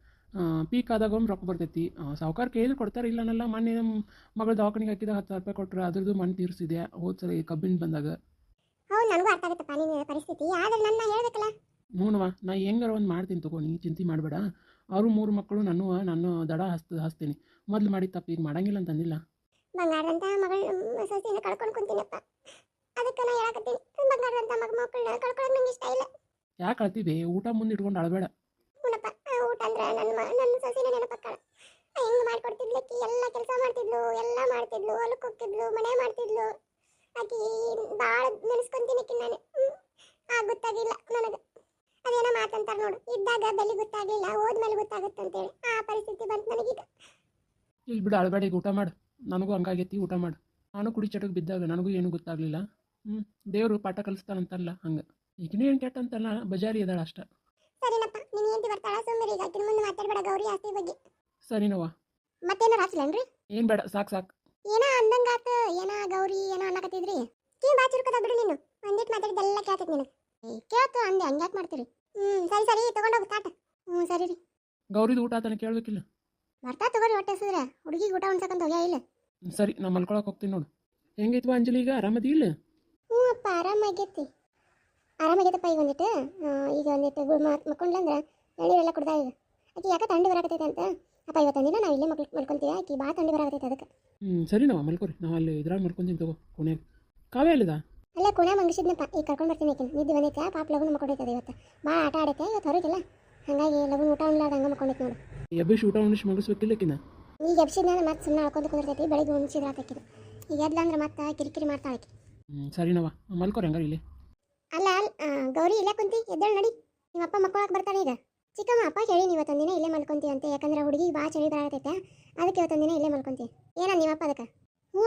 ಪೀಕ್ ಆದಾಗ ಒಮ್ಮೆ ರೊಕ್ಕ ಬರ್ತೈತಿ. ಸಾವುಕಾರ ಕೇಳಿದ್ರೆ ಕೊಡ್ತಾರೆ, ಇಲ್ಲನಲ್ಲ. ಮೊನ್ನೆ ನಮ್ಮ ಮಗಳು ದವಾಖಾನಿಗೆ ಹಾಕಿದಾಗ 10,000 ರೂಪಾಯಿ ಕೊಟ್ಟರೆ ಅದ್ರದ್ದು ಮಣ್ಣು ತೀರಿಸಿದೆ ಹೋದ ಸರಿ ಕಬ್ಬಿನ ಬಂದಾಗ. ಹೌದು, ನನಗೂ ಅರ್ಥ ಆಗುತ್ತಪ್ಪ ನಿನ್ನ ಪರಿಸ್ಥಿತಿ. ಆದ್ರೆ ನನ್ನ ಹೇಳ್ಬೇಕಲ್ಲ. ನೋಡವ್ವ, ನಾ ಹೆಂಗಾರ ಒಂದು ಮಾಡ್ತೀನಿ ತಗೋ, ನೀ ಚಿಂತೆ ಮಾಡಬೇಡ. ಅವರು 3 ಮಕ್ಕಳು ನಾನು ದಡ ಹಚ್ತೀನಿ. ಮೊದಲು ಮಾಡಿ ತಪ್ಪು ಈಗ ಮಾಡಂಗಿಲ್ಲ ಅಂತಂದಿಲ್ಲ. ಬಂಗಾರದಂತ ಮಗಳ ಸೊಸೆನ ಕಳ್ಕೊಂಡು ಕುಂತೀನಪ್ಪ. ಅದಕ್ಕೆ ನಾ ಹೇಳಕತ್ತೀನಿ, ಬಂಗಾರದಂತ ಮಕ್ಕಳನ್ನ ಕಳ್ಕೊಳ್ಳೋಕೆ ನಂಗೆ ಇಷ್ಟ ಇಲ್ಲ. ಯಾಕೆ ಅಳ್ತೀವಿ? ಊಟ ಮುಂದೆ ಇಟ್ಕೊಂಡು ಅಳಬೇಡ. ಹೂನಪ್ಪ, ಊಟ ಅಂದ್ರೆ ನನ್ನ ಸೊಸೆನ ನೆನಪಕ್ಕಾಳ. ಹೆಂಗೆ ಮಾಡ್ಕೊಡ್ತಿದ್ಲಕ್ಕಿ, ಎಲ್ಲ ಕೆಲಸ ಮಾಡ್ತಿದ್ಲು, ಎಲ್ಲ ಮಾಡ್ತಿದ್ಲು, ಹೊಲಕ್ಕೆ ಹೋಗ್ತಿದ್ಲು, ಮನೆ ಮಾಡ್ತಿದ್ಲು. ಆಕಿ ಭಾಳ ನೆನೆಸ್ಕೊಂತೀನಿ ನಾನು. ಗೊತ್ತಾಗಿಲ್ಲ ನನಗೆ. ಅದೇನೋ ಮಾತಂತಾರೆ ನೋಡು, ಇದ್ದಾಗ ಬೆಲೆ ಗೊತ್ತಾಗಲಿಲ್ಲ, ಹೋದ್ಮೇಲೆ ಗೊತ್ತಾಗುತ್ತಂತೇಳಿ. ಆ ಪರಿಸ್ಥಿತಿ ಬಂತು ನನಗೀಗ. ಇಲ್ಲಿ ಬಿಡು, ಅಳಬೇಡ. ಈಗ ಊಟ ಮಾಡು. ನನಗೂ ಹಂಗಾಗೈತಿ, ಊಟ ಮಾಡು. ನಾನು ಕುಡಿ ಚಟಕ್ಕೆ ಬಿದ್ದಾಗ ನನಗೂ ಏನೂ ಗೊತ್ತಾಗಲಿಲ್ಲ. ದೇವರು ಪಾಠ ಕಲಿಸ್ತಾನಂತಲ್ಲ ಹಂಗೆ. ಈಗಿನೂ ಏನು ಕೆಟ್ಟ ಅಂತಲ್ಲ, ಬಜಾರಿ ಇದ್ದಾಳ ಅಷ್ಟ. ಸರಿನಪ್ಪ, ನೀನು ఏంటి ಬರ್ತಾಳ? ಸುಮ್ಮನೆ ಈಗ ಆಕಿನ ಮುಂದೆ ಮಾತಾಡಬೇಡ ಗೌರಿ ಆಸ್ತಿ ಬಗ್ಗೆ. ಸರಿನವ್ವ. ಮತ್ತೇನೋ ರಾಕ್ಲೇನ್ರಿ? ಏನು ಬೇಡ, ಸಾಕು. ಏನೋ ಅಂದಂಗಾತ. ಏನೋ ಗೌರಿ ಏನೋ ಅನ್ನಕತ್ತಿದ್ರಿ. ಕೀ ಬಾ ಚುರುಕದ ಬಿಡು ನೀನು. ಒಂದಿಟ್ಟು ಮಾತಾಡಿದ್ದೆಲ್ಲ ಕೇಳ್ತೈತಿ ನಿನಗೆ. ಕೇಳ್ತು ಅಂದೆ, ಹಂಗ್ಯಾಕೆ ಮಾಡ್ತೀರಿ? ಸರಿ ತಗೊಂಡೋಗಿ ತಾಟ. ಸರಿ ರೀ. ಗೌರಿದು ಊಟ ಆತನ ಕೇಳಬೇಕಿಲ್ಲ. ಬರ್ತಾ ತಗೋರಿ, ಹೊಟ್ಟೆ ಹಸಿದ್ರೆ. ಹುಡುಗಿಗೆ ಊಟ ಉಣ್ಸಕ್ಕಂತ ಹೋಗ್ಯಾ ಇಲ್ಲ? ಸರಿ, ನಾ ಮಲ್ಕೊಳಕ್ಕೆ ಹೋಗ್ತೀನಿ ನೋಡು. ಹೆಂಗೈತ್ವಾ ಅಂಜಲಿ, ಈಗ ಆರಾಮದಿ ಇಲ್ಲ? ಅಪ್ಪ, ಆರಾಮಾಗೈತಿ. ಈಗ ಒಂದಿಟ್ಟು ಮಕ್ಕೊಂಡ್ಲಂದ್ರೆ ಎಣ್ಣೀರೆಲ್ಲ ಕುಡ್ದ. ಈಗ ಆಕಿ ಯಾಕೆ ಥಂಡಿ ಬರಾಕತ್ತೈತೆ ಅಂತ. ಅಪ್ಪ ಇವತ್ತೊಂದಿನ ನಾವು ಇಲ್ಲೇ ಮಲ್ಕೊಂತೀವಿ. ಆಕಿ ಭಾಳ ಥಂಡಿ ಬರಾಕತ್ತೈತೆ ಅದಕ್ಕೆ. ಸರಿ ನಾವು ಮಲ್ಕೋರಿ. ನಾವು ಅಲ್ಲಿ ಇದ್ರಾಗ ಮಲ್ಕೊಂತೀನಿ ತಗೋ, ಕೋಣ್ಯಾಗ. ಕಾವೇ ಅಲ್ಲಿದ? ಅಲ್ಲ, ಕೋಣ್ಯಾಗ ಮಂಗಿಸಿದ್ನಪ್ಪ. ಈಗ ಕರ್ಕೊಂಡು ಬರ್ತೀನಿ. ಆಕಿನ ನಿದ್ದೆ ಬಂದೈತೆ. ಪಾಪ ಲಗುನ ಮಕ್ಕೊಂಡೈತೆ ಇವತ್ತು. ಭಾಳ ಆಟ ಆಡೈತೆ ಇವತ್ತು ಹೊರಗಿಲ್ಲ. ಹಾಗಾಗಿ ಲಗುನ ಊಟ ಉಣ್ಲಾರ್ದ ಹಂಗೆ ಮಕ್ಕೊಂಡೈತೆ ನೋಡು. ಎಬ್ಬಿಸಿ ಊಟ ಉಣಿಸಿ ಮಗಿಸ್ಬೇಕಿಲ್ಲಕ್ಕಿನ. ಈಗ ಎಬ್ಸಿದ್ನ ಮತ್ತೆ ಸುಮ್ಮನೆ ಅಳ್ಕೊಂತ ಕುಂದಿರ್ತೈತಿ. ಬೆಳಿಗ್ಗೆ ಉಣಿಸಿದ್ರೆ ಆತಕ್ಕಿದು. ಈಗ ಎದ್ಲಂದ್ರೆ ಮತ್ತೆ ಕಿರಿಕಿರಿ ಮಾಡ್ತಾಳೆ ಆಕಿ. ಸರಿನವ, ಮಲ್ಕೋರಿ ಹಂಗಾರೆ ಇಲ್ಲಿ. ಅಲ್ಲ ಗೌರಿ, ಇಲ್ಲೇ ಕುಂತಿ ಎದ್ದೇಳು ನಡಿ. ನಿಮ್ಮ ಅಪ್ಪ ಮಕ್ಕೊಳಕ್ಕೆ ಬರ್ತಾನೆ ಈಗ. ಚಿಕ್ಕಮ್ಮ, ಅಪ್ಪ ಹೇಳಿ ಇವತ್ತೊಂದಿನ ಇಲ್ಲೇ ಮಲ್ಕೊಂತೀವಂತೆ. ಯಾಕಂದ್ರೆ ಹುಡುಗಿಗೆ ಭಾಳ ಚಳಿ ಬರಾಕತ್ತೈತೆ. ಅದಕ್ಕೆ ಇವತ್ತೊಂದಿನ ಇಲ್ಲೇ ಮಲ್ಕೊಂತೀವಿ. ಏನಂದ ನಿಮ್ಮಪ್ಪ ಅದಕ್ಕೆ?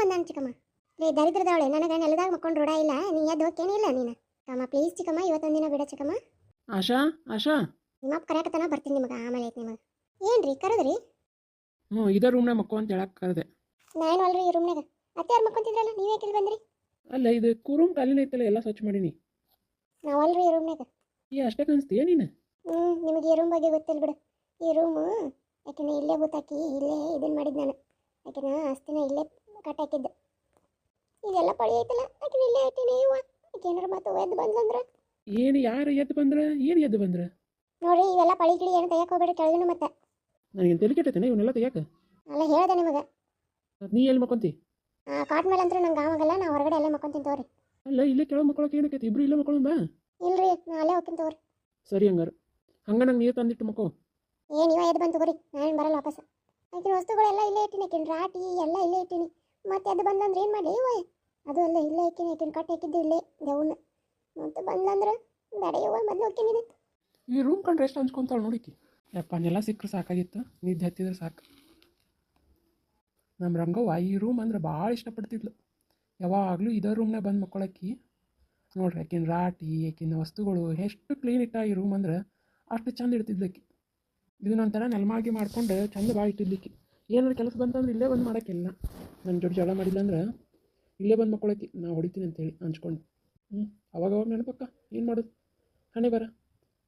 ಅಂದಾನ ಚಿಕ್ಕಮ್ಮ. ರೀ ದರಿದ್ರದವಳೆ, ನನಗೆ ನೆಲದಾಗ ಮಕ್ಕೊಂಡು ರೂಢ ಇಲ್ಲ. ನೀ ಎದ್ದು ಹೋಗ್ತೇನಿಲ್ಲ ನೀನು. ಚಿಕ್ಕಮ್ಮ ಪ್ಲೀಸ್ ಚಿಕ್ಕಮ್ಮ, ಇವತ್ತೊಂದಿನ ಬಿಡ ಚಿಕ್ಕಮ್ಮ. ಆಶಾ. ನಿಮ್ಮಪ್ಪ ಕರೆಯಕತ್ತನ, ಬರ್ತೀನಿ ನಿಮಗೆ. ಆಮೇಲೆ ಐತೆ ನಿಮಗೆ. ಏನ್ರಿ ಕರೆದ್ರಿ? ಇದೇ ರೂಮ್ನಾಗ ಮಕ್ಕೋ ಅಂತ ಹೇಳಕ್ಕೆ ಕರೆದೆ. ನಾನು ಅಲ್ರಿ ಈ ರೂಮ್ನಾಗ. ಅತ್ತೆಯಾರು ಮಕ್ಕೊಂತಿದ್ರಲ್ಲ, ನೀವೇ ಇಲ್ಲಿ ಬಂದ್ರಿ? ಅಲ್ಲ, ಇದು ರೂಮ್ ಖಾಲಿನ ಐತಲ್ಲ, ಎಲ್ಲ ಸ್ವಚ್ಛ ಮಾಡೀನಿ. ನಾವು ಅಲ್ರಿ ಈ ರೂಮ್ನಾಗ. ಅಷ್ಟೇ ಕಾಣಿಸ್ತೀಯ ನೀನು? ನಿಮಗೆ ಈ ರೂಮ್ ಬಗ್ಗೆ ಗೊತ್ತಿಲ್ಲ ಬಿಡು. ಈ ರೂಮು ಯಾಕೆನ ಇಲ್ಲೇ ಬೂತಾಕಿ ಇಲ್ಲೇ ಇದನ್ನು ಮಾಡಿದ್ದು ನಾನು. ಯಾಕೆನ ಆಸ್ತಿನ ಇಲ್ಲೇ ಕಟ್ಟಾಕಿದ್ದು. ಇದೆಲ್ಲ ಪಳಿ ಐತಲ್ಲ, ಯಾಕೆ ಇಲ್ಲೇ ಇಟ್ಟೀನಿ. ಯಾಕೆ ಏನಾರು ಮತ್ತೆ ಎದ್ದು ಬಂದ್ಲಂದ್ರೆ ಏನು? ಯಾರು ಎದ್ದು ಬಂದ್ರೆ? ಏನು ಎದ್ದು ಬಂದ್ರೆ? ನೋಡ್ರಿ, ಇವೆಲ್ಲ ಪಳಿ ಗಿಳಿ ಏನು ತೆಗಿಯಕ್ಕೆ ಹೋಗ್ಬೇಡಿ ಕೆಳಗಿನ. ಮತ್ತೆ ನನಗೇನು ತಲೆ ಕೆಟ್ಟೈತೇನೆ ಇವನ್ನೆಲ್ಲ ತೆಗಿಯಕ್ಕೆ? ಅಲ್ಲ ಹೇಳ್ದೆ ನಿಮಗೆ. ನೀ ಎಲ್ಲಿ ಮಕ್ಕೊಂತಿ? ಕಾಟ್ ಮೇಲೆ ಅಂತೂ ನಂಗೆ ಆವಾಗಲ್ಲ. ನಾ ಹೊರಗಡೆ ಅಲ್ಲೇ ಮಕ್ಕೊಂತೀನಿ ತಗೋರಿ. ಅಲ್ಲ, ಇಲ್ಲೇ ಕೆಳಗೆ ಮಕ್ಕೊಳಕ್ಕೆ ಏನಕ್ಕೈತಿ? ಇಬ್ರು ಇಲ್ಲೇ ಮಕ್ಕೊಳ್ಳೋಣ ಬಾ. ಇಲ್ರಿ, ನಾ ಅಲ್ಲೇ ಹೋಗ್ತೀನಿ ತಗೋರಿ. ಸರಿ ಹಂಗಾರೆ. ನಂಗೆ ನೀರು ತಂದಿಟ್ಟು ಮಕ್ಕೋ. ನೀವ ಎದ್ದು ಬಂದು ತಗೋರಿ, ನಾನು ಬರಲ್ಲ ವಾಪಸ್. ಆಕಿನ ವಸ್ತುಗಳೆಲ್ಲ ಇಲ್ಲೇ ಇಟ್ಟಿನಿ. ಆಕಿನ ರಾಟಿ ಎಲ್ಲ ಇಲ್ಲೇ ಇಟ್ಟಿನಿ. ಮತ್ತೆ ಅದು ಬಂದಂದ್ರೆ ಏನು ಮಾಡಿ ಇವ? ಅದು ಅಲ್ಲ, ಇಲ್ಲೇ ಇಕ್ಕಿನಿ. ಆಕಿನ ಕಟ್ಟೆ ಹಾಕಿದ್ದು ಇಲ್ಲೇ ದೇವನ್ನ. ಮತ್ತೆ ಬಂದಂದ್ರೆ ಬೇಡ ಯವ್ವ, ಮೊದಲು ಹೋಗ್ತೀನಿ. ಈ ರೂಮ್ ಕಂಡ್ರೆ ಎಷ್ಟು ಹಂಚ್ಕೊಂತಾಳೆ ನೋಡಿಕಿ. ಯಪ್ಪ, ನೆಲ ಸಿಕ್ಕರೆ ಸಾಕಾಗಿತ್ತು, ನಿದ್ದೆ ಹತ್ತಿದ್ರೆ ಸಾಕು. ನಮ್ಮ ರಂಗವ್ವ ಈ ರೂಮ್ ಅಂದ್ರೆ ಭಾಳ ಇಷ್ಟಪಡ್ತಿದ್ಲು. ಯಾವಾಗಲೂ ಇದೇ ರೂಮ್ನಾಗ ಬಂದು ಮಕ್ಕೊಳಕ್ಕಿ. ನೋಡ್ರಿ, ಆಕಿನ ರಾಟಿ, ಆಕಿನ ವಸ್ತುಗಳು ಎಷ್ಟು ಕ್ಲೀನ್ ಇಟ್ಟ ಈ ರೂಮ್ ಅಂದ್ರೆ ಅಷ್ಟು ಚಂದ ಇಡ್ತಿದ್ಲಕ್ಕಿ. ಇದನ್ನೊಂಥರ ನೆಲಮಾಗಿ ಮಾಡ್ಕೊಂಡು ಚಂದ ಭಾಳ ಇಟ್ಟಿದ್ಲಿಕ್ಕಿ. ಏನಾದ್ರು ಕೆಲಸ ಬಂತಂದ್ರೆ ಇಲ್ಲೇ ಬಂದು ಮಾಡೋಕ್ಕಿಲ್ಲ. ನನ್ನ ಜೋಡಿ ಜಗಳ ಮಾಡಿಲ್ಲ ಅಂದ್ರೆ ಇಲ್ಲೇ ಬಂದು ಮಕ್ಕಳೈತಿ ನಾ ಹೊಡಿತೀನಿ ಅಂತೇಳಿ ಹಂಚ್ಕೊಂಡು. ಅವಾಗವಾಗ ನೆನಪಕ್ಕ ಏನು ಮಾಡೋದು, ಹಣೆ ಬರ,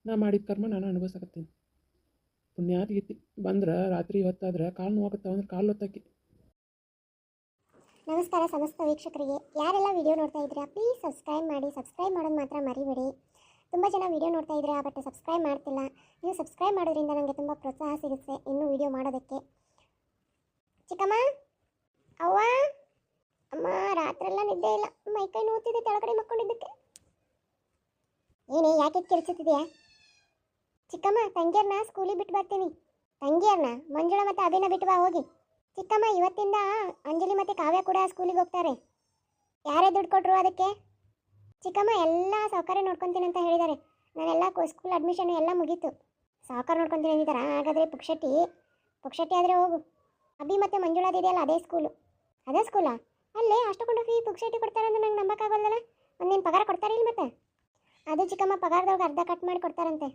ನಾ ಮಾಡಿದ ಕರ್ಮ ನಾನು ಅನುಭವಿಸಕತ್ತೀನಿ. ಪುಣ್ಯಾತ್ಗೈತಿ ಬಂದ್ರೆ ರಾತ್ರಿ ಹೊತ್ತಾದ್ರೆ ಕಾಲು ನೋವಾಗತ್ತಾವ ಅಂದ್ರೆ ಕಾಲು ಹೊತ್ತಾಕಿ. ನಮಸ್ಕಾರ ಸಮಸ್ತ ವೀಕ್ಷಕರಿಗೆ. ಯಾರೆಲ್ಲ ವಿಡಿಯೋ ನೋಡ್ತಾ ಇದ್ದೀರಾ ಪ್ಲೀಸ್ ಸಬ್ಸ್ಕ್ರೈಬ್ ಮಾಡಿ. ಸಬ್ಸ್ಕ್ರೈಬ್ ಮಾಡೋದು ಮಾತ್ರ ಮರಿಬೇಡಿ. ತುಂಬ ಜನ ವಿಡಿಯೋ ನೋಡ್ತಾ ಇದ್ದೀರಾ ಬಟ್ ಸಬ್ಸ್ಕ್ರೈಬ್ ಮಾಡ್ತಿಲ್ಲ. ನೀವು ಸಬ್ಸ್ಕ್ರೈಬ್ ಮಾಡೋದ್ರಿಂದ ನನಗೆ ತುಂಬ ಪ್ರೋತ್ಸಾಹ ಸಿಗುತ್ತೆ ಇನ್ನೂ ವಿಡಿಯೋ ಮಾಡೋದಕ್ಕೆ. ಚಿಕ್ಕಮ್ಮ, ಅವ್ವ, ಅಮ್ಮ, ರಾತ್ರೆಲ್ಲ ನಿದ್ದೆ ಇಲ್ಲ, ಮೈಕೈ ನೋಡ್ತಿದ್ದೆ ಕೆಳಗಡೆ ಮಕ್ಕೊಂಡಿದ್ದಕ್ಕೆ. ಏನೇ ಯಾಕೆ ಕಿರ್ಚುತ್ತಿದೆಯಾ? ಚಿಕ್ಕಮ್ಮ, ತಂಗಿಯರ್ನ ಸ್ಕೂಲಿಗೆ ಬಿಟ್ಟು ಬರ್ತೀನಿ. ತಂಗಿಯರ್ನ ಮಂಜುಳಾ ಮತ್ತು ಅಭಿನ ಬಿಟ್ಟು ಬಾ ಹೋಗಿ. ಚಿಕ್ಕಮ್ಮ, ಇವತ್ತಿಂದ ಅಂಜಲಿ ಮತ್ತು ಕಾವ್ಯ ಕೂಡ ಸ್ಕೂಲಿಗೆ ಹೋಗ್ತಾರೆ. ಯಾರೇ ದುಡ್ಡು ಕೊಟ್ಟರು ಅದಕ್ಕೆ? ಚಿಕ್ಕಮ್ಮ, ಎಲ್ಲ ಸಾವುಕಾರ ನೋಡ್ಕೊತೀನಿ ಅಂತ ಹೇಳಿದ್ದಾರೆ. ನಾನೆಲ್ಲ ಸ್ಕೂಲ್ ಅಡ್ಮಿಷನ್ ಎಲ್ಲ ಮುಗೀತು. ಸಾವುಕಾರ ನೋಡ್ಕೊತೀನಿ ಅಂದಿದ್ದಾರಾ? ಹಾಗಾದರೆ ಪುಕ್ಷಟ್ಟಿ ಆದರೆ ಹೋಗು. ಅಭಿ ಮತ್ತು ಮಂಜುಳಾದ ಇದೆಯಲ್ಲ ಅದೇ ಸ್ಕೂಲು. ಅದೇ ಸ್ಕೂಲಾ? ಅಲ್ಲೇ ಅಷ್ಟೊಂದು ಫೀ ಪುಕ್ಷಟ್ಟಿ ಕೊಡ್ತಾರೆ ಅಂದ್ರೆ ನಂಗೆ ನಂಬಕ್ಕಾಗಲ್ಲಲ್ಲ. ಒಂದೇನು ಪಗಾರ ಕೊಡ್ತಾರೆ ಇಲ್ಲ ಮತ್ತೆ? ಅದು ಚಿಕ್ಕಮ್ಮ, ಪಗಾರದೊಳಗೆ ಅರ್ಧ ಕಟ್ ಮಾಡಿ ಕೊಡ್ತಾರಂತೆ.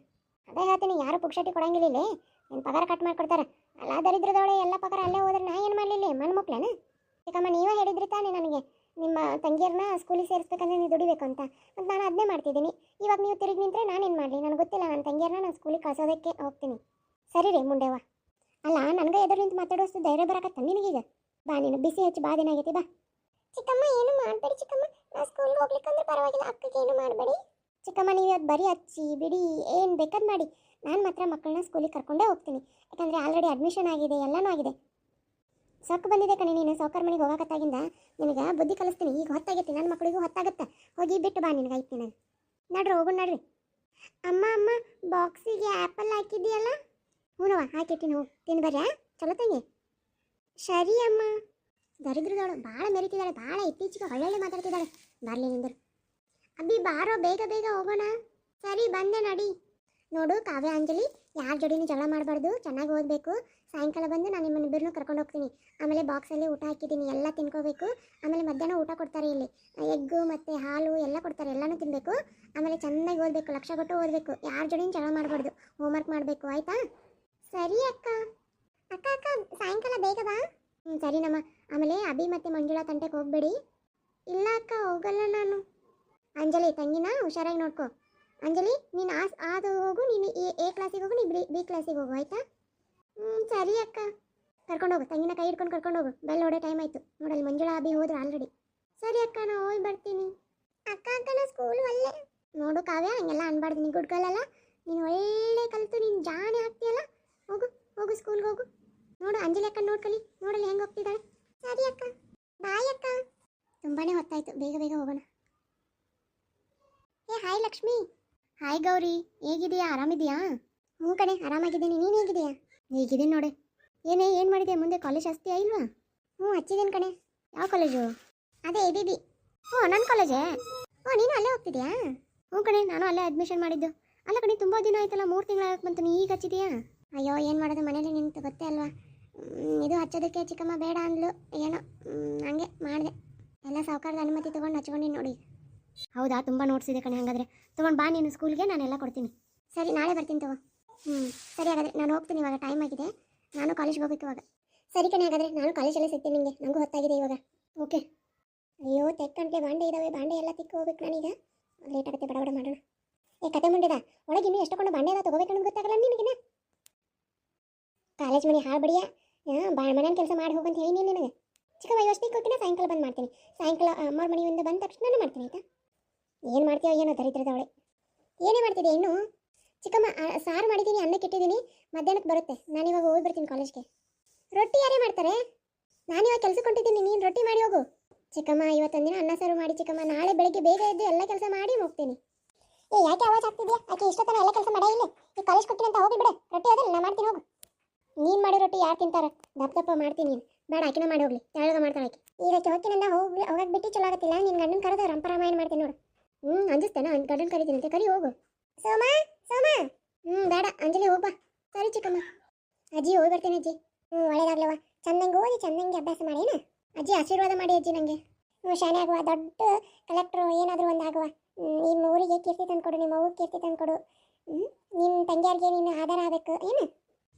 ಅದೇ ಹೇಳ್ತೀನಿ, ಯಾರು ಪುಕ್ಷಟ್ಟಿ ಕೊಡಂಗಿಲ್ಲ ಇಲ್ಲಿ. ಏನು ಪಗಾರ ಕಟ್ ಮಾಡಿ ಕೊಡ್ತಾರೆ? ಅಲ್ಲ ದರಿದ್ರದವಳೆ ಎಲ್ಲ ಪಗಾರ ಅಲ್ಲೇ ಹೋದ್ರೆ ನಾ ಏನು ಮಾಡಲಿಲ್ಲ? ಮಣ್ಣು ಮಕ್ಳೇನ? ಚಿಕ್ಕಮ್ಮ, ನೀವೇ ಹೇಳಿದ್ರಿ ತಾನೇ ನನಗೆ ನಿಮ್ಮ ತಂಗಿಯರನ್ನ ಸ್ಕೂಲಿಗೆ ಸೇರಿಸ್ಬೇಕಂದ್ರೆ ನೀವು ದುಡಿಬೇಕು ಅಂತ. ಮತ್ತು ನಾನು ಅದನ್ನೇ ಮಾಡ್ತಿದ್ದೀನಿ. ಇವಾಗ ನೀವು ತಿರುಗಿ ನಿಂತರೆ ನಾನೇನು ಮಾಡಲಿ? ನನಗೆ ಗೊತ್ತಿಲ್ಲ. ನನ್ನ ತಂಗಿಯರನ್ನ ನಾನು ಸ್ಕೂಲಿಗೆ ಕಳ್ಸೋದಕ್ಕೆ ಹೋಗ್ತೀನಿ. ಸರಿ ರೀ ಮುಂಡೆವ್ವ. ಅಲ್ಲ, ನನಗೆ ಎದುರು ನಿಂತು ಮಾತಾಡೋಷ್ಟು ಧೈರ್ಯ ಬರಕತ್ತ ನಿನಗೀಗ? ಬಾ, ನೀನು ಬಿಸಿ ಹಚ್ಚಿ ಬಾ, ದಿನ ಆಗೈತಿ ಬಾ. ಚಿಕ್ಕಮ್ಮ, ಏನು ಮಾಡಬೇಡಿ ಚಿಕ್ಕಮ್ಮ, ನಾ ಸ್ಕೂಲ್ಗೆ ಹೋಗ್ಲಿಕ್ಕಂದ್ರೆ ಪರವಾಗಿಲ್ಲ, ಅಕ್ಕಗೆ ಏನು ಮಾಡಬೇಡಿ. ಚಿಕ್ಕಮ್ಮ, ನೀವು ಅದು ಬರೀ ಹಚ್ಚಿ ಬಿಡಿ, ಏನು ಬೇಕಾದ್ ಮಾಡಿ, ನಾನು ಮಾತ್ರ ಮಕ್ಕಳನ್ನ ಸ್ಕೂಲಿಗೆ ಕರ್ಕೊಂಡೇ ಹೋಗ್ತೀನಿ. ಯಾಕಂದರೆ ಆಲ್ರೆಡಿ ಅಡ್ಮಿಷನ್ ಆಗಿದೆ, ಎಲ್ಲನೂ ಆಗಿದೆ. ಸಾಕು ಬಂದಿದೆ ಕಣೆ ನೀನು ಸಾವುಕಾರ ಮನೆಗೆ ಹೋಗಕತ್ತಾಗಿಂದ ನಿನಗೆ ಬುದ್ಧಿ ಕಲಿಸ್ತೀನಿ. ಈಗ ಹೊತ್ತಾಗೈತಿ, ನನ್ನ ಮಕ್ಕಳಿಗೂ ಹೊತ್ತಾಗತ್ತೆ. ಹೋಗಿ ಬಿಟ್ಟು ಬಾ, ನಿನಗೆ ಐತಿ ನಾನು. ನಡ್ರಿ ಹೋಗೋಣ ನಡ್ರಿ. ಅಮ್ಮ, ಬಾಕ್ಸಿಗೆ ಆ್ಯಪಲ್ ಹಾಕಿದ್ದೀಯಲ್ಲ? ಹ್ಞೂನವ ಹಾಕಿಟ್ಟಿನಿ, ಹೋಗಿ ತಿನ್ನು ಬರ್ಯಾ. ಚಲೋ ತಂಗಿ. ಸರಿ ಅಮ್ಮ. ದರಿದ್ರದವಳು ಭಾಳ ಮೆರಿತಿದ್ದಾಳೆ, ಭಾಳ ಇತ್ತೀಚೆಗೆ ಒಳ್ಳೊಳ್ಳೆ ಮಾತಾಡ್ತಿದ್ದಾಳೆ. ಬರಲಿ ನಿಂದರು. ಅಬ್ಬಿ ಬಾರೋ, ಬೇಗ ಬೇಗ ಹೋಗೋಣ. ಸರಿ ಬಂದೆ ನಡಿ. ನೋಡು ಕಾವ್ಯ, ಅಂಜಲಿ, ಯಾರ ಜೋಡಿನೂ ಜಗಳ ಮಾಡಬಾರ್ದು, ಚೆನ್ನಾಗಿ ಓದಬೇಕು. ಸಾಯಂಕಾಲ ಬಂದು ನಾನು ನಿಮ್ಮನ್ನಿಬ್ಬರನ್ನೂ ಕರ್ಕೊಂಡು ಹೋಗ್ತೀನಿ. ಆಮೇಲೆ ಬಾಕ್ಸಲ್ಲಿ ಊಟ ಹಾಕಿದ್ದೀನಿ, ಎಲ್ಲ ತಿನ್ಕೋಬೇಕು. ಆಮೇಲೆ ಮಧ್ಯಾಹ್ನ ಊಟ ಕೊಡ್ತಾರೆ ಇಲ್ಲಿ, ಎಗ್ಗು ಮತ್ತು ಹಾಲು ಎಲ್ಲ ಕೊಡ್ತಾರೆ, ಎಲ್ಲನೂ ತಿನ್ನಬೇಕು. ಆಮೇಲೆ ಚೆನ್ನಾಗಿ ಓದಬೇಕು, ಲಕ್ಷ ಕೊಟ್ಟು ಓದಬೇಕು. ಯಾರ ಜೋಡಿನೂ ಜಗಳ ಮಾಡಬಾರ್ದು, ಹೋಮ್ವರ್ಕ್ ಮಾಡಬೇಕು, ಆಯಿತಾ? ಸರಿ ಅಕ್ಕ. ಅಕ್ಕ ಅಕ್ಕ, ಸಾಯಂಕಾಲ ಬೇಗ ಬಾ. ಸರಿನಮ್ಮ. ಆಮೇಲೆ ಅಭಿ ಮತ್ತು ಮಂಜುಳಾ ತಂಟೆಗೆ ಹೋಗಬೇಡಿ. ಇಲ್ಲ ಅಕ್ಕ, ಹೋಗಲ್ಲ ನಾನು. ಅಂಜಲಿ ತಂಗಿನ ಹುಷಾರಾಗಿ ನೋಡ್ಕೊ. ಅಂಜಲಿ, ನೀನು ಅದು ಹೋಗು, ನೀನು ಎ ಕ್ಲಾಸಿಗೆ ಹೋಗು, ನೀನು ಬಿ ಕ್ಲಾಸಿಗೆ ಹೋಗು, ಆಯಿತಾ? ಸರಿ ಅಕ್ಕ. ಕರ್ಕೊಂಡು ಹೋಗು, ತಂಗಿನ ಕೈ ಹಿಡ್ಕೊಂಡು ಕರ್ಕೊಂಡು ಹೋಗು. ಬೆಲ್ ಹೊಡೆ ಟೈಮ್ ಆಯಿತು ನೋಡಲ್ಲಿ, ಮಂಜುಳಾ ಅಭಿ ಹೋದ್ರು ಆಲ್ರೆಡಿ. ಸರಿ ಅಕ್ಕ, ನಾ ಹೋಗಿ ಬರ್ತೀನಿ. ಅಕ್ಕ ನಾ ಸ್ಕೂಲ್ ಒಳ್ಳೆ. ನೋಡು ಕಾವ್ಯ, ಹಂಗೆಲ್ಲ ಅನ್ಬಾರ್ದು, ನೀನು ಗುಡ್ಗಲ್ಲ. ನೀನು ಒಳ್ಳೆ ಕಲಿತು ನೀನು ಜಾಣೆ ಆಗ್ತೀಯಲ್ಲ. ಹೋಗು ಹೋಗು, ಸ್ಕೂಲ್ಗೆ ಹೋಗು. ನೋಡು ಅಂಜಲಿ ಅಕ್ಕ ನೋಡ್ಕಲಿ, ನೋಡಲ್ಲಿ ಹೆಂಗೆ ಹೋಗ್ತಿದ್ದಾಳೆ. ಸರಿ ಅಕ್ಕ, ಬಾಯ್ ಅಕ್ಕ. ತುಂಬಾ ಹೊತ್ತಾಯಿತು, ಬೇಗ ಬೇಗ ಹೋಗೋಣ. ಹಾಯ್ ಲಕ್ಷ್ಮಿ. ಹಾಯ್ ಗೌರಿ, ಹೇಗಿದೆಯಾ? ಆರಾಮಿದೆಯಾ? ಹ್ಞೂ ಕಣೆ, ಆರಾಮಾಗಿದ್ದೀನಿ. ನೀನು ಹೇಗಿದೆಯಾ? ಹೇಗಿದ್ದೀನಿ ನೋಡಿ. ಏನು ಮಾಡಿದೆ? ಮುಂದೆ ಕಾಲೇಜ್ ಹಚ್ತೀಯಾ ಇಲ್ವಾ? ಹ್ಞೂ ಹಚ್ಚಿದ್ದೀನಿ ಕಣೆ. ಯಾವ ಕಾಲೇಜು? ಅದೇ ABB. ನನ್ನ ಕಾಲೇಜೇ? ನೀನು ಅಲ್ಲೇ ಹೋಗ್ತಿದ್ಯಾ? ಹ್ಞೂ ಕಣೆ, ನಾನು ಅಲ್ಲೇ ಅಡ್ಮಿಷನ್ ಮಾಡಿದ್ದು. ಅಲ್ಲ ಕಣೆ, ತುಂಬ ದಿನ ಆಯ್ತಲ್ಲ, 3 ತಿಂಗಳಾಗಕ್ಕೆ ಬಂತು, ನೀ ಈಗ ಹಚ್ಚಿದೆಯಾ? ಅಯ್ಯೋ, ಏನು ಮಾಡೋದು, ಮನೇಲಿ ನಿಂತು ಗೊತ್ತೇ ಅಲ್ವಾ. ಇದು ಹಚ್ಚೋದಕ್ಕೆ ಚಿಕ್ಕಮ್ಮ ಬೇಡ ಅಂದ್ಲು, ಏನೋ ಹಂಗೆ ಮಾಡಿದೆ. ಎಲ್ಲ ಸಾವುಕಾರದ ಅನುಮತಿ ತೊಗೊಂಡು ಹಚ್ಕೊಂಡಿನಿ ನೋಡಿ. ಹೌದಾ? ತುಂಬ ನೋಟ್ಸಿದೆ ಕಣೆ. ಹಾಗಾದರೆ ತೊಗೊಂಡು ಬಾ ನೀನು ಸ್ಕೂಲ್ಗೆ, ನಾನೆಲ್ಲ ಕೊಡ್ತೀನಿ. ಸರಿ, ನಾಳೆ ಬರ್ತೀನಿ ತಗೋ. ಸರಿ, ಹಾಗಾದರೆ ನಾನು ಹೋಗ್ತೀನಿ, ಇವಾಗ ಟೈಮ್ ಆಗಿದೆ, ನಾನು ಕಾಲೇಜ್ಗೆ ಹೋಗ್ಬೇಕು ಇವಾಗ. ಸರಿ ಕಣೆ, ಹಾಗಾದರೆ ನಾನು ಕಾಲೇಜಲ್ಲೇ ಸಿಗ್ತೀನಿ ನಿಮಗೆ, ನನಗೂ ಹೊತ್ತಾಗಿದೆ ಇವಾಗ. ಓಕೆ. ಅಯ್ಯೋ, ತೆಕ್ಕಂಟ್ಲೆ ಬಾಂಡೆ ಇದ್ದಾವೆ, ಬಾಂಡೆ ಎಲ್ಲ ತಿಕ್ಕು ಹೋಗ್ಬೇಕು ನಾನೀಗ. ಲೇಟ್ ಆಗುತ್ತೆ, ಬಡ ಮಾಡೋಣ. ಕತೆ ಮುಂಡಿದ ಒಳಗೆ ಇನ್ನೂ ಎಷ್ಟೊಂದು ಬಾಂಡೆ ಎಲ್ಲ ತೊಗೋಬೇಕು ಅನ್ನೋದು ಗೊತ್ತಾಗಲ್ಲ ನಿನಗಿನ. ಕಾಲೇಜ್ ಮನೆ ಹಾಳು ಬಡಿಯ, ಮನೇನ ಕೆಲಸ ಮಾಡಿ ಹೋಗಂತ ಹೇಳಿ ನೀನು ನನಗೆ. ಚಿಕ್ಕಮ್ಮ, ಇವತ್ತಿಗೆ ಹೋಗ್ತೀನಿ, ಸಾಯಂಕಾಲ ಬಂದು ಮಾಡ್ತೀನಿ. ಸಾಯಂಕಾಲ ಅಮ್ಮವ್ರ ಮನೆಯಿಂದ ಬಂದ ತಕ್ಷಣ ನಾನು ಮಾಡ್ತೀನಿ, ಆಯಿತಾ? ಏನು ಮಾಡ್ತೀಯೋ ಏನೋ ದರಿದ್ರದವಳೆ. ಏನೇ ಮಾಡ್ತಿದ್ದೆ ಇನ್ನು? ಚಿಕ್ಕಮ್ಮ, ಸಾರು ಮಾಡಿದ್ದೀನಿ, ಅನ್ನಕ್ಕೆ ಇಟ್ಟಿದ್ದೀನಿ, ಮಧ್ಯಾಹ್ನಕ್ಕೆ ಬರುತ್ತೆ. ನಾನಿವಾಗ ಹೋಗಿ ಬರ್ತೀನಿ ಕಾಲೇಜ್ಗೆ. ರೊಟ್ಟಿ ಯಾರೇ ಮಾಡ್ತಾರೆ? ನಾನಿವಾಗ ಕೆಲಸಕ್ಕೆ ಹೊಂಟಿದ್ದೀನಿ, ನೀನು ರೊಟ್ಟಿ ಮಾಡಿ ಹೋಗು. ಚಿಕ್ಕಮ್ಮ, ಇವತ್ತೊಂದಿನ ಅನ್ನ ಸಾರು ಮಾಡಿ ಚಿಕ್ಕಮ್ಮ, ನಾಳೆ ಬೆಳಗ್ಗೆ ಬೇಗ ಎದ್ದು ಎಲ್ಲ ಕೆಲಸ ಮಾಡಿ ಹೋಗ್ತೀನಿ. ಯಾಕೆ ಆವಾಜ್ ಆಗ್ತಿದ್ಯಾ? ಆಕೆ ಇಷ್ಟೊತ್ತನ ಎಲ್ಲ ಕೆಲಸ ಮಾಡೇ ಇಲ್ಲ. ಈ ಕಾಲೇಜ್ ಕೊಟ್ಟಿನಿ ಅಂತ ಹೋಗಿ ಬಿಡು. ರೊಟ್ಟಿ ಅದಲ್ಲ, ನಾನು ಮಾಡ್ತೀನಿ ಹೋಗು. ನೀನು ಮಾಡಿ ರೊಟ್ಟಿ ಯಾರು ತಿಂತಾರೆ? ದಪ್ಪ ಮಾಡ್ತೀನಿ ನೀನು. ಬೇಡ, ಆಕಿನ ಮಾಡಿ ಹೋಗ್ಲಿ, ತೆಳಗ ಮಾಡ್ತಾಳೆ ಆಕೆ. ಈಗ ಹೋಗ್ತೀನಂದ ಹೋಗಕ್ಕೆ ಬಿಟ್ಟು ಚಲೋ ಆಗತ್ತಿಲ್ಲ. ನಿನ್ನ ಗಂಡನ ಕರೆದು ರಂಪರಾಮಾಯಣ ಮಾಡ್ತೀನಿ ನೋಡು. ಅಂಜಿಸ್ತೇನೆ, ಗಂಡನ ಕರಿತೀನಿ ಅಂತ ಕರಿ ಹೋಗು. ಸೋಮ, ಬೇಡ ಅಂಜಲಿ, ಹೋಗ್ಬಾ. ಸರಿ ಚಿಕ್ಕಮ್ಮ. ಅಜ್ಜಿ, ಹೋಗಿ ಬರ್ತೀನಿ ಅಜ್ಜಿ. ಒಳ್ಳೇದಾಗ್ಲವ, ಚಂದಂಗೆ ಓದಿ ಚಂದಂಗೆ ಅಭ್ಯಾಸ ಮಾಡೇನ ಅಜ್ಜಿ. ಆಶೀರ್ವಾದ ಮಾಡಿ ಅಜ್ಜಿ ನನಗೆ. ಶಾನೆ ಆಗುವ, ದೊಡ್ಡ ಕಲೆಕ್ಟ್ರು ಏನಾದರೂ ಒಂದು ಆಗುವ. ನಿಮ್ಮ ಊರಿಗೆ ಕೀರ್ತಿ ತಂದುಕೊಡು, ನಿಮ್ಮ ಅವ್ರಿಗೆ ಕೀರ್ತಿ ತಂದುಕೊಡು. ನಿಮ್ಮ ತಂಗಿಯಾರಿಗೆ ನೀನು ಆಧಾರ ಆಗಬೇಕು ಏನು?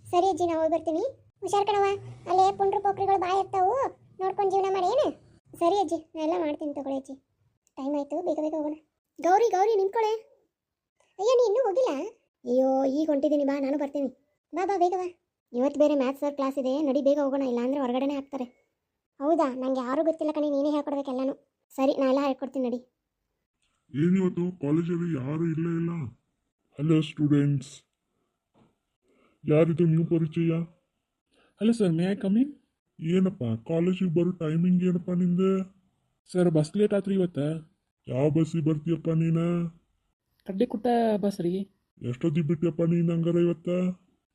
ಸರಿ ಅಜ್ಜಿ, ನಾ ಹೋಗಿ ಬರ್ತೀನಿ. ಹುಷಾರ್ ಕಣವ, ಅಲ್ಲೇ ಪುಂಡ್ರು ಪೋಖ್ರಿಗಳು ಬಾಯ್ ಇರ್ತಾವು, ನೋಡ್ಕೊಂಡು ಜೀವನ ಮಾಡಿ ಏನು. ಸರಿ ಅಜ್ಜಿ, ನಾ ಎಲ್ಲ ಮಾಡ್ತೀನಿ ತಗೊಳ್ಳಿ ಅಜ್ಜಿ. ಟೈಮ್ ಆಯಿತು, ಬೇಗ ಬೇಗ ಹೋಗೋಣ. ಗೌರಿ ಗೌರಿ ನಿಂತ್ಕೊಳ್ಳೆ. ಅಯ್ಯೋ ನೀ ಇನ್ನೂ ಹೋಗಿಲ್ಲ? ಅಯ್ಯೋ ಈಗ ಹೊಂಟಿದ್ದೀನಿ, ಬಾ ನಾನು ಬರ್ತೀನಿ. ಬಾ ಬಾ ಬೇಗ ಬಾ. ಇವತ್ತು ಬೇರೆ ಮ್ಯಾಥ್ಸ್ ಸರ್ ಕ್ಲಾಸ್ ಇದೆ, ನಡಿ ಬೇಗ ಹೋಗೋಣ, ಇಲ್ಲಾಂದ್ರೆ ಹೊರಗಡೆನೇ ಹಾಕ್ತಾರೆ. ಹೌದಾ? ನನಗೆ ಯಾರೂ ಗೊತ್ತಿಲ್ಲ ಕಣೆ, ನೀನೇ ಹೇಳ್ಕೊಡ್ಬೇಕೆಲ್ಲನೂ. ಸರಿ, ನಾ ಎಲ್ಲ ಹೇಳ್ಕೊಡ್ತೀನಿ ನಡಿ. ಏನಿವತ್ತು ಕಾಲೇಜಲ್ಲಿ ಯಾರು ಇಲ್ಲೇ ಇಲ್ಲ. ಹಲೋ ಸ್ಟೂಡೆಂಟ್ಸ್, ಯಾರಿದು ನ್ಯೂ ಪರಿಚಯ? Hello sir, may I come in? ಏನಪ್ಪ ಕಾಲೇಜಿಗೆ ಬರೋ ಟೈಮಿಂಗ್ ಏನಪ್ಪ ನಿಂದೆ? ಸರ್ ಬಸ್ ಲೇಟ್ ಆತ್ರಿ ಇವತ್ತು. ಯಾವ ಬಸ್ಸಿಗೆ ಬರ್ತೀಯಪ್ಪ ನೀನು? ಕಡ್ಡೆ ಕುಟ್ಟ ಬಸ್ ರೀ. ಎಷ್ಟೊತ್ತಿಗೆ ಬಿಟ್ಟಿಯಪ್ಪ ನೀನು ಹಂಗಾರ ಇವತ್ತ?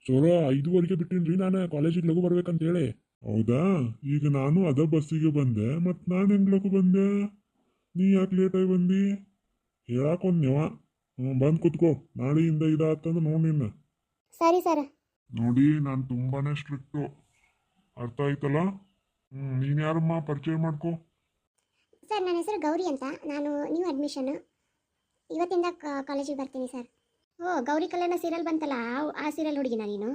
ಚಲೋ 5:15 ಬಿಟ್ಟಿನ್ರಿ ನಾನು ಕಾಲೇಜಿಗೆ ಲಘು ಬರ್ಬೇಕಂತ ಹೇಳಿ. ಹೌದಾ? ಈಗ ನಾನು ಅದ ಬಸ್ಸಿಗೆ ಬಂದೆ, ಮತ್ತು ನಾನು ಹೆಂಗೆ ಲಘು ಬಂದೆ? ನೀ ಯಾಕೆ ಲೇಟಾಗಿ ಬಂದು? ಹೇಳಾಕೊಂದ್ಯವ. ಬಂದು ಕೂತ್ಕೋ, ನಾಳೆಯಿಂದ ಇದಾತಂದ್ರೆ ನೋಡಿ ನಿನ್ನ. ಸರಿ ಸರ್. ನೋಡಿ, ನಾನು ತುಂಬಾನೇ ಸ್ಟ್ರಿಕ್ಟು, ಅರ್ಥ ಆಯ್ತಲ್ಲ? ನೀನು ಯಾರಮ್ಮ, ಪರಿಚಯ ಮಾಡ್ಕೊ. ಸರ್ ನನ್ನ ಹೆಸರು ಗೌರಿ ಅಂತ, ನಾನು ನ್ಯೂ ಅಡ್ಮಿಷನ್, ಇವತ್ತಿಂದ ಕಾಲೇಜಿಗೆ ಬರ್ತೀನಿ ಸರ್. ಓ, ಗೌರಿ ಕಲ್ಯಾಣ ಸೀರಿಯಲ್ ಬಂತಲ್ಲ, ಆ ಸೀರಿಯಲ್ ಹುಡುಗಿನ ನೀನು?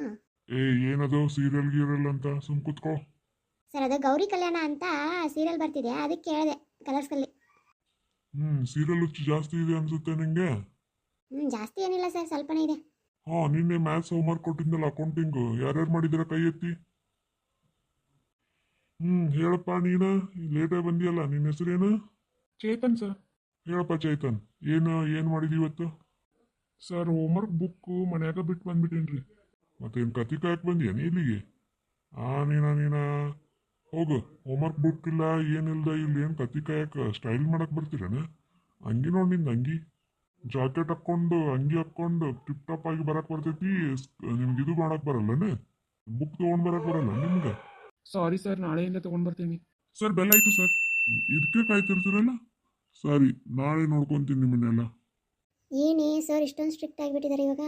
ಏನದು ಸೀರಿಯಲ್ ಗೀರಿಯಲ್ ಅಂತ? ಸುಮ್ ಕೂತ್ಕೋ. ಸರ್ ಅದು ಗೌರಿ ಕಲ್ಯಾಣ ಅಂತ ಸೀರಿಯಲ್ ಬರ್ತಿದೆ, ಅದಕ್ಕೆ ಕೇಳಿದೆ ಕಲರ್ಸ್ಕಲ್ಲಿ. ಸೀರಿಯಲ್ ಹುಚ್ಚು ಜಾಸ್ತಿ ಇದೆ ಅನ್ಸುತ್ತೆ ನಿಂಗೆ? ಜಾಸ್ತಿ ಏನಿಲ್ಲ ಸರ್, ಸ್ವಲ್ಪನೇ ಇದೆ. ನಿನ್ನೆ ಮ್ಯಾಥ್ಸ್ ಹೋಮ್ವರ್ಕ್ ಕೊಟ್ಟಿದ್ದಲ್ಲ, ಅಕೌಂಟಿಂಗು, ಯಾರ್ಯಾರು ಮಾಡಿದ್ದೀರ ಕೈ ಎತ್ತಿ? ಹೇಳಪ್ಪ, ನೀನು ಲೇಟಾಗಿ ಬಂದಿಯಲ್ಲ, ನಿನ್ನ ಹೆಸರೇನು? ಚೇತನ್ ಸರ್. ಹೇಳಪ್ಪ ಚೈತನ್, ಏನು ಮಾಡಿದಿ ಇವತ್ತು? ಸರ್ ಹೋಮ್ವರ್ಕ್ ಬುಕ್ಕು ಮನ್ಯಾಗ ಬಿಟ್ಟು ಬಂದ್ಬಿಟ್ಟೇನ್ರಿ. ಮತ್ತೇನು ಕತಿ ಕಾಯಕ್ಕೆ ಬಂದಿಯ ನೀ ಇಲ್ಲಿಗೆ? ನೀನ ಹೋಗು, ಹೋಮ್ವರ್ಕ್ ಬುಕ್ ಇಲ್ಲ ಏನಿಲ್ದ ಇಲ್ಲಿ ಏನು ಕತಿ ಕಾಯಕ್ಕೆ ಸ್ಟೈಲ್ ಮಾಡಕ್ಕೆ ಬರ್ತೀರನ? ಅಂಗಿ ನೋಡಿ ನಿಂದು ಅಂಗಿ, ಜಾಕೆಟ್ ಹಾಕ್ಕೊಂಡು ಅಂಗಿ ಹಾಕ್ಕೊಂಡು ಟಿಪ್ ಟಾಪ್ ಆಗಿ ಬರಕ್ಕೆ ಬರ್ತೈತಿ. ನಿಮ್ಗೆ ಇದು ಮಾಡಕ್ಕೆ ಬರಲ್ಲನೇ? ಬುಕ್ ತೊಗೊಂಡು ಬರಕ್ಕೆ ಬರಲ್ಲ ನಿಮ್ಗೆ? ಸಾರಿ ಸರ್, ನಾಳೆಯಿಂದ ತೊಗೊಂಡು ಬರ್ತೀನಿ. ಸರ್ ಬೆಲ್ಲ ಆಯ್ತು ಸರ್. ಇದಕ್ಕೆ ಕಾಯ್ತಿರ್ತೀರಲ್ಲ? ಸರಿ, ನಾಳೆ ನೋಡ್ಕೊತೀನಿ ನಿಮ್ಮನ್ನೆಲ್ಲ. ಏನೇ ಸರ್ ಇಷ್ಟೊಂದು ಸ್ಟ್ರಿಕ್ಟ್ ಆಗಿಬಿಟ್ಟಿದ್ದಾರೆ ಇವಾಗ?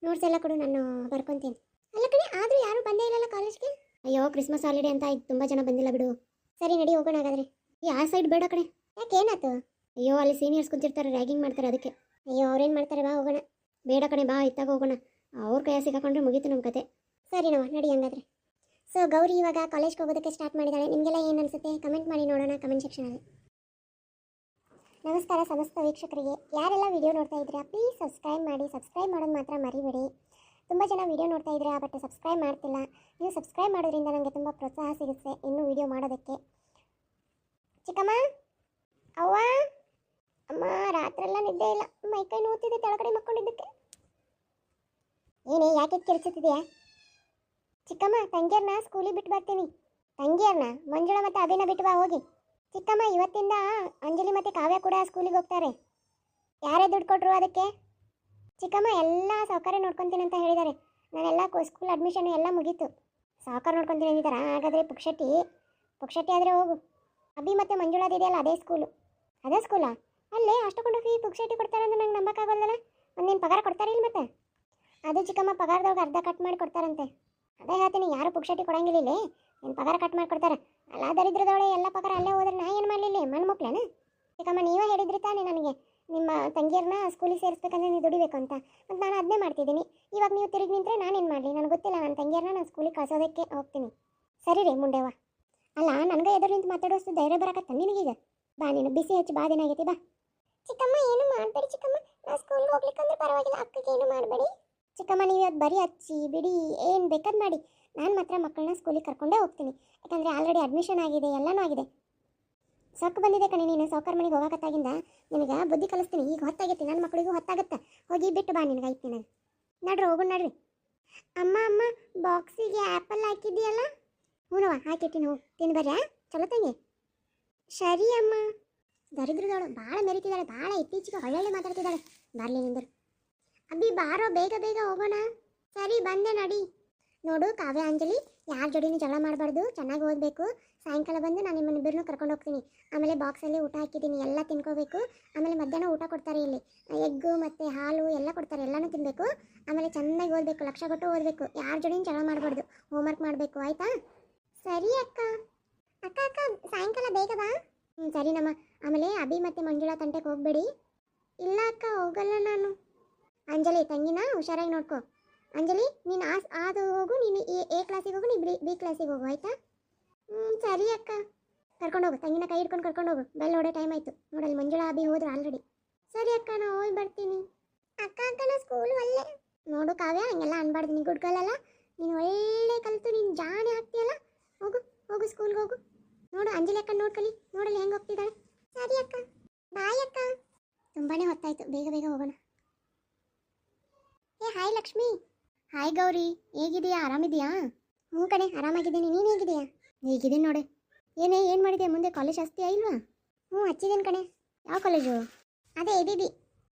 ನೋಟ್ಸ್ ಎಲ್ಲ ಕೊಡು, ನಾನು ಬರ್ಕೊತೀನಿ. ಅಲ್ಲ ಕಡೆ, ಆದರೂ ಯಾರೂ ಬಂದೇ ಇಲ್ಲಲ್ಲ ಕಾಲೇಜ್ಗೆ? ಅಯ್ಯೋ ಕ್ರಿಸ್ಮಸ್ ಹಾಲಿಡೇ ಅಂತ ಆಯ್ತು, ತುಂಬ ಜನ ಬಂದಿಲ್ಲ ಬಿಡು. ಸರಿ ನಡಿ ಹೋಗೋಣ ಹಾಗಾದ್ರೆ. ಆ ಸೈಡ್ ಬೇಡ ಕಡೆ. ಯಾಕೆ ಏನಾಯ್ತು? ಅಯ್ಯೋ ಅಲ್ಲಿ ಸೀನಿಯರ್ಸ್ ಕುಂತಿರ್ತಾರೆ, ರ್ಯಾಗಿಂಗ್ ಮಾಡ್ತಾರೆ ಅದಕ್ಕೆ. ಅಯ್ಯೋ ಅವ್ರೇನು ಮಾಡ್ತಾರೆ, ಬಾ ಹೋಗೋಣ. ಬೇಡ ಕಣೆ, ಬಾ ಇತ್ತಾಗ ಹೋಗೋಣ, ಅವ್ರ ಕೈಯ ಸಿಕ್ಕಾಕೊಂಡ್ರೆ ಮುಗೀತು ನಮ್ಮ ಕತೆ. ಸರಿ ನಾವು ನಡಿ ಹಂಗಾದ್ರೆ. ಸೊ ಗೌರಿ ಇವಾಗ ಕಾಲೇಜ್ಗೆ ಹೋಗೋದಕ್ಕೆ ಸ್ಟಾರ್ಟ್ ಮಾಡಿದ್ದಾಳೆ. ನಿಮಗೆಲ್ಲ ಏನು ಅನಿಸುತ್ತೆ ಕಮೆಂಟ್ ಮಾಡಿ ನೋಡೋಣ ಕಮೆಂಟ್ ಸೆಕ್ಷನಲ್ಲಿ. ನಮಸ್ಕಾರ ಸಮಸ್ತ ವೀಕ್ಷಕರಿಗೆ, ಯಾರೆಲ್ಲ ವಿಡಿಯೋ ನೋಡ್ತಾ ಇದ್ದೀರಾ ಪ್ಲೀಸ್ ಸಬ್ಸ್ಕ್ರೈಬ್ ಮಾಡಿ. ಸಬ್ಸ್ಕ್ರೈಬ್ ಮಾಡೋದು ಮಾತ್ರ ಮರಿಬೇಡಿ. ತುಂಬ ಜನ ವಿಡಿಯೋ ನೋಡ್ತಾ ಇದ್ದೀರಾ ಬಟ್ ಸಬ್ಸ್ಕ್ರೈಬ್ ಮಾಡ್ತಿಲ್ಲ. ನೀವು ಸಬ್ಸ್ಕ್ರೈಬ್ ಮಾಡೋದ್ರಿಂದ ನನಗೆ ತುಂಬ ಪ್ರೋತ್ಸಾಹ ಸಿಗುತ್ತೆ ಇನ್ನೂ ವಿಡಿಯೋ ಮಾಡೋದಕ್ಕೆ. ಚಿಕ್ಕಮ್ಮ, ಅವ್ವ, ಅಮ್ಮ, ರಾತ್ರೆಲ್ಲ ನಿದ್ದೆ ಇಲ್ಲ, ಮೈಕೈ ನೋವ್ತಿದೆ ಕೆಳಗಡೆ ಮಕ್ಕೊಂಡಿದ್ದಕ್ಕೆ. ಏನೇ ಯಾಕೆ ಕಿರ್ಚುತ್ತಿದೆಯಾ? ಚಿಕ್ಕಮ್ಮ, ತಂಗಿಯರ್ನ ಸ್ಕೂಲಿಗೆ ಬಿಟ್ಟು ಬರ್ತೀನಿ. ತಂಗಿಯರ್ನ? ಮಂಜುಳಾ ಮತ್ತು ಅಭಿನ ಬಿಟ್ಟು ಬಾ ಹೋಗಿ. ಚಿಕ್ಕಮ್ಮ, ಇವತ್ತಿಂದ ಅಂಜಲಿ ಮತ್ತು ಕಾವ್ಯ ಕೂಡ ಸ್ಕೂಲಿಗೆ ಹೋಗ್ತಾರೆ. ಯಾರೇ ದುಡ್ಡು ಕೊಟ್ಟರು ಅದಕ್ಕೆ? ಚಿಕ್ಕಮ್ಮ, ಎಲ್ಲ ಸಾವುಕಾರ ನೋಡ್ಕೊತೀನಿ ಅಂತ ಹೇಳಿದ್ದಾರೆ. ನಾನೆಲ್ಲ ಸ್ಕೂಲ್ ಅಡ್ಮಿಷನ್ ಎಲ್ಲ ಮುಗೀತು. ಸಾವುಕಾರ ನೋಡ್ಕೊತೀನಿ ಅಂದಿದ್ದಾರ? ಹಾಗಾದರೆ ಪುಕ್ಷಟ್ಟಿ ಆದರೆ ಹೋಗು. ಅಭಿ ಮತ್ತು ಮಂಜುಳಾದ ಇದೆಯಲ್ಲ ಅದೇ ಸ್ಕೂಲು. ಅದೇ ಸ್ಕೂಲಾ? ಅಲ್ಲೇ ಅಷ್ಟೊಂದು ಫೀ ಪುಕ್ಷಟ್ಟಿ ಕೊಡ್ತಾರೆ ಅಂದ್ರೆ ನಂಗೆ ನಂಬಕ್ಕಾಗಲ್ಲಲ್ಲ. ಒಂದೇನು ಪಗಾರ ಕೊಡ್ತಾರೆ ಇಲ್ಲ ಮತ್ತೆ? ಅದು ಚಿಕ್ಕಮ್ಮ, ಪಗಾರದೊಳಗೆ ಅರ್ಧ ಕಟ್ ಮಾಡಿ ಕೊಡ್ತಾರಂತೆ. ಅದೇ ಹೇಳ್ತೀನಿ, ಯಾರು ಪುಕ್ಷಟ್ಟಿ ಕೊಡಂಗಿಲ್ಲ, ಏನು ಪಗಾರ ಕಟ್ ಮಾಡಿ ಕೊಡ್ತಾರೆ. ಅಲ್ಲ ದರಿದ್ರದವಳೆ ಎಲ್ಲ ಪಗಾರ ಅಲ್ಲೇ ಹೋದ್ರೆ ನಾ ಏನು ಮಾಡಲಿಲ್ಲ, ಮಣ್ಣು ಮಕ್ಳೇನ? ಚಿಕ್ಕಮ್ಮ, ನೀವೇ ಹೇಳಿದ್ರಿ ತಾನೇ ನನಗೆ ನಿಮ್ಮ ತಂಗಿಯರನ್ನ ಸ್ಕೂಲಿಗೆ ಸೇರಿಸ್ಬೇಕಂದ್ರೆ ನೀವು ದುಡಿಬೇಕು ಅಂತ. ಮತ್ತು ನಾನು ಅದನ್ನೇ ಮಾಡ್ತಿದ್ದೀನಿ. ಇವಾಗ ನೀವು ತಿರುಗಿ ನಿಂತರೆ ನಾನೇನು ಮಾಡಲಿ? ನನಗೆ ಗೊತ್ತಿಲ್ಲ, ನನ್ನ ತಂಗಿಯರನ್ನ ನಾನು ಸ್ಕೂಲಿಗೆ ಕಳ್ಸೋದಕ್ಕೆ ಹೋಗ್ತೀನಿ. ಸರಿ ರೀ ಮುಂಡೆವ. ಅಲ್ಲ, ನನಗೆ ಎದುರು ನಿಂತು ಮಾತಾಡೋಷ್ಟು ಧೈರ್ಯ ಬರಕತ್ತ ನಿನಗೀಗ? ಬಾ, ನೀನು ಬಿಸಿ ಹಚ್ಚಿ ಬಾ, ದಿನ ಆಗೈತಿ ಬಾ. ಚಿಕ್ಕಮ್ಮ, ಏನು ಮಾಡಬೇಡಿ ಚಿಕ್ಕಮ್ಮ, ನಾ ಸ್ಕೂಲ್ಗೆ ಹೋಗ್ಲಿಕ್ಕಂದ್ರೆ ಪರವಾಗಿಲ್ಲ, ಅಕ್ಕಗೆ ಏನು ಮಾಡಬೇಡಿ. ಚಿಕ್ಕಮ್ಮ, ನೀವು ಇವತ್ತು ಬರೀ ಹಚ್ಚಿ ಬಿಡಿ, ಏನು ಬೇಕಾದ್ ಮಾಡಿ, ನಾನು ಮಾತ್ರ ಮಕ್ಕಳನ್ನ ಸ್ಕೂಲಿಗೆ ಕರ್ಕೊಂಡೇ ಹೋಗ್ತೀನಿ. ಯಾಕಂದರೆ ಆಲ್ರೆಡಿ ಅಡ್ಮಿಷನ್ ಆಗಿದೆ, ಎಲ್ಲನೂ ಆಗಿದೆ. ಸೊಕ್ಕು ಬಂದಿದೆ ಕಣೆ ನೀನು, ಸೌಕರ್ ಮನೆಗೆ ಹೋಗಕತ್ತಾಗಿಂದ ನಿನಗೆ ಬುದ್ಧಿ ಕಲಿಸ್ತೀನಿ. ಈಗ ಹೊತ್ತಾಗೈತಿ, ನನ್ನ ಮಕ್ಕಳಿಗೂ ಹೊತ್ತಾಗತ್ತೆ. ಹೋಗಿ ಬಿಟ್ಟು ಬಾ, ನಿನಗೆ ಐತಿ ನಾನು. ನಡ್ರಿ ಹೋಗೋಣ ನಡ್ರಿ. ಅಮ್ಮ, ಬಾಕ್ಸಿಗೆ ಆ್ಯಪಲ್ ಹಾಕಿದ್ದೀಯಲ್ಲ? ಹ್ಞೂನವ್ವ, ಹಾಕಿಟ್ಟಿನಿ, ಹೋಗಿ ತಿಂದು ಬರ್ಯಾ. ಚಲೋ ತಂಗಿ. ಸರಿ ಅಮ್ಮ. ದರಿದ್ರದವಳು ಭಾಳ ಮೆರಿತಿದ್ದಾಳೆ, ಭಾಳ ಇತ್ತೀಚೆಗೆ ಒಳ್ಳೊಳ್ಳೆ ಮಾತಾಡ್ತಿದ್ದಾಳೆ. ಬರಲಿ ನಿಂದರು. ಅಬ್ಬಿ ಬಾರೋ, ಬೇಗ ಬೇಗ ಹೋಗೋಣ. ಸರಿ ಬಂದೆ ನಡಿ. ನೋಡು ಕಾವ್ಯ, ಅಂಜಲಿ, ಯಾರ ಜೋಡಿನೂ ಜಗಳ ಮಾಡಬಾರ್ದು, ಚೆನ್ನಾಗಿ ಓದಬೇಕು. ಸಾಯಂಕಾಲ ಬಂದು ನಾನು ನಿಮ್ಮನ್ನಿಬ್ಬರನ್ನೂ ಕರ್ಕೊಂಡು ಹೋಗ್ತೀನಿ. ಆಮೇಲೆ ಬಾಕ್ಸಲ್ಲಿ ಊಟ ಹಾಕಿದ್ದೀನಿ, ಎಲ್ಲ ತಿನ್ಕೋಬೇಕು. ಆಮೇಲೆ ಮಧ್ಯಾಹ್ನ ಊಟ ಕೊಡ್ತಾರೆ ಇಲ್ಲಿ, ಎಗ್ಗು ಮತ್ತು ಹಾಲು ಎಲ್ಲ ಕೊಡ್ತಾರೆ, ಎಲ್ಲನೂ ತಿನ್ನಬೇಕು. ಆಮೇಲೆ ಚೆನ್ನಾಗಿ ಓದಬೇಕು, ಲಕ್ಷ ಕೊಟ್ಟು ಓದಬೇಕು, ಯಾರ ಜೋಡಿನೂ ಜಗಳ ಮಾಡಬಾರ್ದು, ಹೋಮ್ವರ್ಕ್ ಮಾಡಬೇಕು, ಆಯಿತಾ? ಸರಿ ಅಕ್ಕ. ಅಕ್ಕ ಅಕ್ಕ, ಸಾಯಂಕಾಲ ಬೇಗ ಬಾ. ಸರಿನಮ್ಮ. ಆಮೇಲೆ ಅಭಿ ಮತ್ತು ಮಂಜುಳಾ ತಂಟೆಗೆ ಹೋಗಬೇಡಿ. ಇಲ್ಲ ಅಕ್ಕ, ಹೋಗಲ್ಲ ನಾನು. ಅಂಜಲಿ ತಂಗಿನ ಹುಷಾರಾಗಿ ನೋಡ್ಕೊ. ಅಂಜಲಿ, ನೀನು ಅದು ಹೋಗು, ನೀನು ಎ ಕ್ಲಾಸಿಗೆ ಹೋಗು, ನೀನು ಬಿ ಕ್ಲಾಸಿಗೆ ಹೋಗು, ಆಯಿತಾ? ಸರಿ ಅಕ್ಕ. ಕರ್ಕೊಂಡು ಹೋಗು, ತಂಗಿನ ಕೈ ಹಿಡ್ಕೊಂಡು ಕರ್ಕೊಂಡು ಹೋಗು. ಬೆಲ್ ಹೊಡೆ ಟೈಮ್ ಆಯಿತು ನೋಡಲ್ಲಿ. ಮಂಜುಳಾ ಅಭಿ ಹೋದ್ರು ಆಲ್ರೆಡಿ. ಸರಿ ಅಕ್ಕ, ನಾ ಹೋಗಿ ಬರ್ತೀನಿ. ಅಕ್ಕ ಅಕ್ಕ ನಾ ಸ್ಕೂಲ್ ಒಳ್ಳೆ ನೋಡು ಕಾವ್ಯ, ಹಂಗೆಲ್ಲ ಅನ್ಬಾರ್ದು. ನೀನು ಗುಡ್ಗಲ್ಲಲ್ಲ, ನೀನು ಒಳ್ಳೆ ಕಲಿತು ನೀನು ಜಾಣೆ ಆಗ್ತೀಯಲ್ಲ. ಹೋಗು ಹೋಗು, ಸ್ಕೂಲ್ಗೆ ಹೋಗು. ನೋಡು ಅಂಜಲಿ ಅಕ್ಕ ನೋಡ್ಕಲಿ, ನೋಡಲ್ಲಿ ಹೆಂಗೆ ಹೋಗ್ತಿದ್ದಾಳೆ. ಸರಿ ಅಕ್ಕ, ಬಾಯ್ ಅಕ್ಕ. ತುಂಬಾನೇ ಹೊತ್ತಾಯ್ತು, ಬೇಗ ಬೇಗ ಹೋಗೋಣ. ಏ ಹಾಯ್ ಲಕ್ಷ್ಮಿ. ಹಾಯ್ ಗೌರಿ, ಹೇಗಿದೆಯಾ? ಆರಾಮಿದೆಯಾ? ಹ್ಞೂ ಕಣೆ, ಆರಾಮಾಗಿದ್ದೀನಿ. ನೀನು ಹೇಗಿದೆಯಾ? ಹೇಗಿದ್ದೀನಿ ನೋಡಿ. ಏನು ಮಾಡಿದೆ? ಮುಂದೆ ಕಾಲೇಜ್ ಹಚ್ತೀಯಾ ಇಲ್ವಾ? ಹ್ಞೂ ಹಚ್ಚಿದ್ದೀನಿ ಕಣೆ. ಯಾವ ಕಾಲೇಜು? ಅದೇ ಎ ಬಿ ಬಿ.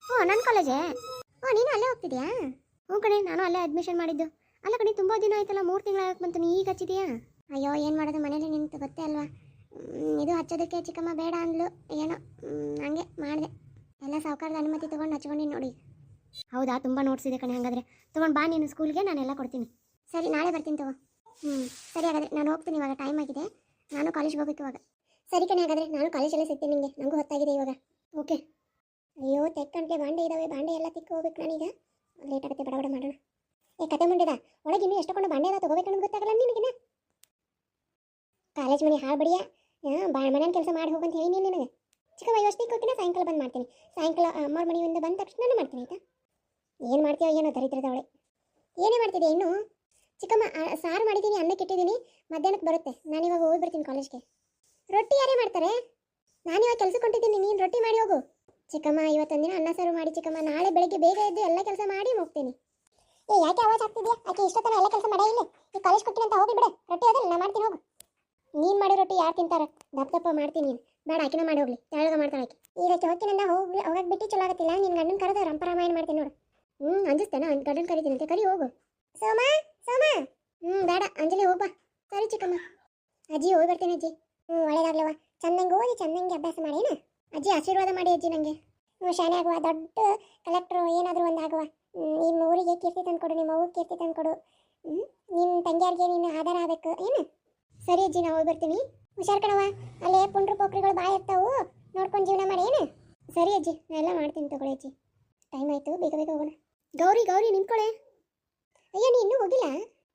ಓ ನನ್ನ ಕಾಲೇಜೇ? ಓ ನೀನು ಅಲ್ಲೇ ಹೋಗ್ತಿದ್ಯಾ? ಹ್ಞೂ ಕಣೆ, ನಾನು ಅಲ್ಲೇ ಅಡ್ಮಿಷನ್ ಮಾಡಿದ್ದು. ಅಲ್ಲ ಕಣೆ, ತುಂಬ ದಿನ ಆಯ್ತಲ್ಲ, 3 ತಿಂಗಳಾಗಕ್ಕೆ ಬಂತು. ನೀ ಈಗ ಹಚ್ಚಿದೀಯಾ? ಅಯ್ಯೋ ಏನು ಮಾಡೋದು, ಮನೇಲಿ ನಿಂತು ಗೊತ್ತೇ ಅಲ್ವಾ. ಇದು ಹಚ್ಚೋದಕ್ಕೆ ಚಿಕ್ಕಮ್ಮ ಬೇಡ ಅಂದ್ಲು. ಏನೋ ಹಂಗೆ ಮಾಡಿದೆ. ಎಲ್ಲ ಸಾವುಕಾರದ ಅನುಮತಿ ತೊಗೊಂಡು ಹಚ್ಕೊಂಡಿನಿ ನೋಡಿ. ಹೌದಾ? ತುಂಬ ನೋಟ್ಸ್ ಇದೆ ಕಣೆ. ಹಾಗಾದರೆ ತೊಗೊಂಡು ಬಾ ನೀನು ಸ್ಕೂಲ್ಗೆ, ನಾನೆಲ್ಲ ಕೊಡ್ತೀನಿ. ಸರಿ, ನಾಳೆ ಬರ್ತೀನಿ ತಗೋ. ಸರಿ ಹಾಗಾದರೆ ನಾನು ಹೋಗ್ತೀನಿ, ಇವಾಗ ಟೈಮ್ ಆಗಿದೆ. ನಾನು ಕಾಲೇಜ್ಗೆ ಹೋಗ್ಬೇಕು ಇವಾಗ. ಸರಿ ಕಣೆ, ಹಾಗಾದರೆ ನಾನು ಕಾಲೇಜಲ್ಲೇ ಸಿಗ್ತೀನಿ ನಿಮಗೆ. ನನಗೂ ಹೊತ್ತಾಗಿದೆ ಇವಾಗ. ಓಕೆ. ಅಯ್ಯೋ ತೆಕ್ಕಂಟ್ಲೆ ಬಾಂಡೆ ಇದ್ದಾವೆ, ಬಾಂಡೆ ಎಲ್ಲ ತಿಕ್ಕಿ ಹೋಗ್ಬೇಕು ನಾನೀಗ. ಲೇಟ್ ಆಗುತ್ತೆ, ಬಡ ಮಾಡೋಣ. ಏ ಕತೆ ಮುಂಡಿದ ಒಳಗೆ ಇನ್ನೂ ಎಷ್ಟೊಂದು ಬಾಂಡೆ ಅದ, ತೊಗೋಬೇಕು ಅನ್ನೋದು ಗೊತ್ತಾಗಲ್ಲ ನಿನಗಿನ. ಕಾಲೇಜ್ ಮನೆ ಹಾಳು ಬಡಿಯ. ಮನೇನ ಕೆಲಸ ಮಾಡಿ ಹೋಗಂತ ಹೇಳಿ ನೀನು ನನಗೆ. ಚಿಕ್ಕಮ್ಮ ಯೋಚನೆ ಹೋಗ್ತೀನಿ, ಸಾಯಂಕಾಲ ಬಂದು ಮಾಡ್ತೀನಿ. ಸಾಯಂಕಾಲ ಅಮ್ಮವ್ರ ಮನೆಯಿಂದ ಬಂದ ತಕ್ಷಣ ಮಾಡ್ತೀನಿ, ಆಯಿತಾ? ಏನು ಮಾಡ್ತೀಯೋ ಏನೋ ದರಿದ್ರದ ಅವಳೆ. ಏನೇ ಮಾಡ್ತಿದ್ದೆ ಇನ್ನು? ಚಿಕ್ಕಮ್ಮ ಸಾರು ಮಾಡಿದ್ದೀನಿ, ಅನ್ನಕ್ಕೆ ಇಟ್ಟಿದ್ದೀನಿ, ಮಧ್ಯಾಹ್ನಕ್ಕೆ ಬರುತ್ತೆ. ನಾನಿವಾಗ ಹೋಗಿ ಬರ್ತೀನಿ ಕಾಲೇಜ್ಗೆ. ರೊಟ್ಟಿ ಯಾರೇ ಮಾಡ್ತಾರೆ? ನಾನಿವಾಗ ಕೆಲ್ಸಕ್ಕೆ ಹೊಂಟಿದ್ದೀನಿ, ನೀನು ರೊಟ್ಟಿ ಮಾಡಿ ಹೋಗು. ಚಿಕ್ಕಮ್ಮ ಇವತ್ತೊಂದಿನ ಅನ್ನ ಸಾರು ಮಾಡಿ ಚಿಕ್ಕಮ್ಮ, ನಾಳೆ ಬೆಳಿಗ್ಗೆ ಬೇಗ ಎದ್ದು ಎಲ್ಲ ಕೆಲಸ ಮಾಡಿ ಹೋಗ್ತೀನಿ. ಏ ಯಾಕೆ ಆವಾಜ್ ಆಗ್ತಿದ್ಯಾ? ಆಕೆ ಇಷ್ಟೊತ್ತನ ಎಲ್ಲ ಕೆಲಸ ಮಾಡೇ ಇಲ್ಲ. ಈ ಕಾಲೇಜ್ ಕೊಡ್ತೀನಿ ಅಂತ ಹೋಗಿ ಬಿಡು. ರೊಟ್ಟಿ ಅದಲ್ಲ ನಾ ಮಾಡ್ತೀನಿ, ಹೋಗು. ನೀನು ಮಾಡಿ ರೊಟ್ಟಿ ಯಾರು ತಿಂತಾರೆ? ದಪ್ಪ ಮಾಡ್ತೀನಿ ನೀನು. ಬೇಡ, ಆಕಿನ ಮಾಡಿ ಹೋಗ್ಲಿ, ತೆಳಗ ಮಾಡ್ತಾಳೆ ಆಕೆ. ಈಗ ಹೋಗ್ತೀನಂದ ಹೋಗಕ್ಕೆ ಬಿಟ್ಟು ಚಲೋ ಆಗತ್ತಿಲ್ಲ. ನಿನ್ನ ಗಂಡನ ಕರೆದ ರಂಪರಾಮಾಯಣ ಮಾಡ್ತೀನಿ ನೋಡು. ಅಂಜಿಸ್ತೇನೆ, ಗಂಡನ ಕರಿತೀನಿ ಅಂತ. ಕರಿ ಹೋಗು. ಸೋಮ ಸೋಮ. ಬೇಡ ಅಂಜಲಿ, ಹೋಗ್ಬಾ. ಸರಿ ಚಿಕ್ಕಮ್ಮ. ಅಜ್ಜಿ ಹೋಗಿ ಬರ್ತೀನಿ ಅಜ್ಜಿ. ಒಳ್ಳೇದಾಗ್ಲವ. ಚಂದಂಗೆ ಓದಿ ಚಂದಂಗೆ ಅಭ್ಯಾಸ ಮಾಡೇನ ಅಜ್ಜಿ. ಆಶೀರ್ವಾದ ಮಾಡಿ ಅಜ್ಜಿ ನನಗೆ. ಶಾನೆ ಆಗುವ, ದೊಡ್ಡ ಕಲೆಕ್ಟ್ರು ಏನಾದರೂ ಒಂದು ಆಗುವ. ನಿಮ್ಮ ಊರಿಗೆ ಕೀರ್ತಿ ತಂದ್ಕೊಡು, ನಿಮ್ಮ ಅವ್ರಿಗೆ ಕೀರ್ತಿ ತಂದ್ಕೊಡು. ನಿನ್ನ ತಂಗಿಯಾರಿಗೆ ನೀನು ಆಧಾರ ಆಗಬೇಕು ಏನು? ಸರಿ ಅಜ್ಜಿ, ನಾವು ಹೋಗಿ ಬರ್ತೀನಿ. ಹುಷಾರ್ ಕಣವ, ಅಲ್ಲೇ ಪುಂಡ್ರು ಪೋಖ್ರಿಗಳು ಬಾಯ್ ಇರ್ತಾವು, ನೋಡ್ಕೊಂಡು ಜೀವನ ಮಾಡಿ ಏನು? ಸರಿ ಅಜ್ಜಿ, ನಾ ಎಲ್ಲ ಮಾಡ್ತೀನಿ ತಗೊಳ್ಳಿ ಅಜ್ಜಿ. ಟೈಮ್ ಆಯಿತು, ಬೇಗ ಬೇಗ ಹೋಗೋಣ. ಗೌರಿ ಗೌರಿ ನಿಂತ್ಕೊಳ್ಳೆ. ಅಯ್ಯೋ ನೀ ಇನ್ನೂ ಹೋಗಿಲ್ಲ?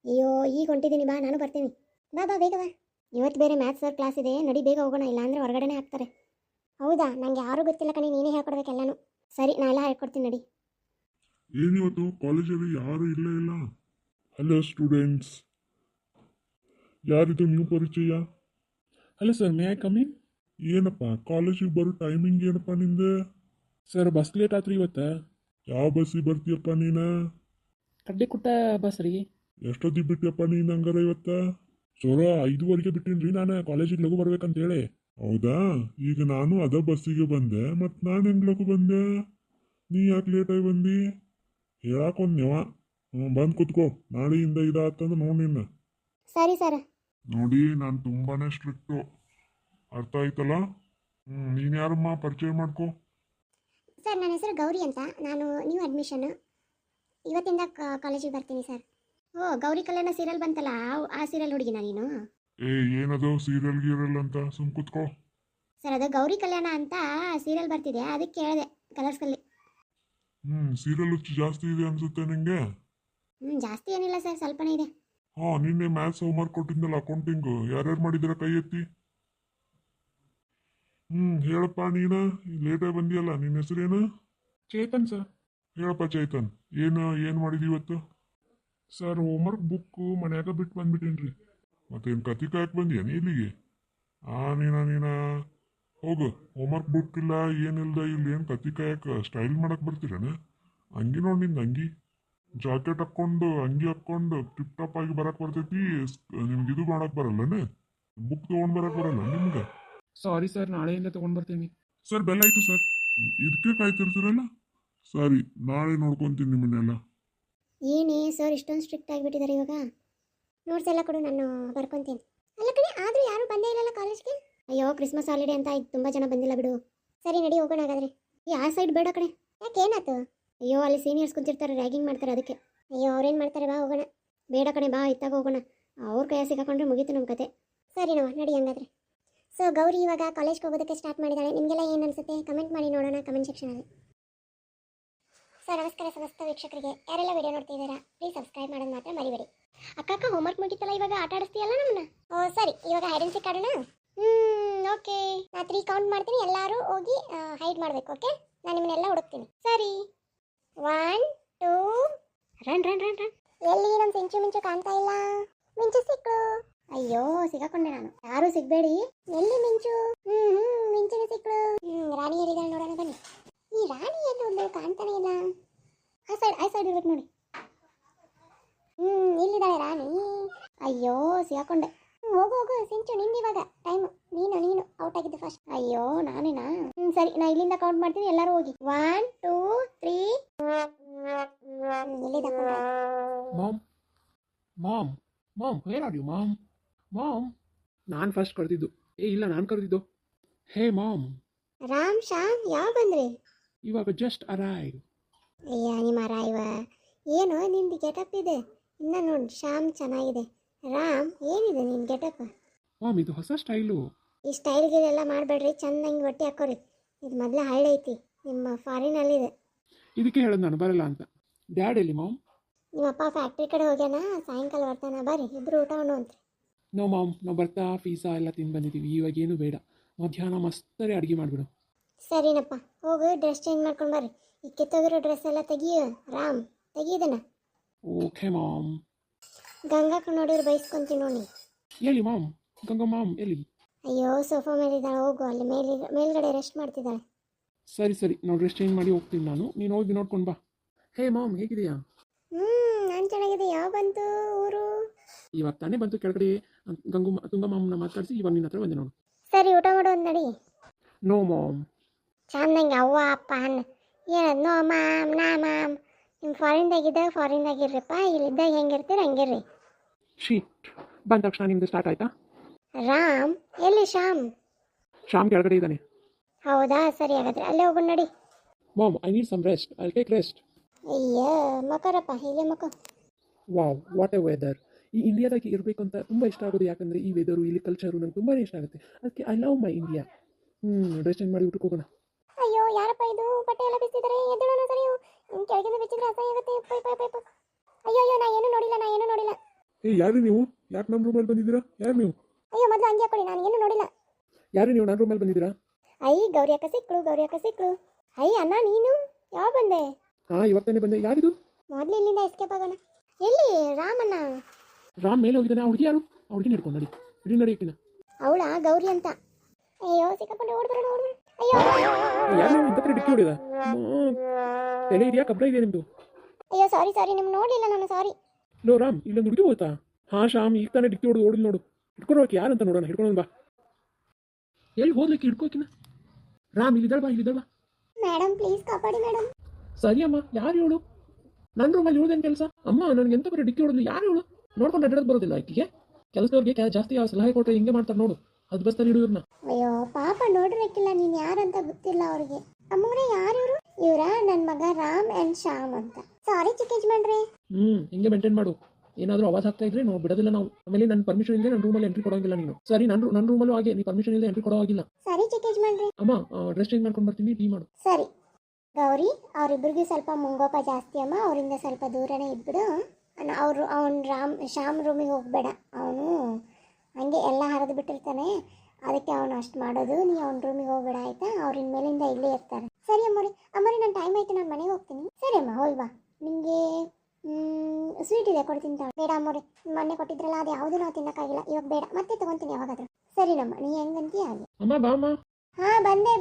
ಅಯ್ಯೋ ಈಗ ಹೊಂಟಿದ್ದೀನಿ, ಬಾ ನಾನು ಬರ್ತೀನಿ. ಬಾ ಬಾ ಬೇಗ ಬಾ. ಇವತ್ತು ಬೇರೆ ಮ್ಯಾಥ್ಸ್ ಸರ್ ಕ್ಲಾಸ್ ಇದೆ, ನಡಿ ಬೇಗ ಹೋಗೋಣ, ಇಲ್ಲಾಂದ್ರೆ ಹೊರಗಡೆನೇ ಹಾಕ್ತಾರೆ. ಹೌದಾ? ನನಗೆ ಯಾರೂ ಗೊತ್ತಿಲ್ಲ ಕಣೆ, ನೀನೇ ಹೇಳ್ಕೊಡ್ಬೇಕೆಲ್ಲನೂ. ಸರಿ, ನಾ ಎಲ್ಲ ಹೇಳ್ಕೊಡ್ತೀನಿ ನಡಿ. ಏನಿವತ್ತು ಕಾಲೇಜಲ್ಲಿ ಯಾರು ಇಲ್ಲೇ ಇಲ್ಲ. ಹಲೋ ಸ್ಟೂಡೆಂಟ್ಸ್, ಯಾರಿದು ನ್ಯೂ ಪರಿಚಯ? Hello sir, may I come in? ಏನಪ್ಪ ಕಾಲೇಜಿಗೆ ಬರೋ ಟೈಮಿಂಗ್ ಏನಪ್ಪ ನಿಂದು? ಸರ್ ಬಸ್ ಲೇಟ್ ಆತ್ರಿ ಇವತ್ತು. ಯಾವ ಬಸ್ಸಿಗೆ ಬರ್ತೀಯಪ್ಪ ನೀನು? ಕಡ್ಡೆ ಕುಟ್ಟ ಬಸ್ ರೀ. ಎಷ್ಟೊತ್ತಿಗೆ ಬಿಟ್ಟಿಯಪ್ಪ ನೀನು ಹಂಗಾರ ಇವತ್ತು? ಸೋರ 5:15 ಬಿಟ್ಟಿನಿ ರೀ ನಾನು ಕಾಲೇಜಿಗೆ ಲಘು ಬರ್ಬೇಕಂತೇಳಿ. ಹೌದಾ? ಈಗ ನಾನು ಅದ ಬಸ್ಸಿಗೆ ಬಂದೆ, ಮತ್ತು ನಾನು ಹೆಂಗೆ ಲಘು ಬಂದೆ? ನೀ ಯಾಕೆ ಲೇಟಾಗಿ ಬಂದು? ಹೇಳಾಕೊಂದು ನೀವ. ಬಂದು ಕೂತ್ಕೋ, ನಾಳೆಯಿಂದ ಇದಾತಂದ್ರೆ ನೋಡಿ ನಿನ್ನ. ಸರಿ ಸರ್. ನೋಡಿ, ನಾನು ತುಂಬಾನೇ ಸ್ಟ್ರಿಕ್ಟು, ಅರ್ಥ ಆಯ್ತಲ್ಲ? ನೀನು ಯಾರಮ್ಮ, ಪರಿಚಯ ಮಾಡ್ಕೊ. ಸರ್ ನನ್ನ ಹೆಸರು ಗೌರಿ ಅಂತ, ನಾನು ನ್ಯೂ ಅಡ್ಮಿಷನ್. ಇವತ್ತಿಂದ ಕಾಲೇಜಿಗೆ ಬರ್ತೀನಿ ಸರ್. ಓ, ಗೌರಿ ಕಲ್ಯಾಣ ಸೀರಿಯಲ್ ಬಂತಲ್ಲ, ಆ ಸೀರಿಯಲ್ ಹುಡುಗಿನ ನೀನು? ಏನದು ಸೀರಿಯಲ್ ಗೀರಿಯಲ್ ಅಂತ? ಸುಮ್ ಕೂತ್ಕೋ. ಸರ್ ಅದು ಗೌರಿ ಕಲ್ಯಾಣ ಅಂತ ಸೀರಿಯಲ್ ಬರ್ತಿದೆ, ಅದಕ್ಕೆ ಕೇಳಿದೆ ಕಲರ್ಸ್ಕಲ್ಲಿ. ಸೀರಿಯಲ್ ಹುಚ್ಚು ಜಾಸ್ತಿ ಇದೆ ಅನ್ಸುತ್ತೆ ನಿಂಗೆ? ಜಾಸ್ತಿ ಏನಿಲ್ಲ ಸರ್, ಸ್ವಲ್ಪನೇ ಇದೆ. ನಿನ್ನೆ ಮ್ಯಾಥ್ಸ್ ಹೋಮ್ವರ್ಕ್ ಕೊಟ್ಟಿದ್ದಲ್ಲ, ಅಕೌಂಟಿಂಗು, ಯಾರ್ಯಾರು ಮಾಡಿದ್ದೀರ ಕೈ ಎತ್ತಿ? ಹೇಳಪ್ಪ ನೀನ, ಲೇಟಾಗಿ ಬಂದಿಯಲ್ಲ, ನಿನ್ನ ಹೆಸರೇನು? ಚೇತನ್ ಸರ್. ಹೇಳಪ್ಪ ಚೈತನ್, ಏನು ಮಾಡಿದಿ ಇವತ್ತು? ಸರ್ ಹೋಮ್ವರ್ಕ್ ಬುಕ್ಕು ಮನ್ಯಾಗ ಬಿಟ್ಟು ಬಂದ್ಬಿಟ್ಟೇನ್ರಿ. ಮತ್ತೇನು ಕತಿ ಕಾಯಕ್ಕೆ ಬಂದಿಯ ಇಲ್ಲಿಗೆ? ನೀನ ಹೋಗು, ಹೋಮ್ವರ್ಕ್ ಬುಕ್ ಇಲ್ಲ ಏನಿಲ್ದ, ಇಲ್ಲಿ ಏನು ಕತಿ ಕಾಯಕ್ಕೆ ಸ್ಟೈಲ್ ಮಾಡಕ್ಕೆ ಬರ್ತೀರನ? ಅಂಗಿ ನೋಡಿ ನಿಂದು ಅಂಗಿ, ಜಾಕೆಟ್ ಹಾಕ್ಕೊಂಡು ಅಂಗಿ ಹಾಕ್ಕೊಂಡು ಟಿಪ್ ಟಾಪ್ ಆಗಿ ಬರಕ್ಕೆ ಬರ್ತೈತಿ. ನಿಮ್ಗೆ ಇದು ಮಾಡಕ್ಕೆ ಬರಲ್ಲನ? ಬುಕ್ ತೊಗೊಂಡು ಬರಕ್ಕೆ ಬರಲ್ಲ ನಿಮ್ಗೆ? ಸಾರಿ ಸರ್, ನಾಳೆಯಿಂದ ತೊಗೊಂಡು ಬರ್ತೀನಿ. ಸರ್ ಬೆಲ್ಲ ಆಯ್ತು ಸರ್. ಇದಕ್ಕೆ ಕಾಯ್ತಿರ್ತೀರಲ್ಲ? ಸರಿ, ನಾಳೆ ನೋಡ್ಕೊತೀನಿ ನಿಮ್ಮನ್ನೆಲ್ಲ. ಏನೇ ಸರ್ ಇಷ್ಟೊಂದು ಸ್ಟ್ರಿಕ್ಟ್ ಆಗಿಬಿಟ್ಟಿದ್ದಾರೆ ಇವಾಗ? ನೋಟ್ಸ್ ಎಲ್ಲ ಕೊಡು, ನಾನು ಬರ್ಕೊತೀನಿ. ಅಲ್ಲ ಕಣೆ, ಆದರೂ ಯಾರು ಬಂದೇ ಇಲ್ಲಲ್ಲ ಕಾಲೇಜ್ಗೆ? ಅಯ್ಯೋ ಕ್ರಿಸ್ಮಸ್ ಹಾಲಿಡೇ ಅಂತ ಈಗ ತುಂಬ ಜನ ಬಂದಿಲ್ಲ ಬಿಡು. ಸರಿ ನಡಿ ಹೋಗೋಣ ಹಾಗಾದ್ರೆ. ಆ ಸೈಡ್ ಬೇಡ ಕಣೆ. ಯಾಕೆ, ಏನಾಯ್ತು? ಅಯ್ಯೋ ಅಲ್ಲಿ ಸೀನಿಯರ್ಸ್ ಕುಂತಿರ್ತಾರೆ, ರ್ಯಾಗಿಂಗ್ ಮಾಡ್ತಾರೆ ಅದಕ್ಕೆ. ಅಯ್ಯೋ ಅವ್ರೇನು ಮಾಡ್ತಾರೆ, ಬಾ ಹೋಗೋಣ. ಬೇಡ ಕಣೆ, ಬಾ ಇತ್ತಾಗ ಹೋಗೋಣ. ಅವ್ರ ಕೈಯ ಸಿಕ್ಕಾಕೊಂಡ್ರೆ ಮುಗೀತು ನಮ್ಮ ಕತೆ. ಸರಿ ನಾವು ನಡಿ ಹಂಗಾದ್ರೆ. ಸೊ ಗೌರಿ ಇವಾಗ ಕಾಲೇಜ್ಗೆ ಹೋಗೋದಕ್ಕೆ ಸ್ಟಾರ್ಟ್ ಮಾಡಿದ್ದಾಳೆ. ನಿಮಗೆಲ್ಲ ಏನು ಅನಿಸುತ್ತೆ ಕಮೆಂಟ್ ಮಾಡಿ ನೋಡೋಣ ಕಮೆಂಟ್ ಸೆಕ್ಷನಲ್ಲಿ. ಸರ್ ನಮಸ್ಕಾರ ಸಮಸ್ತ ವೀಕ್ಷಕರಿಗೆ. ಯಾರೆಲ್ಲ ವಿಡಿಯೋ ನೋಡ್ತಿದ್ದೀರಾ ಪ್ಲೀಸ್ ಸಬ್ಸ್ಕ್ರೈಬ್ ಮಾಡೋದು ಮಾತ್ರ ಮರಿಬೇಡಿ. ಅಕ್ಕ ಹೋಮ್ವರ್ಕ್ ಮುಗಿತಲ್ಲ, ಇವಾಗ ಆಟ ಆಡಿಸ್ತೀಯಲ್ಲ ನಮ್ಮನ್ನ? ಓ ಸರಿ, ಇವಾಗ ಹೈಡ್ ಅಂಡ್ ಸೀಕ್ ಆಡೋಣ. ಓಕೆ ನಾ 3 ಕೌಂಟ್ ಮಾಡ್ತೀನಿ, ಎಲ್ಲರೂ ಹೋಗಿ ಹೈಡ್ ಮಾಡಬೇಕು. ಓಕೆ, ನಾನು ನಿಮ್ಮನ್ನೆಲ್ಲ ಹುಡುಕ್ತೀನಿ. ಸರಿ, 1 2 ರನ್ ರನ್ ರನ್ ರನ್. ಎಲ್ಲಿ ನಮ್ಮ ಸಿಂಚು ಮಿಂಚು ಕಾಣ್ತಾ ಇಲ್ಲ. ಮಿಂಚು ಸಿಕ್ಕು. ಅಯ್ಯೋ ಸಿಗಾಕೊಂಡೆ ನಾನು. ಯಾರು ಸಿಗ್ಬೇಡಿ. ಎಲ್ಲಿ ಮಿಂಚು? ಮಿಂಚಿನ ಸಿಕ್ಳು. ರಾಣಿ ಎಲ್ಲಿದ್ದಾಳೆ ನೋಡೋಣ ಬನ್ನಿ. ಈ ರಾಣಿ ಎಲ್ಲಿ ಒಂದು ಕಾಣ್ತಾನೆ ಇಲ್ಲ. ಆ ಸೈಡ್ ಇರ್ಬೇಕು ನೋಡಿ. ಇಲ್ಲಿದ್ದಾಳೆ ರಾಣಿ. ಅಯ್ಯೋ ಸಿಗಾಕೊಂಡೆ. ಹೋಗು ಹೋಗು ಸಿಂಚು, ನಿಂದು ಇವಾಗ ಟೈಮ್. ನೀನು ಔಟ್ ಆಗಿದ್ದೆ ಫಸ್ಟ್. ಅಯ್ಯೋ ನಾನೇನಾ? ಸರಿ, ನಾ ಇಲ್ಲಿಂದ ಕೌಂಟ್ ಮಾಡ್ತೀನಿ, ಎಲ್ಲರೂ ಹೋಗಿ. 1 2 3. ಎಲ್ಲಿದ್ದ mom mom mom where are you mom? Mom ನಾನು ಫಸ್ಟ್ ಕರೆದಿದ್ದು. ಇಲ್ಲ ನಾನು ಕರೆದಿದ್ದು. ಹೇ ಮಾಮ್. ರಾಮ್ ಶ್ಯಾಮ್ ಯಾವ ಬಂದ್ರಿ? ಇವಾಗ ಜಸ್ಟ್ ಅರೈವ್. ಅಯ್ಯ ನಿಮ್ಮ ರಾಯ್ವ, ಏನು ನಿಂದು ಗೆಟಪ್ ಇದೆ. ಇನ್ನ ನೋಡಿ ಶ್ಯಾಮ್ ಚೆನ್ನಾಗಿದೆ. ರಾಮ್ ಏನಿದೆ ನಿನ್ನ ಗೆಟಪ್? ಮಾಮ್ ಇದು ಹೊಸ ಸ್ಟೈಲು. ಈ ಸ್ಟೈಲ್ಗೆಲ್ಲ ಮಾಡಬೇಡ್ರಿ, ಚೆನ್ನಾಗಿ ಬಟ್ಟೆ ಹಾಕೋರಿ. ಇದು ಮೊದಲೇ ಹಳ್ಳೈತಿ, ನಿಮ್ಮ ಫಾರಿನಲ್ಲಿದೆ. ಇದಕ್ಕೆ ಹೇಳೋದು ನಾನು ಬರಲ್ಲ ಅಂತ. ಡ್ಯಾಡ್ ಎಲ್ಲಿ ಮಾಮ್? ನಿಮ್ಮಪ್ಪ ಫ್ಯಾಕ್ಟ್ರಿ ಕಡೆ ಹೋಗ್ಯಾನ, ಸಾಯಂಕಾಲ ಬರ್ತಾನ. ಬರ್ರಿ ಇಬ್ರು ಊಟ ಉಣ್ಣುವಂತ್ರಿ. ನೋ ಮಾಮ್, ನಾವು ಬರ್ತಾ ಪಿಜ್ಜಾ ಎಲ್ಲ ತಿಂದು ಬಂದಿದ್ದೀವಿ. ಇವಾಗ ಏನು ಬೇಡ, ಮಧ್ಯಾಹ್ನ ಮಸ್ತರೇ ಅಡುಗೆ ಮಾಡಿಬಿಡು. ಸರಿನಪ್ಪ, ಹೋಗು ಡ್ರೆಸ್ ಚೇಂಜ್ ಮಾಡ್ಕೊಂಡು ಬರ್ರಿ. ಈ ಕಿತ್ತೋಗಿರೋ ಡ್ರೆಸ್ ಎಲ್ಲ ತೆಗಿಯೋ. ರಾಮ್ ತೆಗಿಯೋದನ್ನ. Okay mom. ಗಂಗಾಕ ನೋಡಿದ್ರೆ ಬೈಸ್ಕೊಂತೀನಿ ನೋಡಿ. ಎಲ್ಲಿ ಮಾಮ್? ಗಂಗಾ ಮಾಮ್ ಎಲ್ಲಿ? ಅಯ್ಯೋ ಸೋಫಾ ಮೇಲಿದ್ದಾಳೆ, ಹೋಗು ಅಲ್ಲಿ ಮೇಲ್ಗಡೆ ರೆಸ್ಟ್ ಮಾಡ್ತಿದ್ದಾಳೆ. ಸರಿ ಸರಿ, ನಾವು ಡ್ರೆಸ್ ಚೇಂಜ್ ಮಾಡಿ ಹೋಗ್ತೀನಿ ನಾನು. ನೀನು ಹೋಗಿ ನೋಡ್ಕೊಂಡು ಬಾ. ಹೇ ಮಾಮ್ ಹೇಗಿದೆಯಾ? ನಾನು ಚೆನ್ನಾಗಿದೆ. ಯಾವ ಬಂತು ಊರು? ಇವಾಗ ತಾನೇ ಬಂತು ಕೆಳಗಡೆ. ತುಂಗ ಮಾಮನ ಮಾತಾಡಿಸಿ ಇವಾಗ ನಿನ್ನ ಹತ್ರ ಬಂದೆ ನೋಡು. ಸರಿ ಊಟ ಮಾಡೋದು ನಡಿ. No mom. ಚಂದಂಗೆ ಅವ್ವ ಅಪ್ಪ ಅನ್ನ ಏನದು? ನೋ ಮಾಮ್ ನಾ ಮಾಮ್. ನಿಮ್ಮ ಫಾರಿನ್ದಾಗಿರ್ರಿಪ್ಪ, ಇಲ್ಲಿದ್ದಾಗ ಹೆಂಗಿರ್ತೀರ ಹಂಗಿರ್ರಿ. ಶೀಟ್ ಬಂದ ತಕ್ಷಣ ನಿಮ್ದು ಸ್ಟಾರ್ಟ್ ಆಯ್ತಾ? ರಾಮ್ ಎಲ್ಲಿ? ಶ್ಯಾಮ್ ಕೆಳಗಡೆ ಇದ್ದಾನೆ. ಹೌದಾ, ಸರಿ ಹಾಗಾದ್ರೆ ಅಲ್ಲೇ ಹೋಗೋಣ ನಡಿ. Mom I need some rest, I take rest. ಅಯ್ಯ ಮಕ್ಕರಪ್ಪ, ಇಲ್ಲೇ ಮಕ್ಕ. Wow what a weather. ಈ ಇಂಡಿಯಾದಾಗೆ ಇರಬೇಕು ಅಂತ ತುಂಬ ಇಷ್ಟ ಆಗೋದು. ಯಾಕಂದರೆ ಈ ವೆದರು, ಇಲ್ಲಿ ಕಲ್ಚರು ನಂಗೆ ತುಂಬಾ ಇಷ್ಟ ಆಗುತ್ತೆ. ಅದಕ್ಕೆ I love my India. Dress change ಮಾಡಿ ಊಟಕ್ಕೆ ಹೋಗೋಣ. ಅಯ್ಯೋ ಯಾರಪ್ಪ ಇದು? ಬಟ್ಟೆ ಎಲ್ಲ ಬಿಚ್ಚಿದ್ದಾರೆ. ಎದ್ದೇಳೋಣ ಸರಿ. ಕೆಳಗಿಂದ ಬಿಚ್ಚಿದ್ರೆ ಅಸಹ್ಯ ಆಗುತ್ತೆ. ಅಯ್ಯೋ ನಾ ಏನು ನೋಡಿಲ್ಲ. ಏ ಯಾರು ನೀವು? ಯಾಕೆ ನಮ್ಮ ರೂಮಲ್ಲಿ ಬಂದಿದ್ದೀರಾ? ಯಾರು ನೀವು? ಅಯ್ಯೋ ಮೊದಲು ಹಂಗೆ ಹಾಕೊಳ್ಳಿ, ನಾನು ಏನು ನೋಡಿಲ್ಲ. ಯಾರು ನೀವು? ನನ್ನ ರೂಮಲ್ಲಿ ಬಂದಿದ್ದೀರಾ? ಗೌರಿ ಅಕ್ಕ ಸಿಕ್ಳು. ಅಣ್ಣ ನೀನು ಯಾವ ಬಂದೆ? ಹಾಂ ಇವಾಗ ತಾನೇ ಬಂದೆ. ಯಾರಿದು? ಮೊದಲು ಇಲ್ಲಿಂದ ಎಸ್ಕೇಪ್ ಆಗೋಣ. ಎಲ್ಲಿ ರಾಮಣ್ಣ? ರಾಮ್ ಮೇಲೆ ಹೋಗಿದ್ದಾನೆ. ಹುಡುಗಿ ಯಾರು? ಹುಡುಗಿ ಹಿಡ್ಕೊಂಡು ನಡಿ ಅಕ್ಕಿನ. ಅವಳ ಗೌರಿ ಅಂತ. ಅಯ್ಯೋ ಸಿಕ್ಕಾಕೊಂಡು ಓಡ್ಬರೋಣ. ಅಯ್ಯೋ ಯಾರು ನೀವು? ಇಂಥ ಕಡೆ ಡಿಕ್ಕಿ ಹೊಡಿದ? ತಲೆ ಇದೆಯಾ? ಕಬ್ರ ಇದೆಯಾ ನಿಮ್ಮದು? ಅಯ್ಯೋ ಸಾರಿ ನಿಮ್ಗೆ ನೋಡಲಿಲ್ಲ ನಾನು, ಸಾರಿ. ಲೋ ರಾಮ್, ಇಲ್ಲೊಂದು ಹುಡುಗಿ ಹೋಯ್ತಾ? ಹಾಂ ಶ್ಯಾಮ್ ಈಗ ತಾನೇ ಡಿಕ್ಕಿ ಹೊಡೆದು ಓಡಿದ್ ನೋಡು. ಹಿಡ್ಕೊಂಡು ಹೋಗಿ ಯಾರಂತ ನೋಡೋಣ. ಹಿಡ್ಕೊಂಡು ಬಾ. ಎಲ್ಲಿ ಹೋಗ್ಲಿಕ್ಕೆ? ಹಿಡ್ಕೋಕಿನ. ರಾಮ್ ಇಲ್ಲಿದ್ದಾಳ ಬಾ. ಮೇಡಮ್ ಪ್ಲೀಸ್ ಕಾಪಾಡಿ ಮೇಡಮ್. ಸರಿ ಅಮ್ಮ, ಯಾರು ಹೇಳು? ನನ್ನ ರೂಮಲ್ಲಿ ಇರೋದೇನು ಕೆಲಸ? ಅಮ್ಮ ನನಗೆ ಎಂತ ಬರೀ ಡಿಕ್ಕಿ ಹೊಡೆದು ಯಾರು ಹೇಳು? ನೋಡ್ಕೊಂಡು ಅಡ್ಡಾಡೋದು ಬರೋದಿಲ್ಲ ಆಕೆಗೆ. ಕೆಲಸದವ್ರಿಗೆ ಜಾಸ್ತಿ ಸಲಹೆ ಕೊಟ್ಟರೆ ಹಿಂಗೆ ಮಾಡ್ತಾರೆ ನೋಡು. ಅದು ಬಸ್ತಾರೆ ಹಿಡಿಯೋರ್ನ. ಅಯ್ಯೋ ಪಾಪ ನೋಡಿರಕ್ಕಿಲ್ಲ, ನೀನು ಯಾರಂತ ಗೊತ್ತಿಲ್ಲ ಅವ್ರಿಗೆ. ಅಮ್ಮಗ್ರೆ ಯಾರು ಇವ್ರ? ನನ್ನ ಮಗ ರಾಮ್ ಆ್ಯಂಡ್ ಶ್ಯಾಮ್ ಅಂತ. ಸಾರಿ ಚಿಕ್ಕ ಯಜಮಾನ್ರೆ. ಹಿಂಗೆ ಮೇಂಟೈನ್ ಮಾಡು. ಏನಾದರೂ ಆವಾಜ್ ಆಗ್ತಾ ಇದ್ರೆ ನಾವು ಬಿಡೋದಿಲ್ಲ ನಾವು. ಆಮೇಲೆ ನನ್ನ ಪರ್ಮಿಷನ್ ಇಲ್ಲದೆ ನನ್ನ ರೂಮಲ್ಲಿ ಎಂಟ್ರಿ ಕೊಡೋಂಗಿಲ್ಲ ನೀನು. ಸರಿ, ನನ್ನ ರೂಮಲ್ಲೂ ಹಾಗೆ ನೀ ಪರ್ಮಿಷನ್ ಇಲ್ಲದೆ ಎಂಟ್ರಿ ಕೊಡೋವಾಗಿಲ್ಲ. ಸರಿ ಚಿಕ್ಕ ಯಜಮಾನ್ರೆ. ಅಮ್ಮ ಡ್ರೆಸ್ ಚೇಂಜ್ ಮಾಡ್ಕೊಂಡು ಬರ್ತೀನಿ, ಟೀ ಮಾಡು. ಸರಿ ಗೌರಿ, ಅವರಿಬ್ಬರಿಗೂ ಸ್ವಲ್ಪ ಮುಂಗೋಪ ಜಾಸ್ತಿ ಅಮ್ಮ. ಅವರಿಂದ ಸ್ವಲ್ಪ ದೂರನೇ ಇದ್ಬಿಡು. ಅವನು ಶ್ಯಾಮ್ ರೂಮಿಗೆ ಹೋಗಬೇಡ. ಅವನು ಹಂಗೆ ಎಲ್ಲ ಹರಿದು ಬಿಟ್ಟಿರ್ತಾನೆ, ಅದಕ್ಕೆ ಅವನು ಅಷ್ಟು ಮಾಡೋದು. ನೀವು ಅವ್ನ ರೂಮಿಗೆ ಹೋಗಬೇಡ ಆಯಿತಾ? ಅವ್ರಿನ ಮೇಲಿಂದ ಇಲ್ಲೇ ಇರ್ತಾರೆ. ಸರಿ ಅಮ್ಮರಿ ನನ್ನ ಟೈಮ್ ಆಯಿತು, ನಾನು ಮನೆಗೆ ಹೋಗ್ತೀನಿ. ಸರಿ ಅಮ್ಮ ಹೋಗಿ ಬಾ. ನಿಮಗೆ ಸ್ವೀಟ್ ಇದೆ ಕೊಡ್ತೀನಿ ತಾಳು. ಬೇಡ ಅಮ್ಮರಿ, ಮೊನ್ನೆ ಕೊಟ್ಟಿದ್ರಲ್ಲ ಅದು ಯಾವುದೂ ನಾವು ತಿನ್ನೋಕ್ಕಾಗಿಲ್ಲ. ಇವಾಗ ಬೇಡ, ಮತ್ತೆ ತೊಗೊತೀನಿ ಯಾವಾಗಾದ್ರೂ. ಸರಿನಮ್ಮ, ನೀ ಹೆಂಗಂತೀಯ ಹಾಗೆ. ಅಮ್ಮ ಬಾ ಅಮ್ಮ. ಹಾಂ ಬಂದೆ